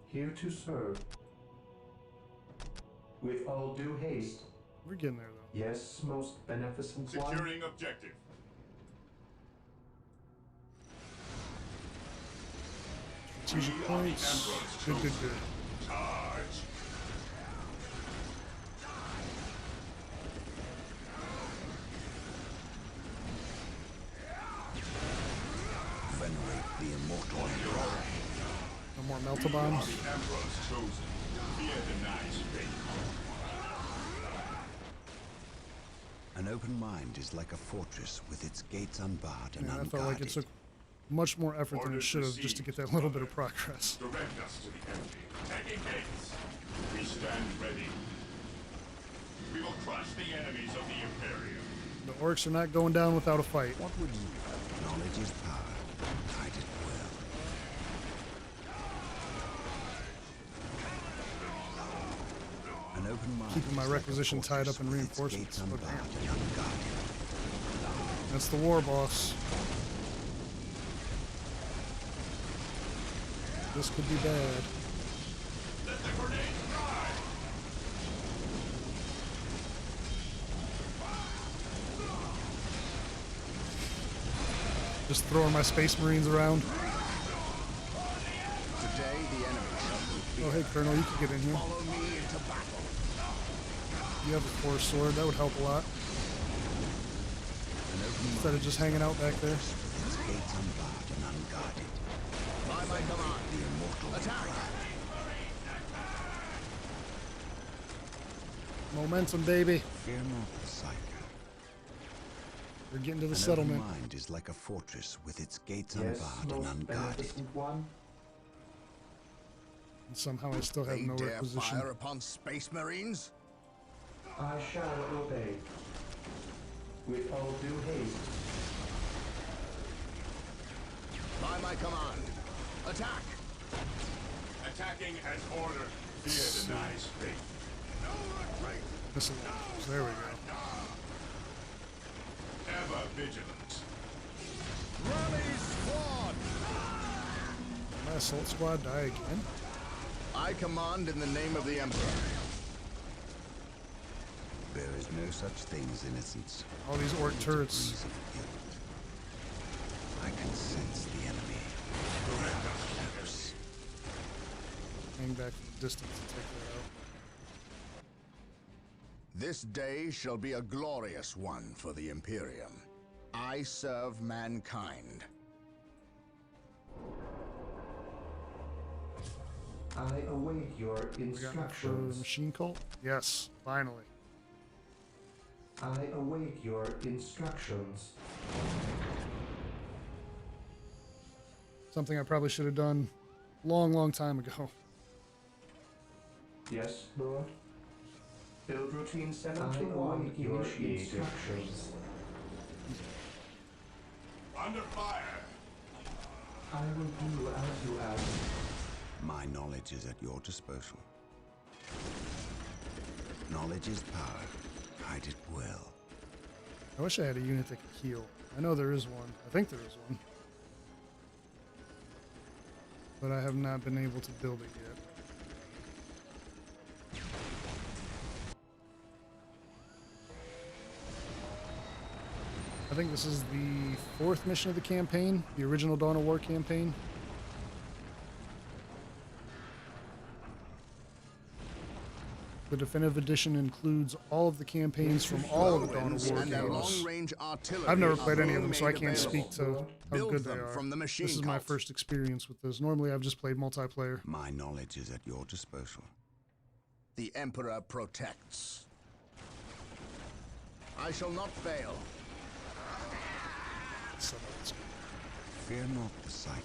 Here to serve. With all due haste. We're getting there though. Yes, most beneficent one. Securing objective. Strategic points. Good, good, good. Charge. Venerate the immortal emperor. No more melta bombs. The Emperor's chosen. Fear denies fate. An open mind is like a fortress with its gates unbarred and Man, I unguarded. felt like it took much more effort than it should have just to get that little bit of progress. Direct us to the enemy. Taking gates. We stand ready. We will crush the enemies of the Imperium. The orcs are not going down without a fight. What would you? Knowledge is power. Hide it well. An open mind Keeping my is like a requisition tied fortress up in with its reinforcements. gates Oh, unbarred damn. and unguarded. That's the war boss. This could be bad. Let the grenades fly! Just throwing my space marines around. Today the enemy shall be Oh, hey, Colonel, you can get in here. Follow me into battle. You have a force sword. That would help a lot. An open Instead of just hanging out back there. with its gates unbarred and unguarded. By my command. The immortal Attack! Momentum, baby. Fear not the psyker. We're getting to the An settlement. open mind is like a fortress with its gates Yes, unbarred and most unguarded. beneficent one. And somehow I still have They no dare requisition. fire upon space marines? I shall obey. With all due haste. By my command. Attack! Attacking as ordered. Fear denies fate. No retreat. Missile launchers. There we go. Ever vigilant. Rally squad! My assault squad die again? I command in the name of the Emperor. There is no such thing as innocence. All these orc turrets. Degrees of guilt. I can sense the enemy. Close. Hang back from a distance to take that out. This day shall be a glorious one for the Imperium. I serve mankind. I await your We got enough for the instructions. machine cult? Yes, finally. I await your instructions. Something I probably should have done long time ago. Yes, Lord. Build routine 721 initiated. Instructions. Under fire. I will do as you ask. My knowledge is at your disposal. Knowledge is power. Hide it well. I wish I had a unit that could heal. I know there is one. I think there is one. But I have not been able to build it yet. I think this is the 4th mission of the campaign, the original Dawn of War campaign. The definitive edition includes all of the campaigns from all of the Dawn of War And their games. long-range artillery I've never are played any of being them, so I made can't available. speak to how Build good they them are. from the machine This is my cult. first experience with this. Normally, I've just played multiplayer. My knowledge is at your disposal. The Emperor protects. I shall not fail. Fear not the psycho.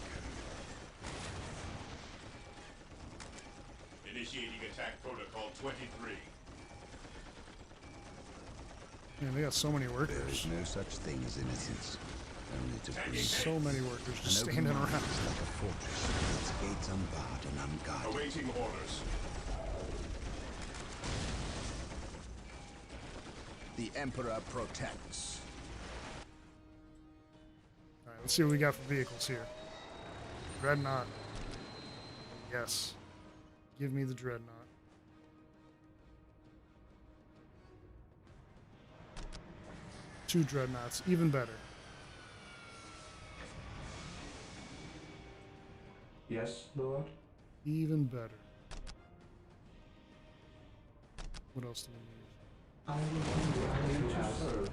Initiating attack protocol 23. Man, they got so many There workers. is no such thing as innocence. Only debris. So many workers just An open standing mine around. is like a fortress with its gates unbarred and unguarded. Awaiting orders. The Emperor protects. Alright, let's see what we got for vehicles here. Dreadnought. Yes. Give me the Dreadnought. Two Dreadnoughts, even better. Yes, Lord. Even better. What else do we need? I will do what I need to serve.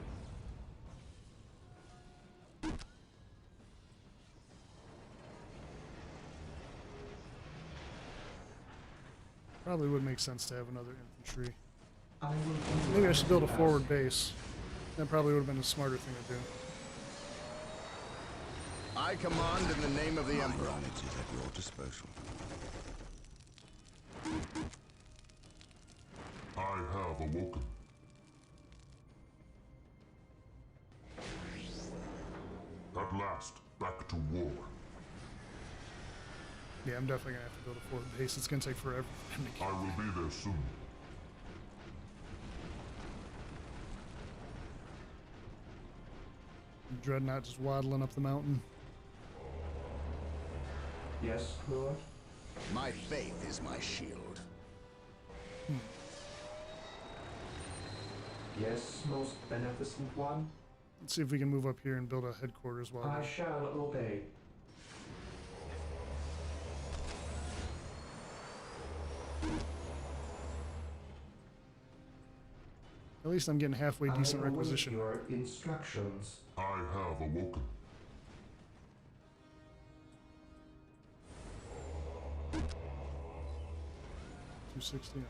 Probably would make sense to have another infantry. I will do Maybe what I should build a need to forward ask. base. That probably would have been a smarter thing to do. I command in the name of the My Emperor. knowledge is at your disposal. I have awoken. At last, back to war. Yeah, I'm definitely gonna have to build a forward base. It's gonna take forever for them to I get. will be there soon. Dreadnought just waddling up the mountain. Yes, Lord. My faith is my shield. Yes, most beneficent one. Let's see if we can move up here and build a headquarters while I we're... shall obey. At least I'm getting halfway decent I await requisition. your instructions. I have awoken. $260.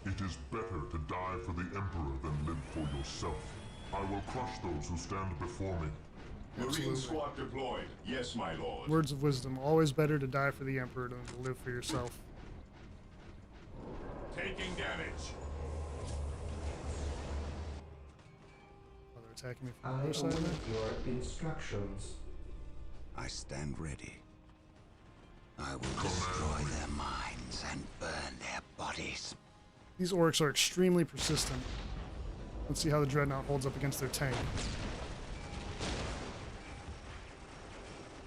It is better to die for the Emperor than live for yourself. I will crush those who stand before me. Marine squad deployed. Yes, my lord. Words of wisdom. Always better to die for the Emperor than to live for yourself. Taking damage. Oh, they're attacking me from I the other side await of there? your instructions. I stand ready. I will destroy their minds and burn their bodies. These orcs are extremely persistent. Let's see how the Dreadnought holds up against their tank.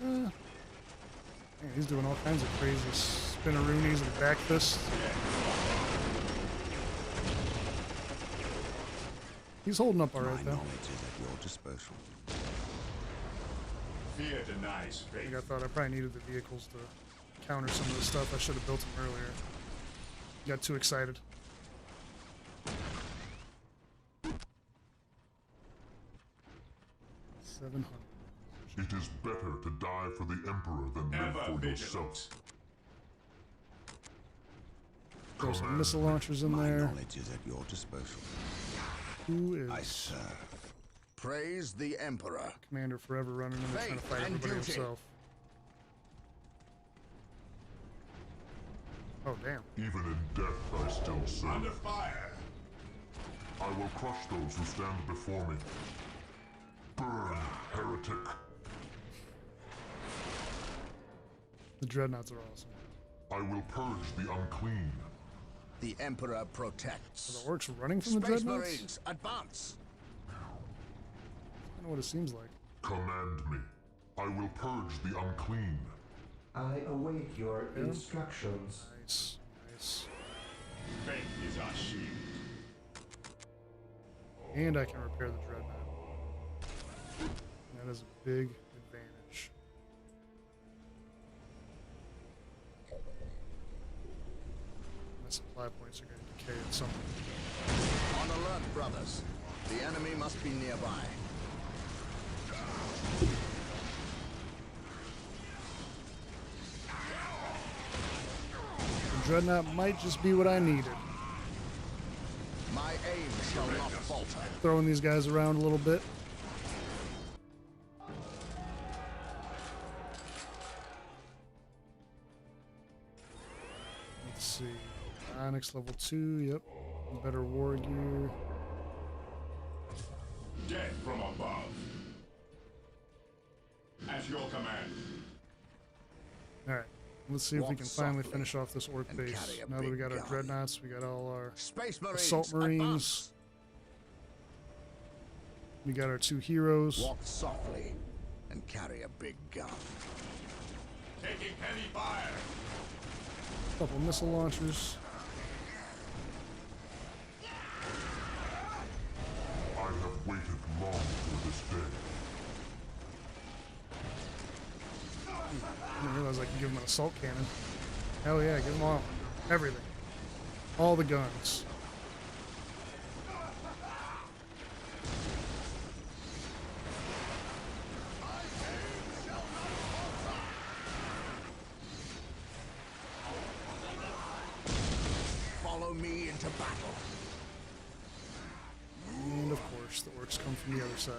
Man, he's doing all kinds of crazy spinneroonies and back fists. He's holding up My alright though. knowledge is at your disposal. Fear denies I think faith. I thought I probably needed the vehicles to counter some of the stuff. I should have built them earlier. Got too excited. $700. It is better to die for the Emperor than live Ever for vigilant. yourself. Throw some missile launchers in My there. knowledge is at your disposal. Who I is serve. Praise the Emperor. Commander forever running in there trying to Faith fight and everybody duty. himself? Oh damn. Even in death, I still serve. Under fire. I will crush those who stand before me. Burn, heretic. The Dreadnoughts are awesome. I will purge the unclean. The Emperor Are protects. the orcs running from the Space Dreadnoughts? Marines, advance. I don't know what it seems like. Command me. I will purge the unclean. I await your Yeah. instructions. Nice, nice. Faith is our shield. And I can repair the Dreadnought. That is a big advantage. My supply points are going to decay at some point. On alert, brothers. The enemy must be nearby. The Dreadnought might just be what I needed. My aim shall not falter. Throwing these guys around a little bit. see. Onyx level 2, yep. Better war gear. Death from above. At your command. Alright. Let's see if we Walk can finally softly finish off this orc and base. carry a Now that we big got our gun. dreadnoughts, we got all our Space Marines, assault marines. advance! We got our 2 heroes. Walk softly and carry a big gun. Taking heavy fire. Couple missile launchers. I have waited long for this day. I didn't realize I could give him an assault cannon. Hell yeah, give him all. Everything. All the guns. Follow me into battle. And of course, the orcs come from the other side.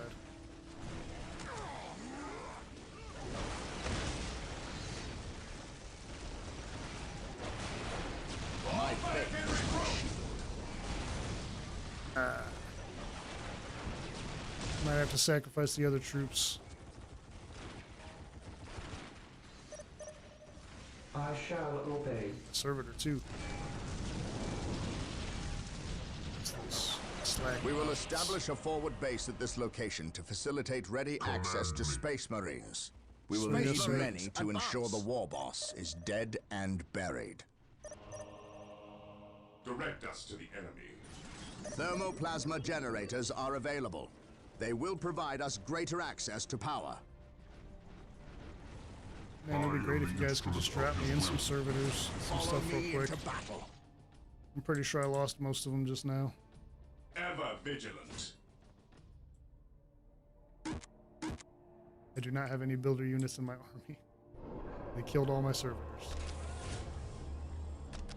My faith is my shield. Might have to sacrifice the other troops. I shall obey. Servitor too. What's this? Slag. We will establish a forward base at this location to facilitate ready access to Space Marines. We will Space need Marines, many to ensure the war boss is dead and buried. Direct us to the enemy. Thermoplasma generators are available. They will provide us greater access to power. Man, it'd be great if you guys could just drop me in some servitors, some Follow stuff real me quick. into battle. I'm pretty sure I lost most of them just now. Ever vigilant. I do not have any builder units in my army. They killed all my servitors.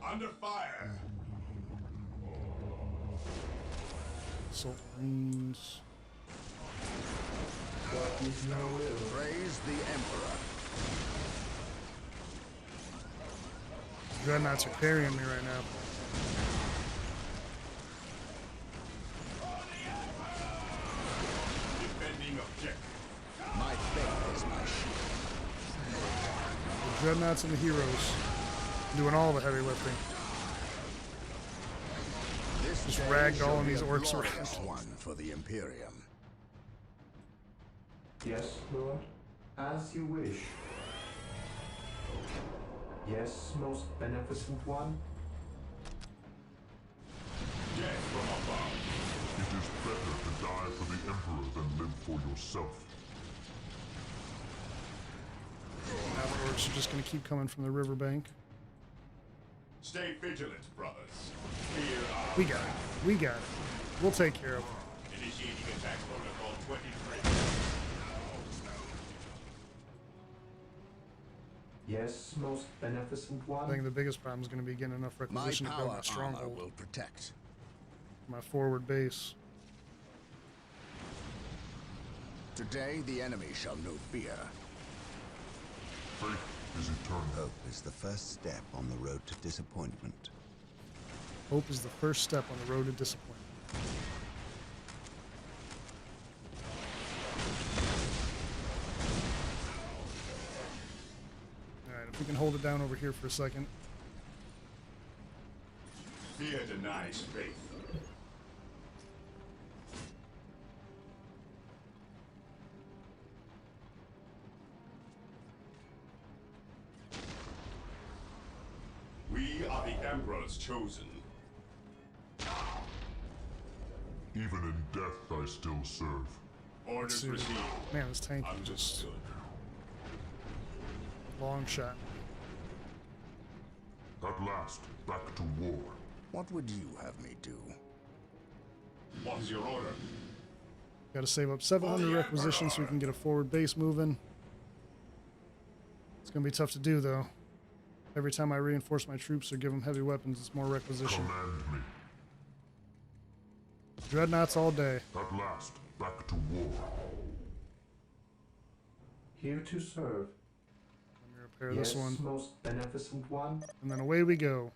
Under fire. Assault marines. What is your will? Praise the Emperor. Dreadnoughts are carrying me right now. Defending objective. My faith is my shield. The dreadnoughts and the heroes doing all the heavy lifting. This Just day ragdolling shall be these a orcs glorious around. one for the Imperium. Yes, Lord. As you wish. Yes, most beneficent one. Death from above. It is better to die for the Emperor than live for yourself. Now the orcs are just going to keep coming from the riverbank. Stay vigilant, brothers. Fear our We got it. We got it. We'll take care of them. Initiating attack protocol 23. Yes, most beneficent I one. think the biggest problem is going to be getting enough My requisition to build power my armor stronghold, will protect. my forward base. Today the enemy shall know fear. Faith is eternal. Hope is the first step on the road to disappointment. Hope is the first step on the road to disappointment. Alright, if we can hold it down over here for a second. Fear denies faith. We are the Emperor's chosen. Even in death I still serve. Orders See, received. man, this tank can just Understood. long shot. At last, back to war. What would you have me do? What is your order? Got to save up 700 requisitions so we can get a forward base moving. It's going to be tough to do, though. Every time I reinforce my troops or give them heavy weapons, it's more requisition. Command me. Dreadnoughts all day. At last, back to war. Here to serve. Let me repair Yes, this one. most beneficent one. And then away we go.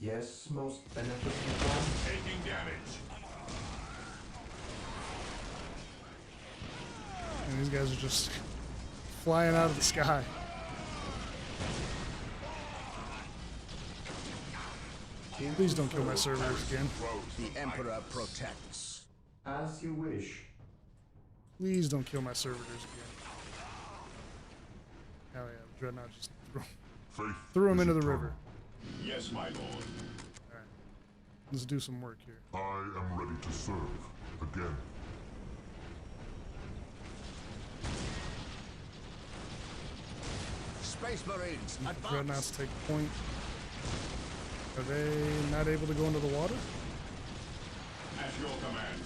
Yes, most beneficent one. Taking damage. And these guys are just flying out of the sky. Please don't kill my servitors again. The Emperor protects. As you wish. Please don't kill my servitors again. Oh yeah, the Dreadnought just threw him into the river. Yes, my lord. Alright. Let's do some work here. I am ready to serve again. Space Marines, Dreadnoughts advance! take point. Are they not able to go into the water? At your command.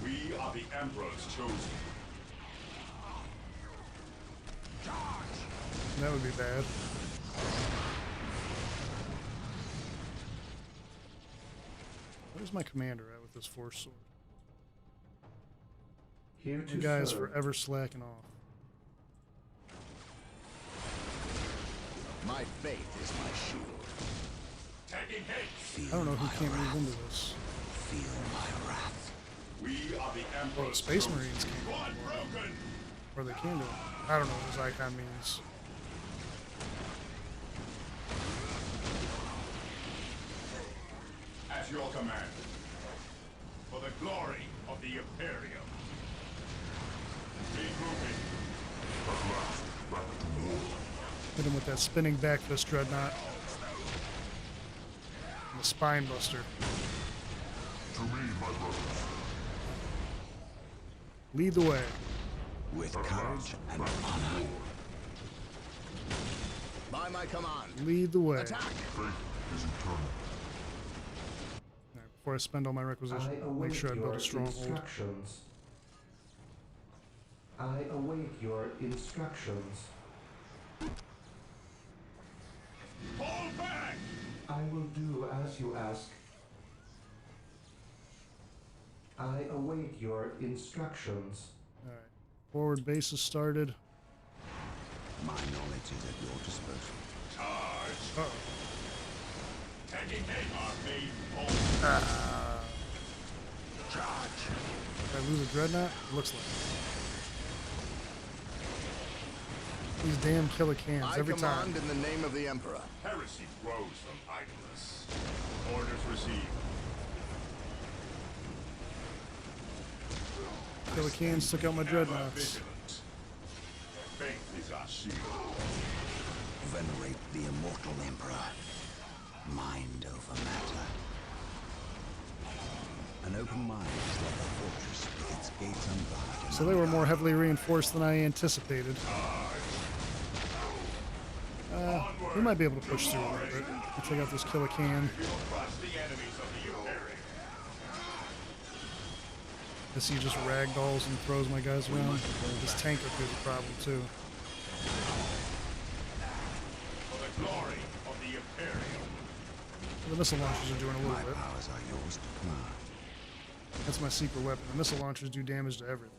We are the Emperor's chosen. That would be bad. Where's my commander at with this force sword? Here to You guys serve. forever slacking off. My faith is my shield. Taking hits. I don't know who can't move into this. Feel my wrath. We are the Oh, Emperor's the Space chosen. Marines can. Squad broken. Or they can do it. I don't know what this icon means. At your command. For the glory of the Imperium. Regrouping. At last, back to war. Hit him with that spinning back fist Dreadnought. And the Spine Buster. To me, my brothers. Lead the way. With courage and honor. By my command. Lead the way. Attack! Faith is eternal. Alright, before I spend all my requisition, I make await sure I build your a stronghold. instructions. I await your instructions. Fall back. I will do as you ask. I await your instructions. Alright. Forward base is started. My knowledge is at your disposal. Charge. Uh-oh. Taking hit. Our main hold. Charge! Did I lose a Dreadnought? Looks like it. These damn killer cans I every time. command in the name of the Emperor. Heresy grows from idleness. Orders received. Killer cans took out my Ever Dreadnoughts. vigilant. Faith is our shield. Venerate the immortal Emperor. Mind over matter. An open mind is like a fortress with its gates unbarred. and So they were more heavily reinforced than I anticipated. We might be able to push through a little bit. Let's take out this killer can. We'll crush the enemies of the Imperium. This he just ragdolls and throws my guys around. This tank up here is a problem too. For the glory of the Imperium. The missile launchers are doing a My little bit. powers are yours to command. That's my secret weapon. The missile launchers do damage to everything.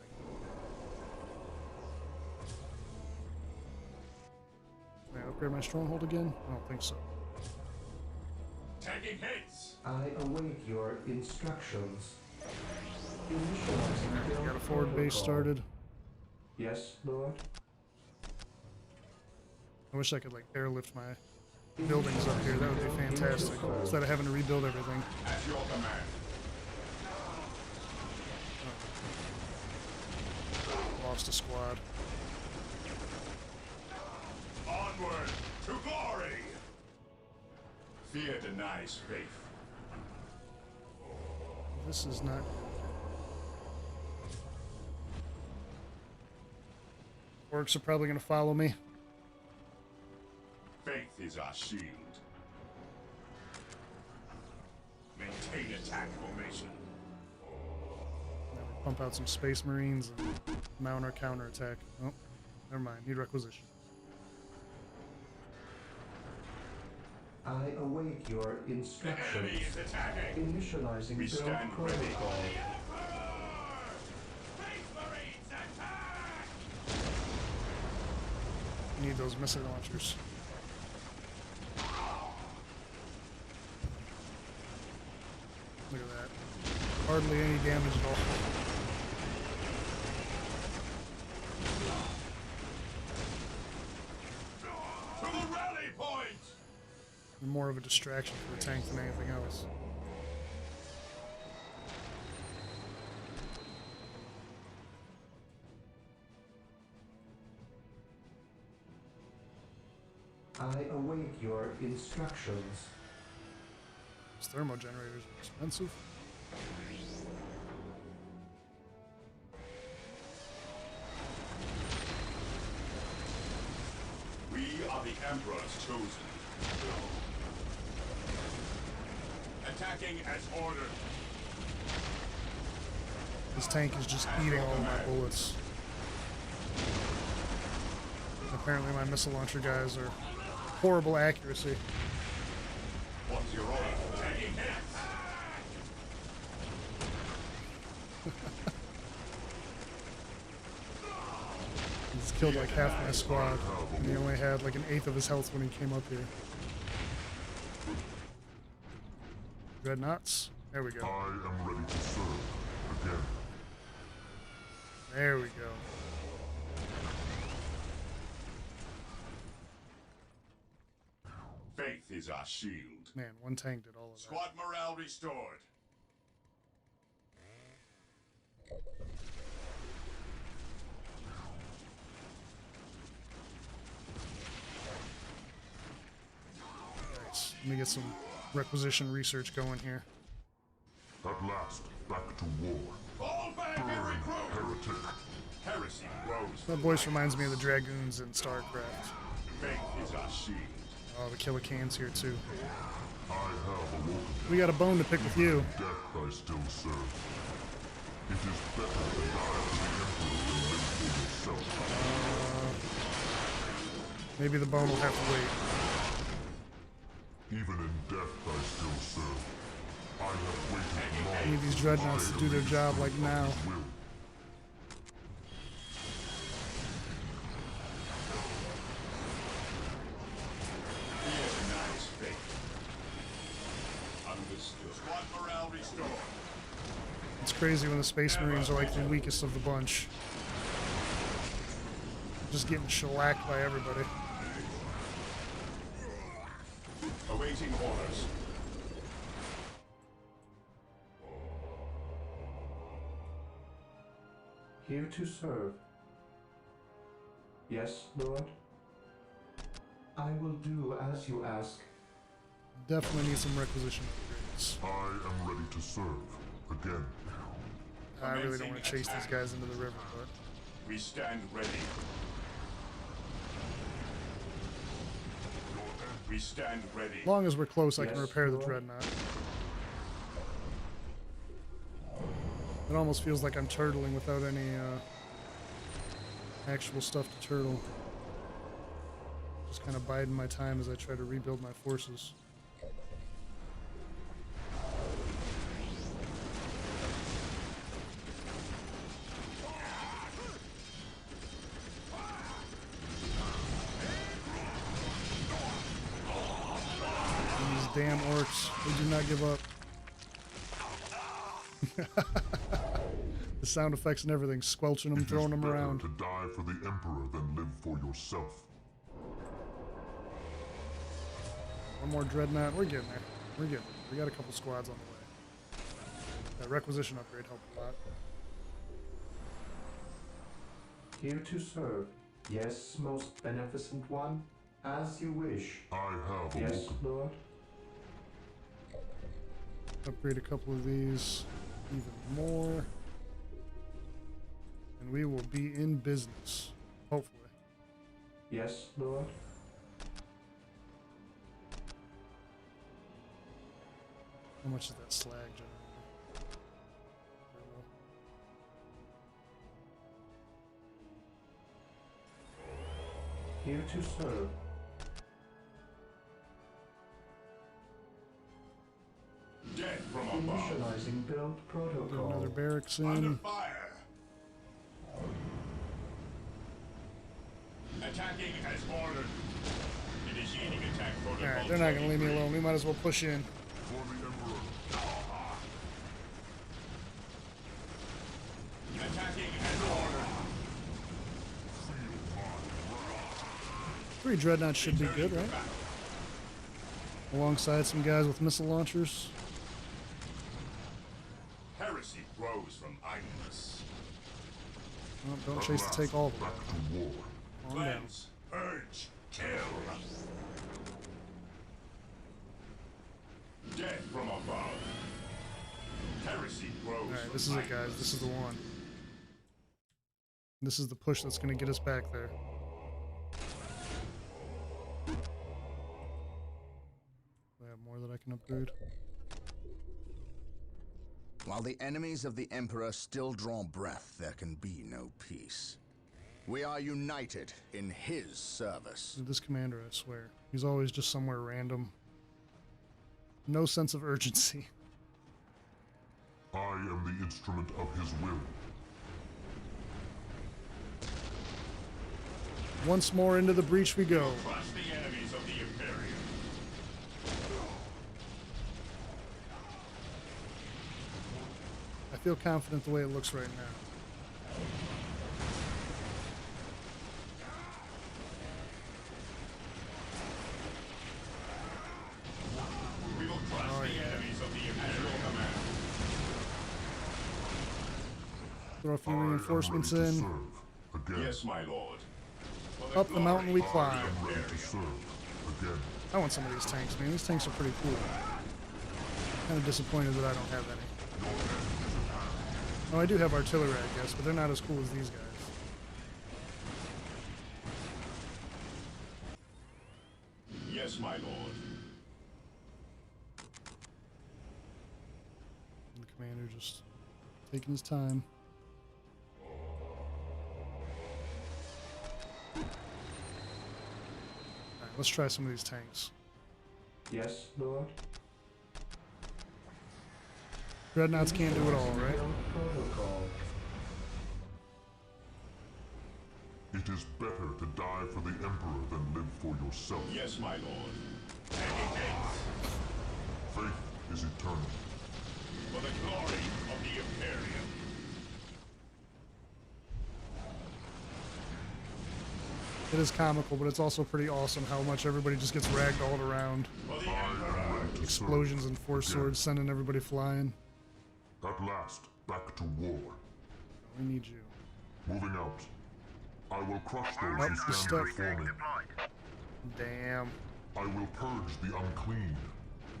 Can I upgrade my stronghold again? I don't think so. Taking hits. I await your instructions. Initializing build Got a forward base protocol. started. Yes, Lord. I wish I could like airlift my buildings up here. That would be fantastic. Instead of having to rebuild everything. At your command. Lost a squad. Onward to glory. Fear denies faith. This is not. Orcs are probably going to follow me. Faith is our shield. Maintain attack formation. Pump out some Space Marines and mount our counterattack. Oh, never mind. Need requisition. I await your The instructions. enemy is attacking. Initializing We build stand ready. protocol. Space Marines attack! Need those missile launchers. hardly any damage at all. To the rally point! They're more of a distraction for the tank than anything else. I await your instructions. These thermo generators are expensive. We are the Emperor's chosen. Attacking as ordered. This tank is just eating all of my bullets. Apparently my missile launcher guys are horrible accuracy. What's your order? Taking hits! He's killed like half my squad, and he only had like an eighth of his health when he came up here. Dreadnoughts. There we go. I am ready to serve again. There we go. Faith is our shield. Man, one tank did all of that. Squad morale restored. Nice. Let me get some requisition research going here. At last, back to war. Fall back and recruit! Heretic. Heresy grows. That voice reminds me of the Dragoons in StarCraft. Faith is our shield. Oh, the Killer Can's here too. I have awoken. We got a bone to pick with you. Death I still serve. It is better to die for the Emperor than live for yourself. Maybe the bone will have to wait. Even in death I still serve. I have waited long. I need these dreadnoughts to do their job like now. Will. Nice faith. Understood. Squad morale restored. It's crazy when the Space Marines are like the weakest of the bunch. Just getting shellacked by everybody. Awaiting orders. Here to serve. Yes, Lord? I will do as you ask. Definitely need some requisition upgrades. I am ready to serve again. I really don't want to chase these guys into the river, but We stand ready. We stand ready. as long as we're close, I can Yes, repair the Lord. dreadnought. It almost feels like I'm turtling without any actual stuff to turtle. Just kind of biding my time as I try to rebuild my forces. These damn orcs, they do not give up. The sound effects and everything, squelching them, throwing them Better around. to die for the Emperor than live for yourself. One more dreadnought. We're getting there. We're getting there. We got a couple squads on the way. That requisition upgrade helped a lot. Here to serve. Yes, most beneficent one. As you wish. I have Yes, awoken. Lord? Upgrade a couple of these even more. And we will be in business. Hopefully. Yes, Lord? How much is that slag generator? Here to serve. Dead from above. Initializing build Put protocol. another barracks Under in. fire. Attacking as ordered. Initiating attack protocol. Alright, they're not going to leave me alone. We might as well push in. For the Emperor. Attacking and order. 3 dreadnoughts should be good, right? Alongside some guys with missile launchers. Heresy grows from idleness. Oh, don't chase to take all of them. Calm down. Cleanse, purge, kill. Death from above. Heresy grows. Alright, this is it, guys. This is the one. This is the push that's going to get us back there. I have more that I can upgrade. While the enemies of the Emperor still draw breath, there can be no peace. We are united in his service. This commander, I swear. He's always just somewhere random. No sense of urgency. I am the instrument of his will. Once more into the breach we go. Crush the enemies of the Imperium. I feel confident the way it looks right now. We will crush the enemies of the Imperial command. Throw a few reinforcements in. Yes, my lord. Up the mountain we climb. Ready to serve again. I want some of these tanks, man. These tanks are pretty cool. Kind of disappointed that I don't have any. Oh, I do have artillery, I guess, but they're not as cool as these guys. Yes, my lord. And the commander just taking his time. Alright, let's try some of these tanks. Yes, Lord. Dreadnoughts can't do it all, right? Protocol. It is better to die for the Emperor than live for yourself. Yes, my lord. Any days. Faith is eternal. For the glory of the Imperium. It is comical, but it's also pretty awesome how much everybody just gets ragdolled around. For the Emperor. Explosions and force swords sending everybody flying. At last, back to war. We need you. Moving out. I will crush those Oh, who he's stand stuck. before me. Damn. I will purge the unclean.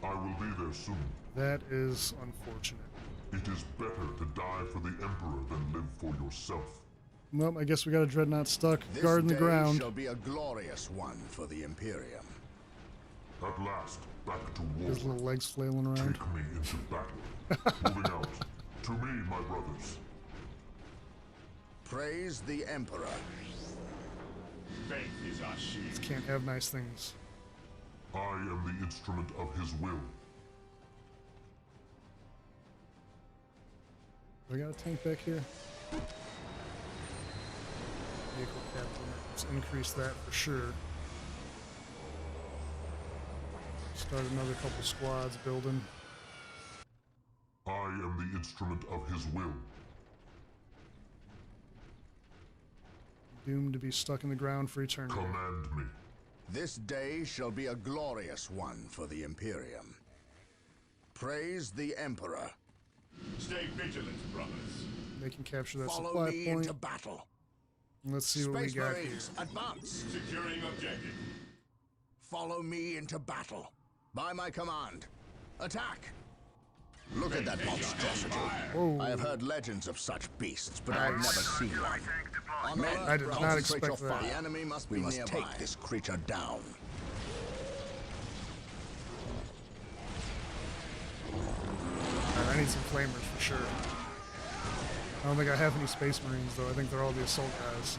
I will be there soon. That is unfortunate. It is better to die for the Emperor than live for yourself. Well, I guess we got a dreadnought stuck, This guarding the day ground. shall be a glorious one for the Imperium. At last, back to war. His little legs flailing around. Take me into battle. Moving out. To me, my brothers. Praise the Emperor. Faith is our shield. Can't have nice things. I am the instrument of his will. I got a tank back here. Vehicle captain. Let's increase that for sure. Start another couple squads building. I am the instrument of his will. Doomed to be stuck in the ground for eternity. Command me. This day shall be a glorious one for the Imperium. Praise the Emperor. Stay vigilant, brothers. They can capture that Follow supply me point. into battle. Let's see what we Space got here. Marines, advance. Securing objective. Follow me into battle. By my command. Attack! Look at that monstrosity. Whoa. I have heard legends of such beasts, but I've never seen one. On Man, Earth, I did not concentrate expect your that. fire. The enemy must be nearby. Take this creature down. Alright, I need some flamers for sure. I don't think I have any space marines though. I think they're all the assault guys.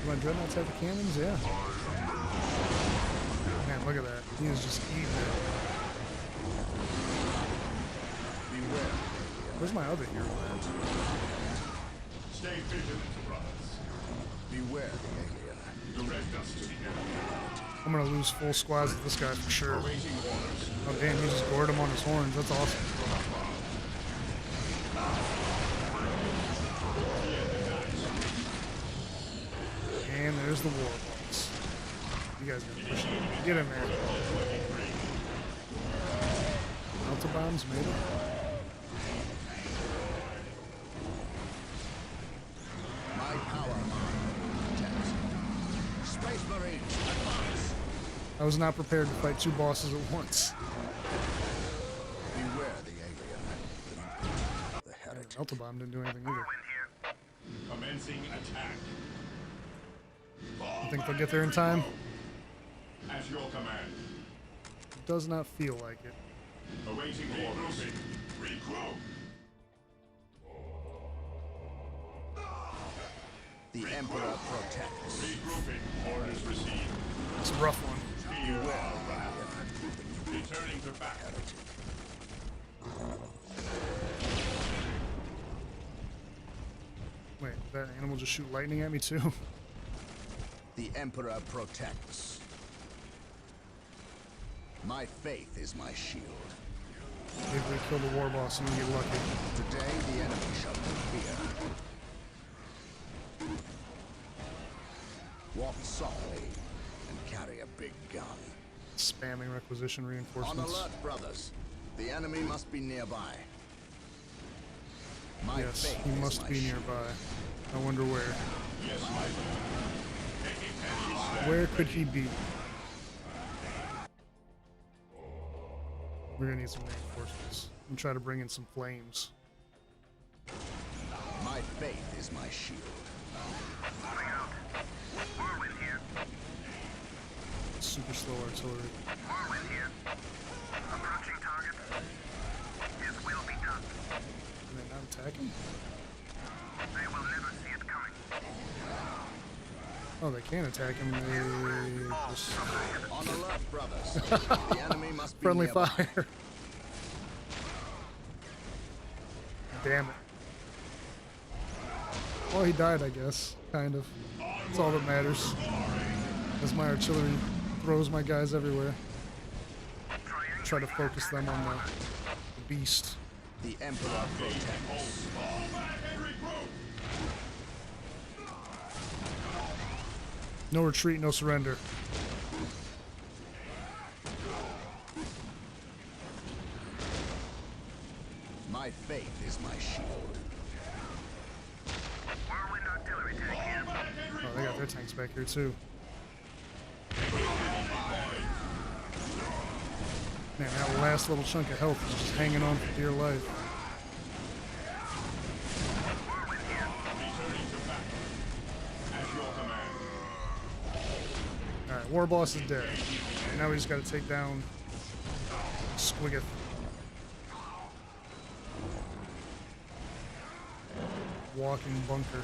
Do my dreadnoughts have the cannons? Yeah. Man, look at that. He is just eating it. Beware. Where's my other hero at? Stay vigilant, brothers. Beware the alien. Direct us to the enemy. I'm gonna lose full squads with this guy for sure. Awaiting orders. Oh damn, he just gored him on his horns. That's awesome. And there's the war balls. You guys gotta push it. Get in there. Melta bombs, maybe? My power protects. Space Marines, advance. I was not prepared to fight two bosses at once. Beware the alien. The heretic. Melta bomb didn't do anything either. Commencing attack. I think they'll get there in time. At your command. It does not feel like it. Awaiting orders. Regroup. The Emperor protects. Regrouping. Orders received. It's a rough one. Beware. Returning to battle. Wait, did that animal just shoot lightning at me too? The Emperor protects. My faith is my shield. Maybe we kill the war boss and we get lucky. Today the enemy shall fear. Walk softly and carry a big gun. Spamming requisition On reinforcements. alert, brothers. The enemy must be nearby. My Yes, faith he is must my be shield. nearby. I wonder where. Yes, my lord. Where could he be? We're gonna need some reinforcements. I'm trying to bring in some flames. My faith is my shield. Moving out. Whirlwind here. Super slow artillery. Whirlwind here. Approaching target. His will be done. Are they not attacking? They will never see it coming. Oh, they can attack him. They just On alert, brothers. The enemy must be friendly nearby. fire. Damn it. Well, he died, I guess. Kind of. That's all that matters. As my artillery throws my guys everywhere. Try to focus them on the beast. The Emperor protects. No retreat, no surrender. My faith is my shield. Whirlwind artillery tank here. Oh, they got their tanks back here too. Man, that last little chunk of health is just hanging on for dear life. Whirlwind here. Returning to battle. At your command. Alright, war boss is dead. Now we just gotta take down Squiggoth. Walking bunker.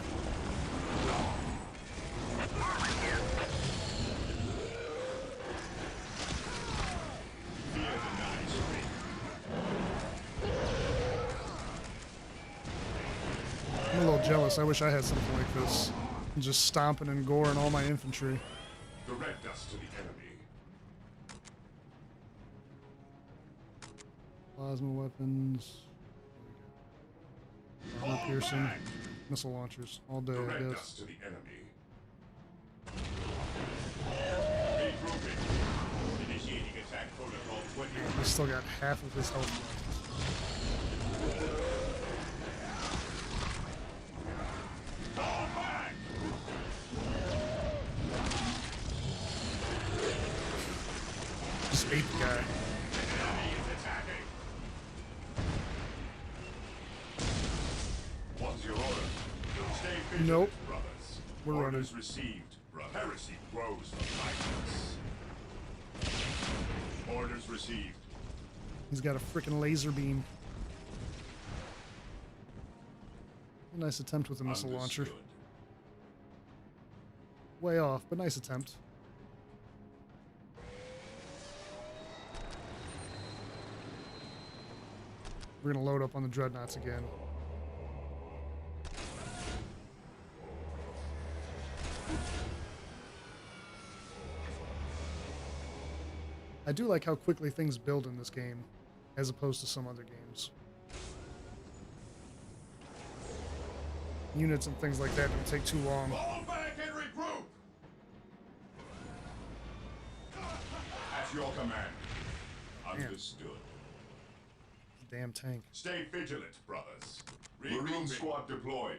Whirlwind here. Fear denies me. I'm a little jealous. I wish I had something like this. Just stomping and goring all my infantry. Direct us to the enemy. Plasma weapons. Armor piercing. Missile launchers. All day, I Direct guess. us to the enemy. Regrouping. Initiating attack protocol 20. He's still got half of his health left. Fall back. Just ate the guy. Enemy is attacking. What's your order? Stay vigilant, Nope. brothers. We're Orders running. received. Heresy grows from kindness. Orders received. He's got a freaking laser beam. A nice attempt with a missile launcher. Understood. Way off, but nice attempt. We're gonna load up on the dreadnoughts again. I do like how quickly things build in this game, as opposed to some other games. Units and things like that don't take too long. Fall back and regroup! At your command. Understood. Damn tank. Stay vigilant, brothers. Marine squad deployed.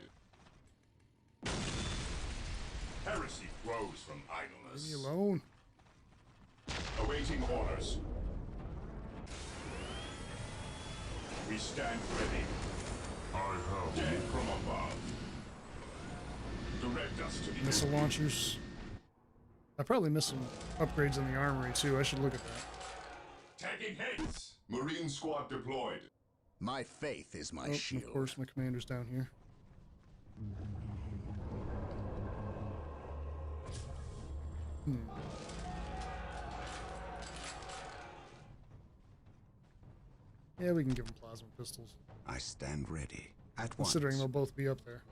Heresy grows from idleness. Leave me alone. Awaiting orders. We stand ready. I have Dead from above. Direct us to the Missile launchers. I probably missed some upgrades in the armory too. I should look at that. tagging heads. Marine squad deployed. My faith is my Oh, shield. of course, my commander's down here. Yeah, we can give them plasma pistols. I stand ready. At once. Considering they'll both be up there.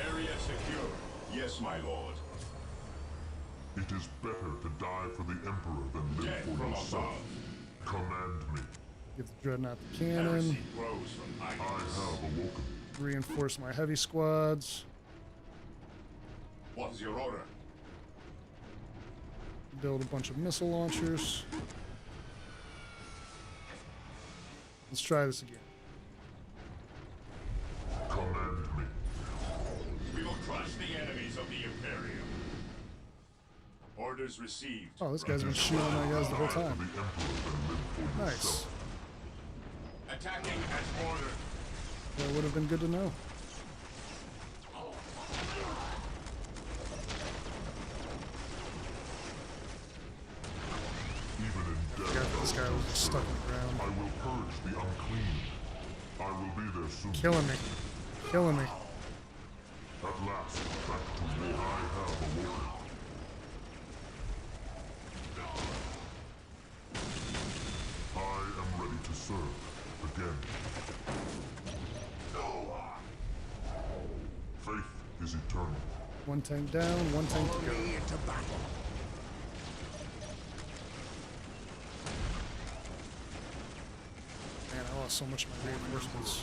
Area secure. Yes, my lord. It is better to die for the Emperor than live Dead for from yourself. above. Command me. Give the Dreadnought the cannon. Heresy grows from I idleness. have awoken. Reinforce my heavy squads. What is your order? Build a bunch of missile launchers. Let's try this again. Command me. We will crush the enemies of the Imperium. Orders received. Oh, this guy's been shooting my guys the whole time. The Emperor than live for Nice. yourself. Attacking as ordered. That would have been good to know. Even in I death, forgot that this guy was just stuck in the ground. I will purge the unclean. I will be there soon. Killing me. Killing me. At last, back to war. I have awoken. I am ready to serve again. Faith is eternal. One tank down, one tank to go. Follow me into battle. Man, I lost so much of my reinforcements.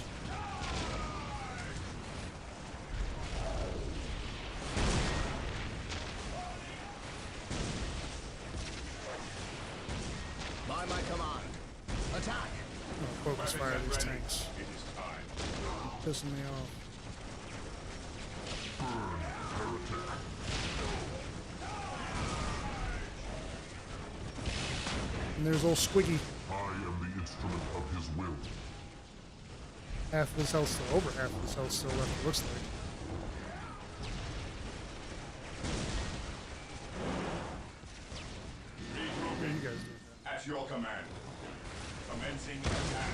By my command. Attack! I'm gonna focus fire these tanks. It is time. Pissing me off. Burn, heretic. And there's old Squiggy. I am the instrument of his will. Half of his health still, over half of his health still left, it looks like. What are you guys doing? At your command. Commencing attack.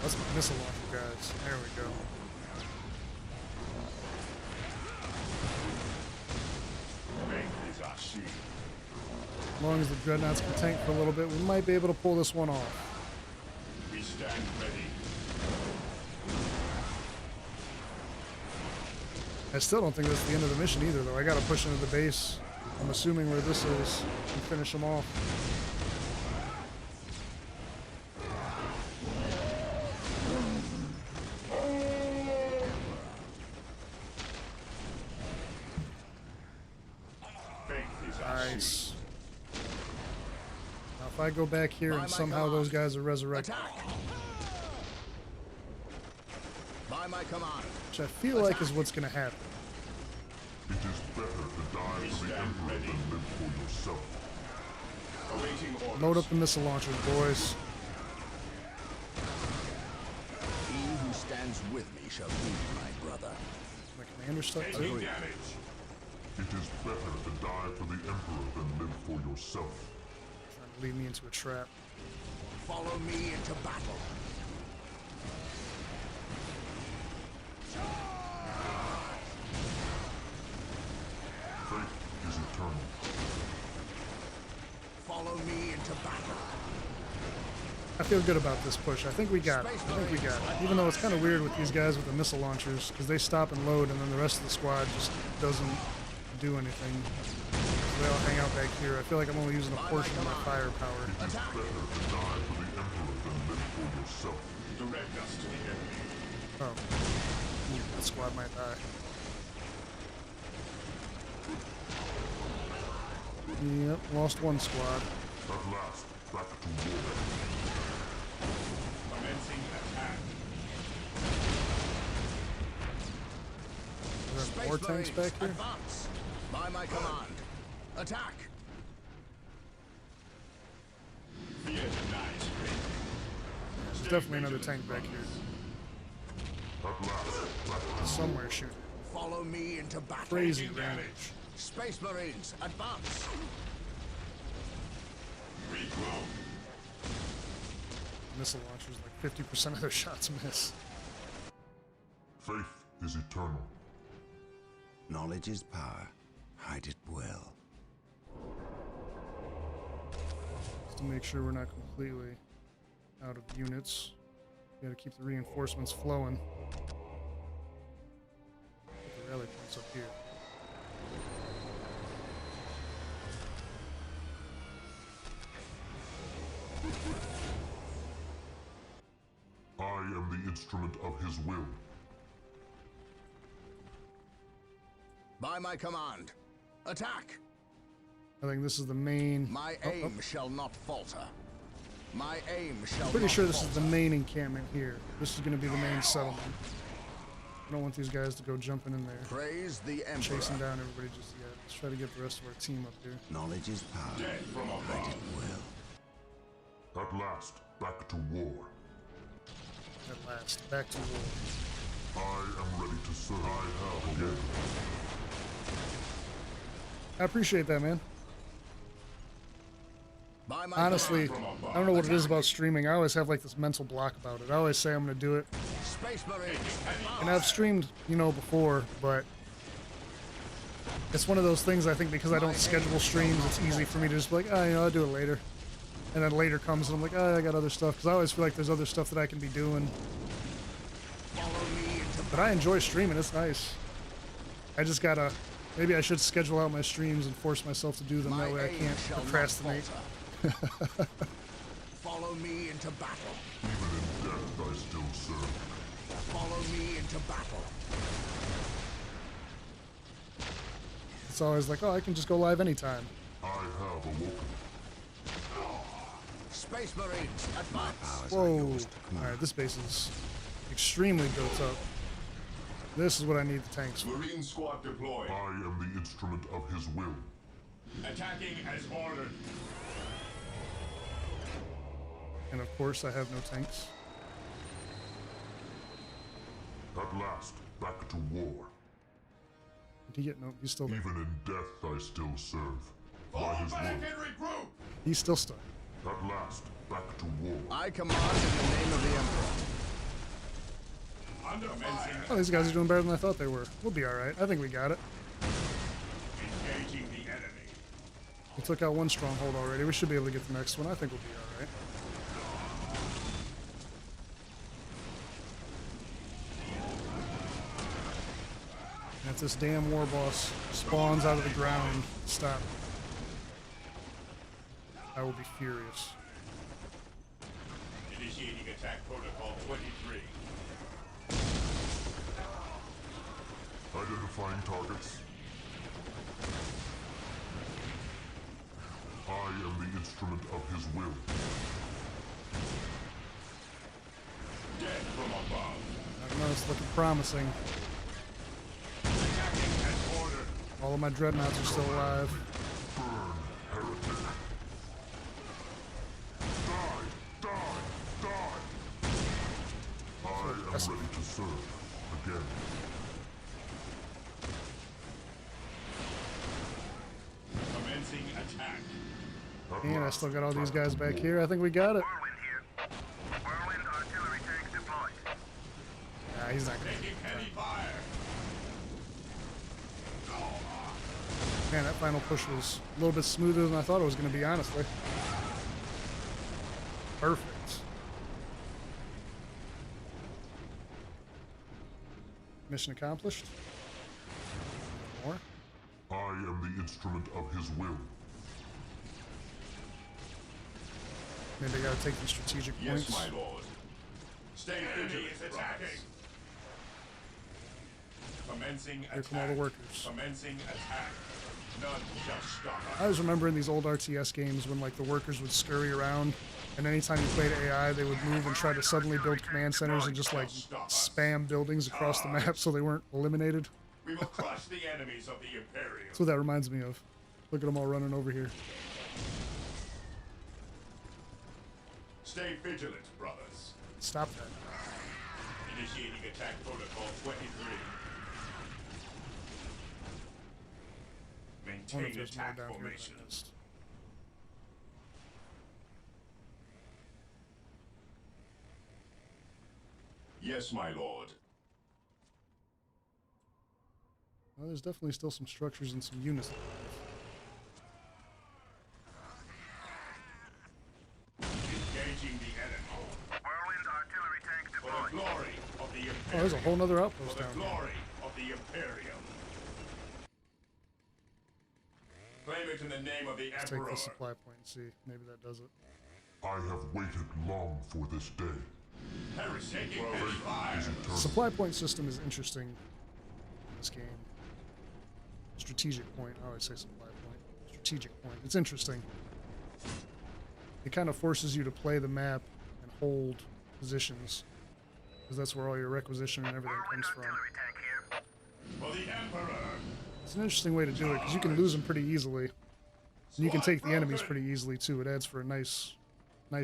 That's my missile launcher, guys. There we go. Faith is our shield. As long as the dreadnoughts can tank for a little bit, we might be able to pull this one off. We stand ready. I still don't think that's the end of the mission either, though. I gotta push into the base. I'm assuming where this is and finish them off. Faith is our shield. Nice. Now, if I go back here and somehow those guys are resurrected, Attack! By my command. which I feel like is what's gonna happen. It is better to die for the Emperor than live for yourself. Awaiting orders. Load up the missile launchers, boys. He who stands with me shall be my brother. My commander stuck Taking too. damage. It is better to die for the Emperor than live for yourself. Trying to lead me into a trap. Follow me into battle. Faith is eternal. Follow me into battle. feel good about this push. I think we got it. I think we got it. Even though it's kind of weird with these guys with the missile launchers, because they stop and load, and then the rest of the squad just doesn't do anything. So they all hang out back here. I feel like I'm only using a portion of my firepower. It is better to die for the Emperor than live for yourself. Direct us to the enemy. Oh. Ooh, that squad might die. Yep, lost one squad. At last, back to war. Commencing attack. Are there more tanks back here? Advance. By my command. Attack. Fear denies. There's definitely another tank back here. At last, back to Somewhere shooting. Follow me into battle. Crazy range. Space Marines, advance. Regroup. Missile launchers, like 50% of their shots miss. faith is eternal. Knowledge is power. Hide it well. Just to make sure we're not completely out of units. We gotta keep the reinforcements flowing. Put the rally points up here. I am the instrument of his will. By my command. Attack. I think this is the main. My aim shall not falter. My aim shall Pretty not sure this falter. is the main encampment here. This is going to be the main settlement. I don't want these guys to go jumping in there, Praise the Emperor. chasing down everybody just yet. Let's try to get the rest of our team up here. Knowledge is power. Dead from Hide above. it well. At last, back to war. At last, back to war. I am ready to serve. I have again. I appreciate that, man. By my Honestly, command. I don't know what it is about streaming. I always have like this mental block about it. I always say I'm going to do it. Space Marines. And I've streamed, you know, before, but it's one of those things, I think, because I don't schedule streams, it's easy for me to just be like, oh, you know, I'll do it later. And then later comes and I'm like, oh, I got other stuff. Because I always feel like there's other stuff that I can be doing. Follow me into But I enjoy streaming. It's nice. I just gotta, maybe I should schedule out my streams and force myself to do them. My That way I aim can't shall not procrastinate. falter. Follow me into battle. Even in death, I still serve. Follow me into battle. It's always like, oh, I can just go live anytime. I have awoken. Space Marines, advance. Powers are Whoa. yours to command. Alright, this base is extremely built up. This is what I need the tanks for. Marine squad deployed. I am the instrument of his will. Attacking as ordered. And of course, I have no tanks. At last, back to war. Did he get, no, he's still there. Even in death, I still serve. By Fall his back will. and regroup. He's still stuck. At last, back to war. I command in the name of the Emperor. Under fire. Oh, these guys are doing better than I thought they were. We'll be alright. I think we got it. Engaging the enemy. We took out one stronghold already. We should be able to get the next one. I think we'll be alright. If this damn war boss spawns out of the ground, stop. I will be furious. Initiating attack protocol 23. Identifying targets. I am the instrument of his will. Dead from above. I know it's looking promising. Attacking as ordered. All of my dreadnoughts are still alive. Burn, heretic. Die, die, die. I am ready to serve again. Commencing attack. At And I last, still got all these back guys to back war. here. I think we got it. Whirlwind here. Whirlwind artillery tanks deployed. Nah, he's not gonna. Taking heavy fire. Man, that final push was a little bit smoother than I thought it was gonna be, honestly. Perfect. Mission accomplished. More. I am the instrument of his will. Maybe I gotta take the strategic Yes, points. my lord. Stay vigilant, attacking. Commencing Here come all the attack. workers. Commencing attack. None shall stop I us. always remember in these old RTS games when like the workers would scurry around, and anytime you played AI, they would move and try to suddenly build command centers and just like spam buildings across the map so they weren't eliminated. We will crush the enemies of the Imperium. That's what that reminds me of. Look at them all running over here. Stay vigilant, brothers. Stop that. Initiating attack protocol 23. I wonder if Maintain there's more attack down here than I formation. missed. Yes, my lord. Well, there's definitely still some structures and some units. Engaging the enemy. Whirlwind artillery tank For the deployed. glory of the Imperium. Oh, there's a whole nother For outpost the down here. glory of the Imperium. Claim it in the name of the Let's Emperor. take the supply point and see. Maybe that does it. I have waited long for this day. Heresy and fire. Is eternal. Supply point system is interesting in this game. Strategic point. I always say supply point. Strategic point. It's interesting. It kind of forces you to play the map and hold positions, because that's where all your requisition and everything Whirlwind comes from. artillery tank here. For the Emperor. It's an interesting way to do it, because you can lose them pretty easily. And you can take the enemies pretty easily too. It adds for a nice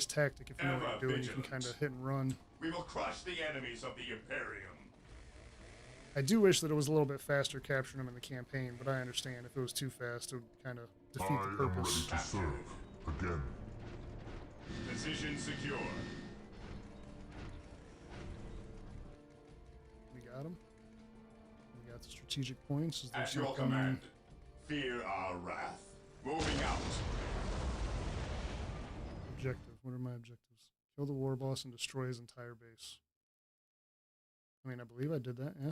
tactic if you know what you're doing. You can kind of hit and run. We will crush the enemies of the Imperium. I do wish that it was a little bit faster capturing them in the campaign, but I understand if it was too fast, it would kind of defeat I the am ready purpose. to serve again. Position secure. We got them. We got the strategic points. Is there At your something? command. Fear our wrath. Moving out. Objective. What are my objectives? Kill the war boss and destroy his entire base. I mean, I believe I did that, yeah.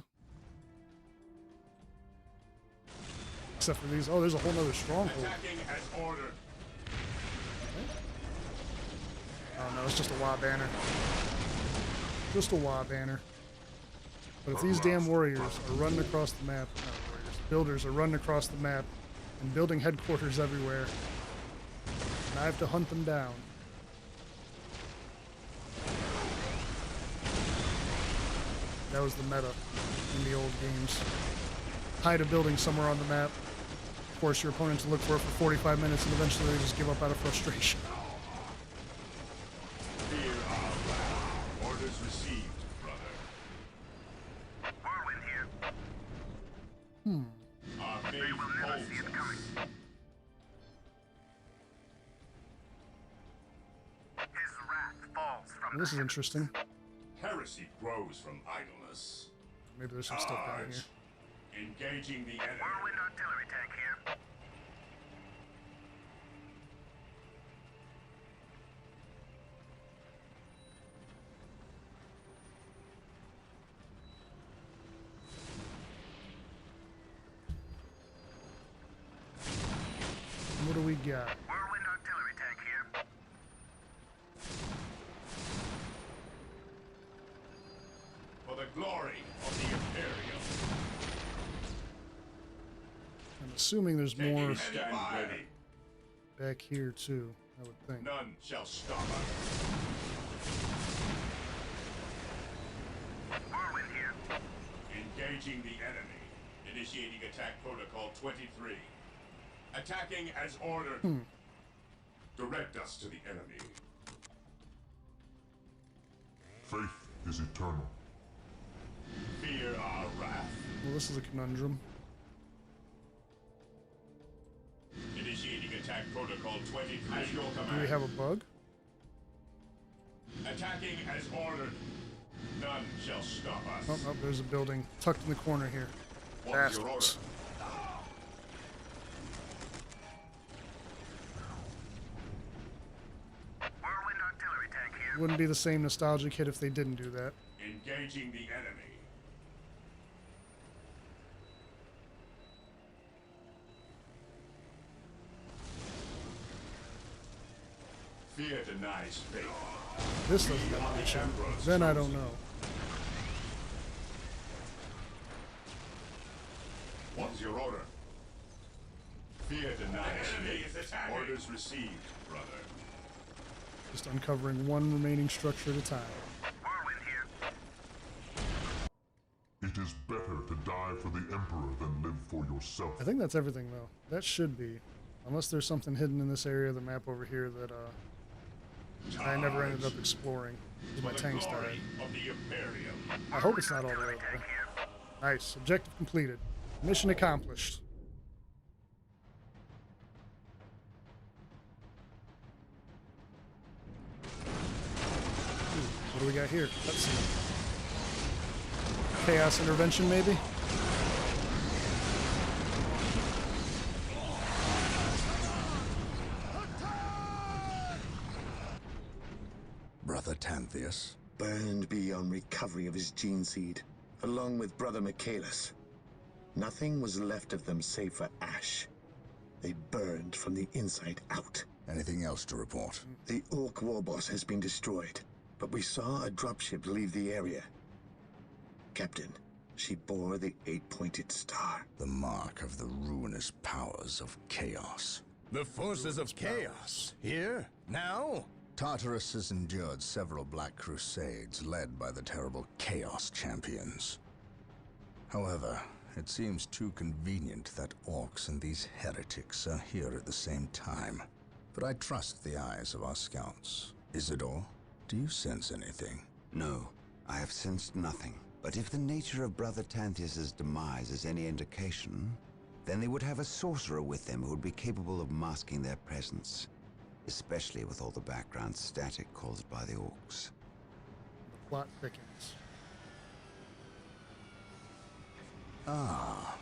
Except for these. Oh, there's a whole nother stronghold. Attacking as ordered. Oh no, it's just a WA banner. Just a WA banner. But if these damn warriors are running across the map, not warriors, builders are running across the map and building headquarters everywhere, and I have to hunt them down. That was the meta in the old games. Hide a building somewhere on the map, force your opponent to look for it for 45 minutes, and eventually they just give up out of frustration. Fear our wrath. Orders received, brother. Whirlwind here. Our faith They will never holds see it us. coming. His wrath falls from Well, this is interesting. Heresy grows from idleness. Maybe there's some stuff down here. Charge. Engaging the enemy. Whirlwind artillery tank here. What do we got? Whirlwind artillery tank here. For the glory of the Imperium. I'm assuming there's more Taking stand ready. back here too, I would think. None shall stop us. Whirlwind here. Engaging the enemy. Initiating attack protocol 23. Attacking as ordered. Direct us to the enemy. Faith is eternal. Fear our wrath. Well, this is a conundrum. Initiating attack protocol 23. At your Do we command. have a bug? Attacking as ordered. None shall stop us. Oh, no, there's a building tucked in the corner here. What is your order? Bastards. Whirlwind artillery tank here. Wouldn't be the same nostalgic hit if they didn't do that. Engaging the enemy. Fear denies faith. This doesn't have a mission. Then I don't know. What is your order? Fear denies faith. Orders received, brother. Just uncovering one remaining structure at a time. Whirlwind here. It is better to die for the Emperor than live for yourself. I think that's everything, though. That should be. Unless there's something hidden in this area of the map over here that I never ended up exploring. My tanks died. I hope it's not all the way over there. Nice. Objective completed. Mission accomplished. What do we got here? Let's see. Chaos intervention, maybe? Brother Tartarus. Burned beyond recovery of his gene seed, along with Brother Michaelis. Nothing was left of them save for ash. They burned from the inside out. Anything else to report? The Orc warboss has been destroyed, but we saw a dropship leave the area. Captain, she bore the 8-pointed star. The mark of the ruinous powers of chaos. The forces of chaos? Here? Now? Tartarus has endured several Black Crusades led by the terrible Chaos Champions. However, it seems too convenient that orcs and these heretics are here at the same time. But I trust the eyes of our scouts. Isidore, do you sense anything? No, I have sensed nothing. But if the nature of Brother Tartarus's demise is any indication, then they would have a sorcerer with them who would be capable of masking their presence. Especially with all the background static caused by the orcs. The plot thickens. Ah,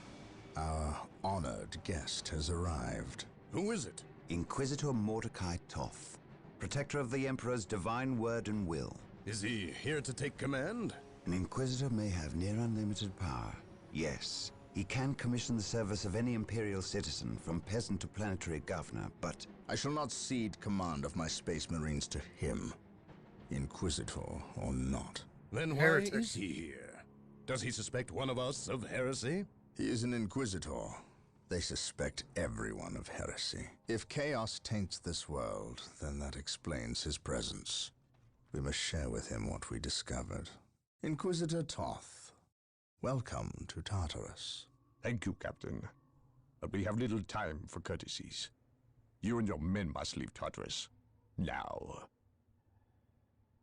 our honored guest has arrived. Who is it? Inquisitor Mordecai Toth, protector of the Emperor's divine word and will. Is he here to take command? An Inquisitor may have near unlimited power. Yes, he can commission the service of any Imperial citizen, from peasant to planetary governor, but... I shall not cede command of my Space Marines to him, Inquisitor or not. Then why is he here? Does he suspect one of us of heresy? He is an Inquisitor. They suspect everyone of heresy. If chaos taints this world, then that explains his presence. We must share with him what we discovered. Inquisitor Toth, welcome to Tartarus. Thank you, Captain. But we have little time for courtesies. You and your men must leave Tartarus. Now.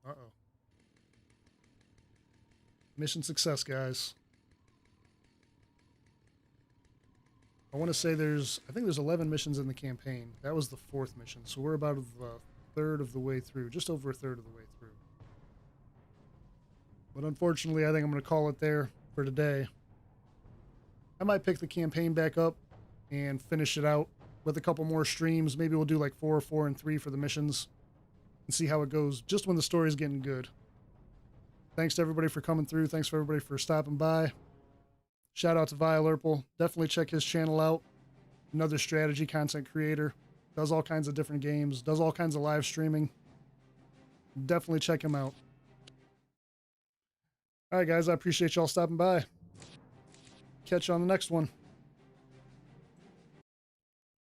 Uh-oh. Mission success, guys. I want to say I think there's 11 missions in the campaign. That was the 4th mission, so we're about a third of the way through, just over a third of the way through. But unfortunately, I think I'm going to call it there for today. I might pick the campaign back up and finish it out with a couple more streams. Maybe we'll do like 4, 4, and 3 for the missions and see how it goes just when the story's getting good. Thanks to everybody for coming through. Thanks for everybody for stopping by. Shout out to Vialerpal. Definitely check his channel out. Another strategy content creator. Does all kinds of different games. Does all kinds of live streaming. Definitely check him out. All right, guys. I appreciate y'all stopping by. Catch you on the next one.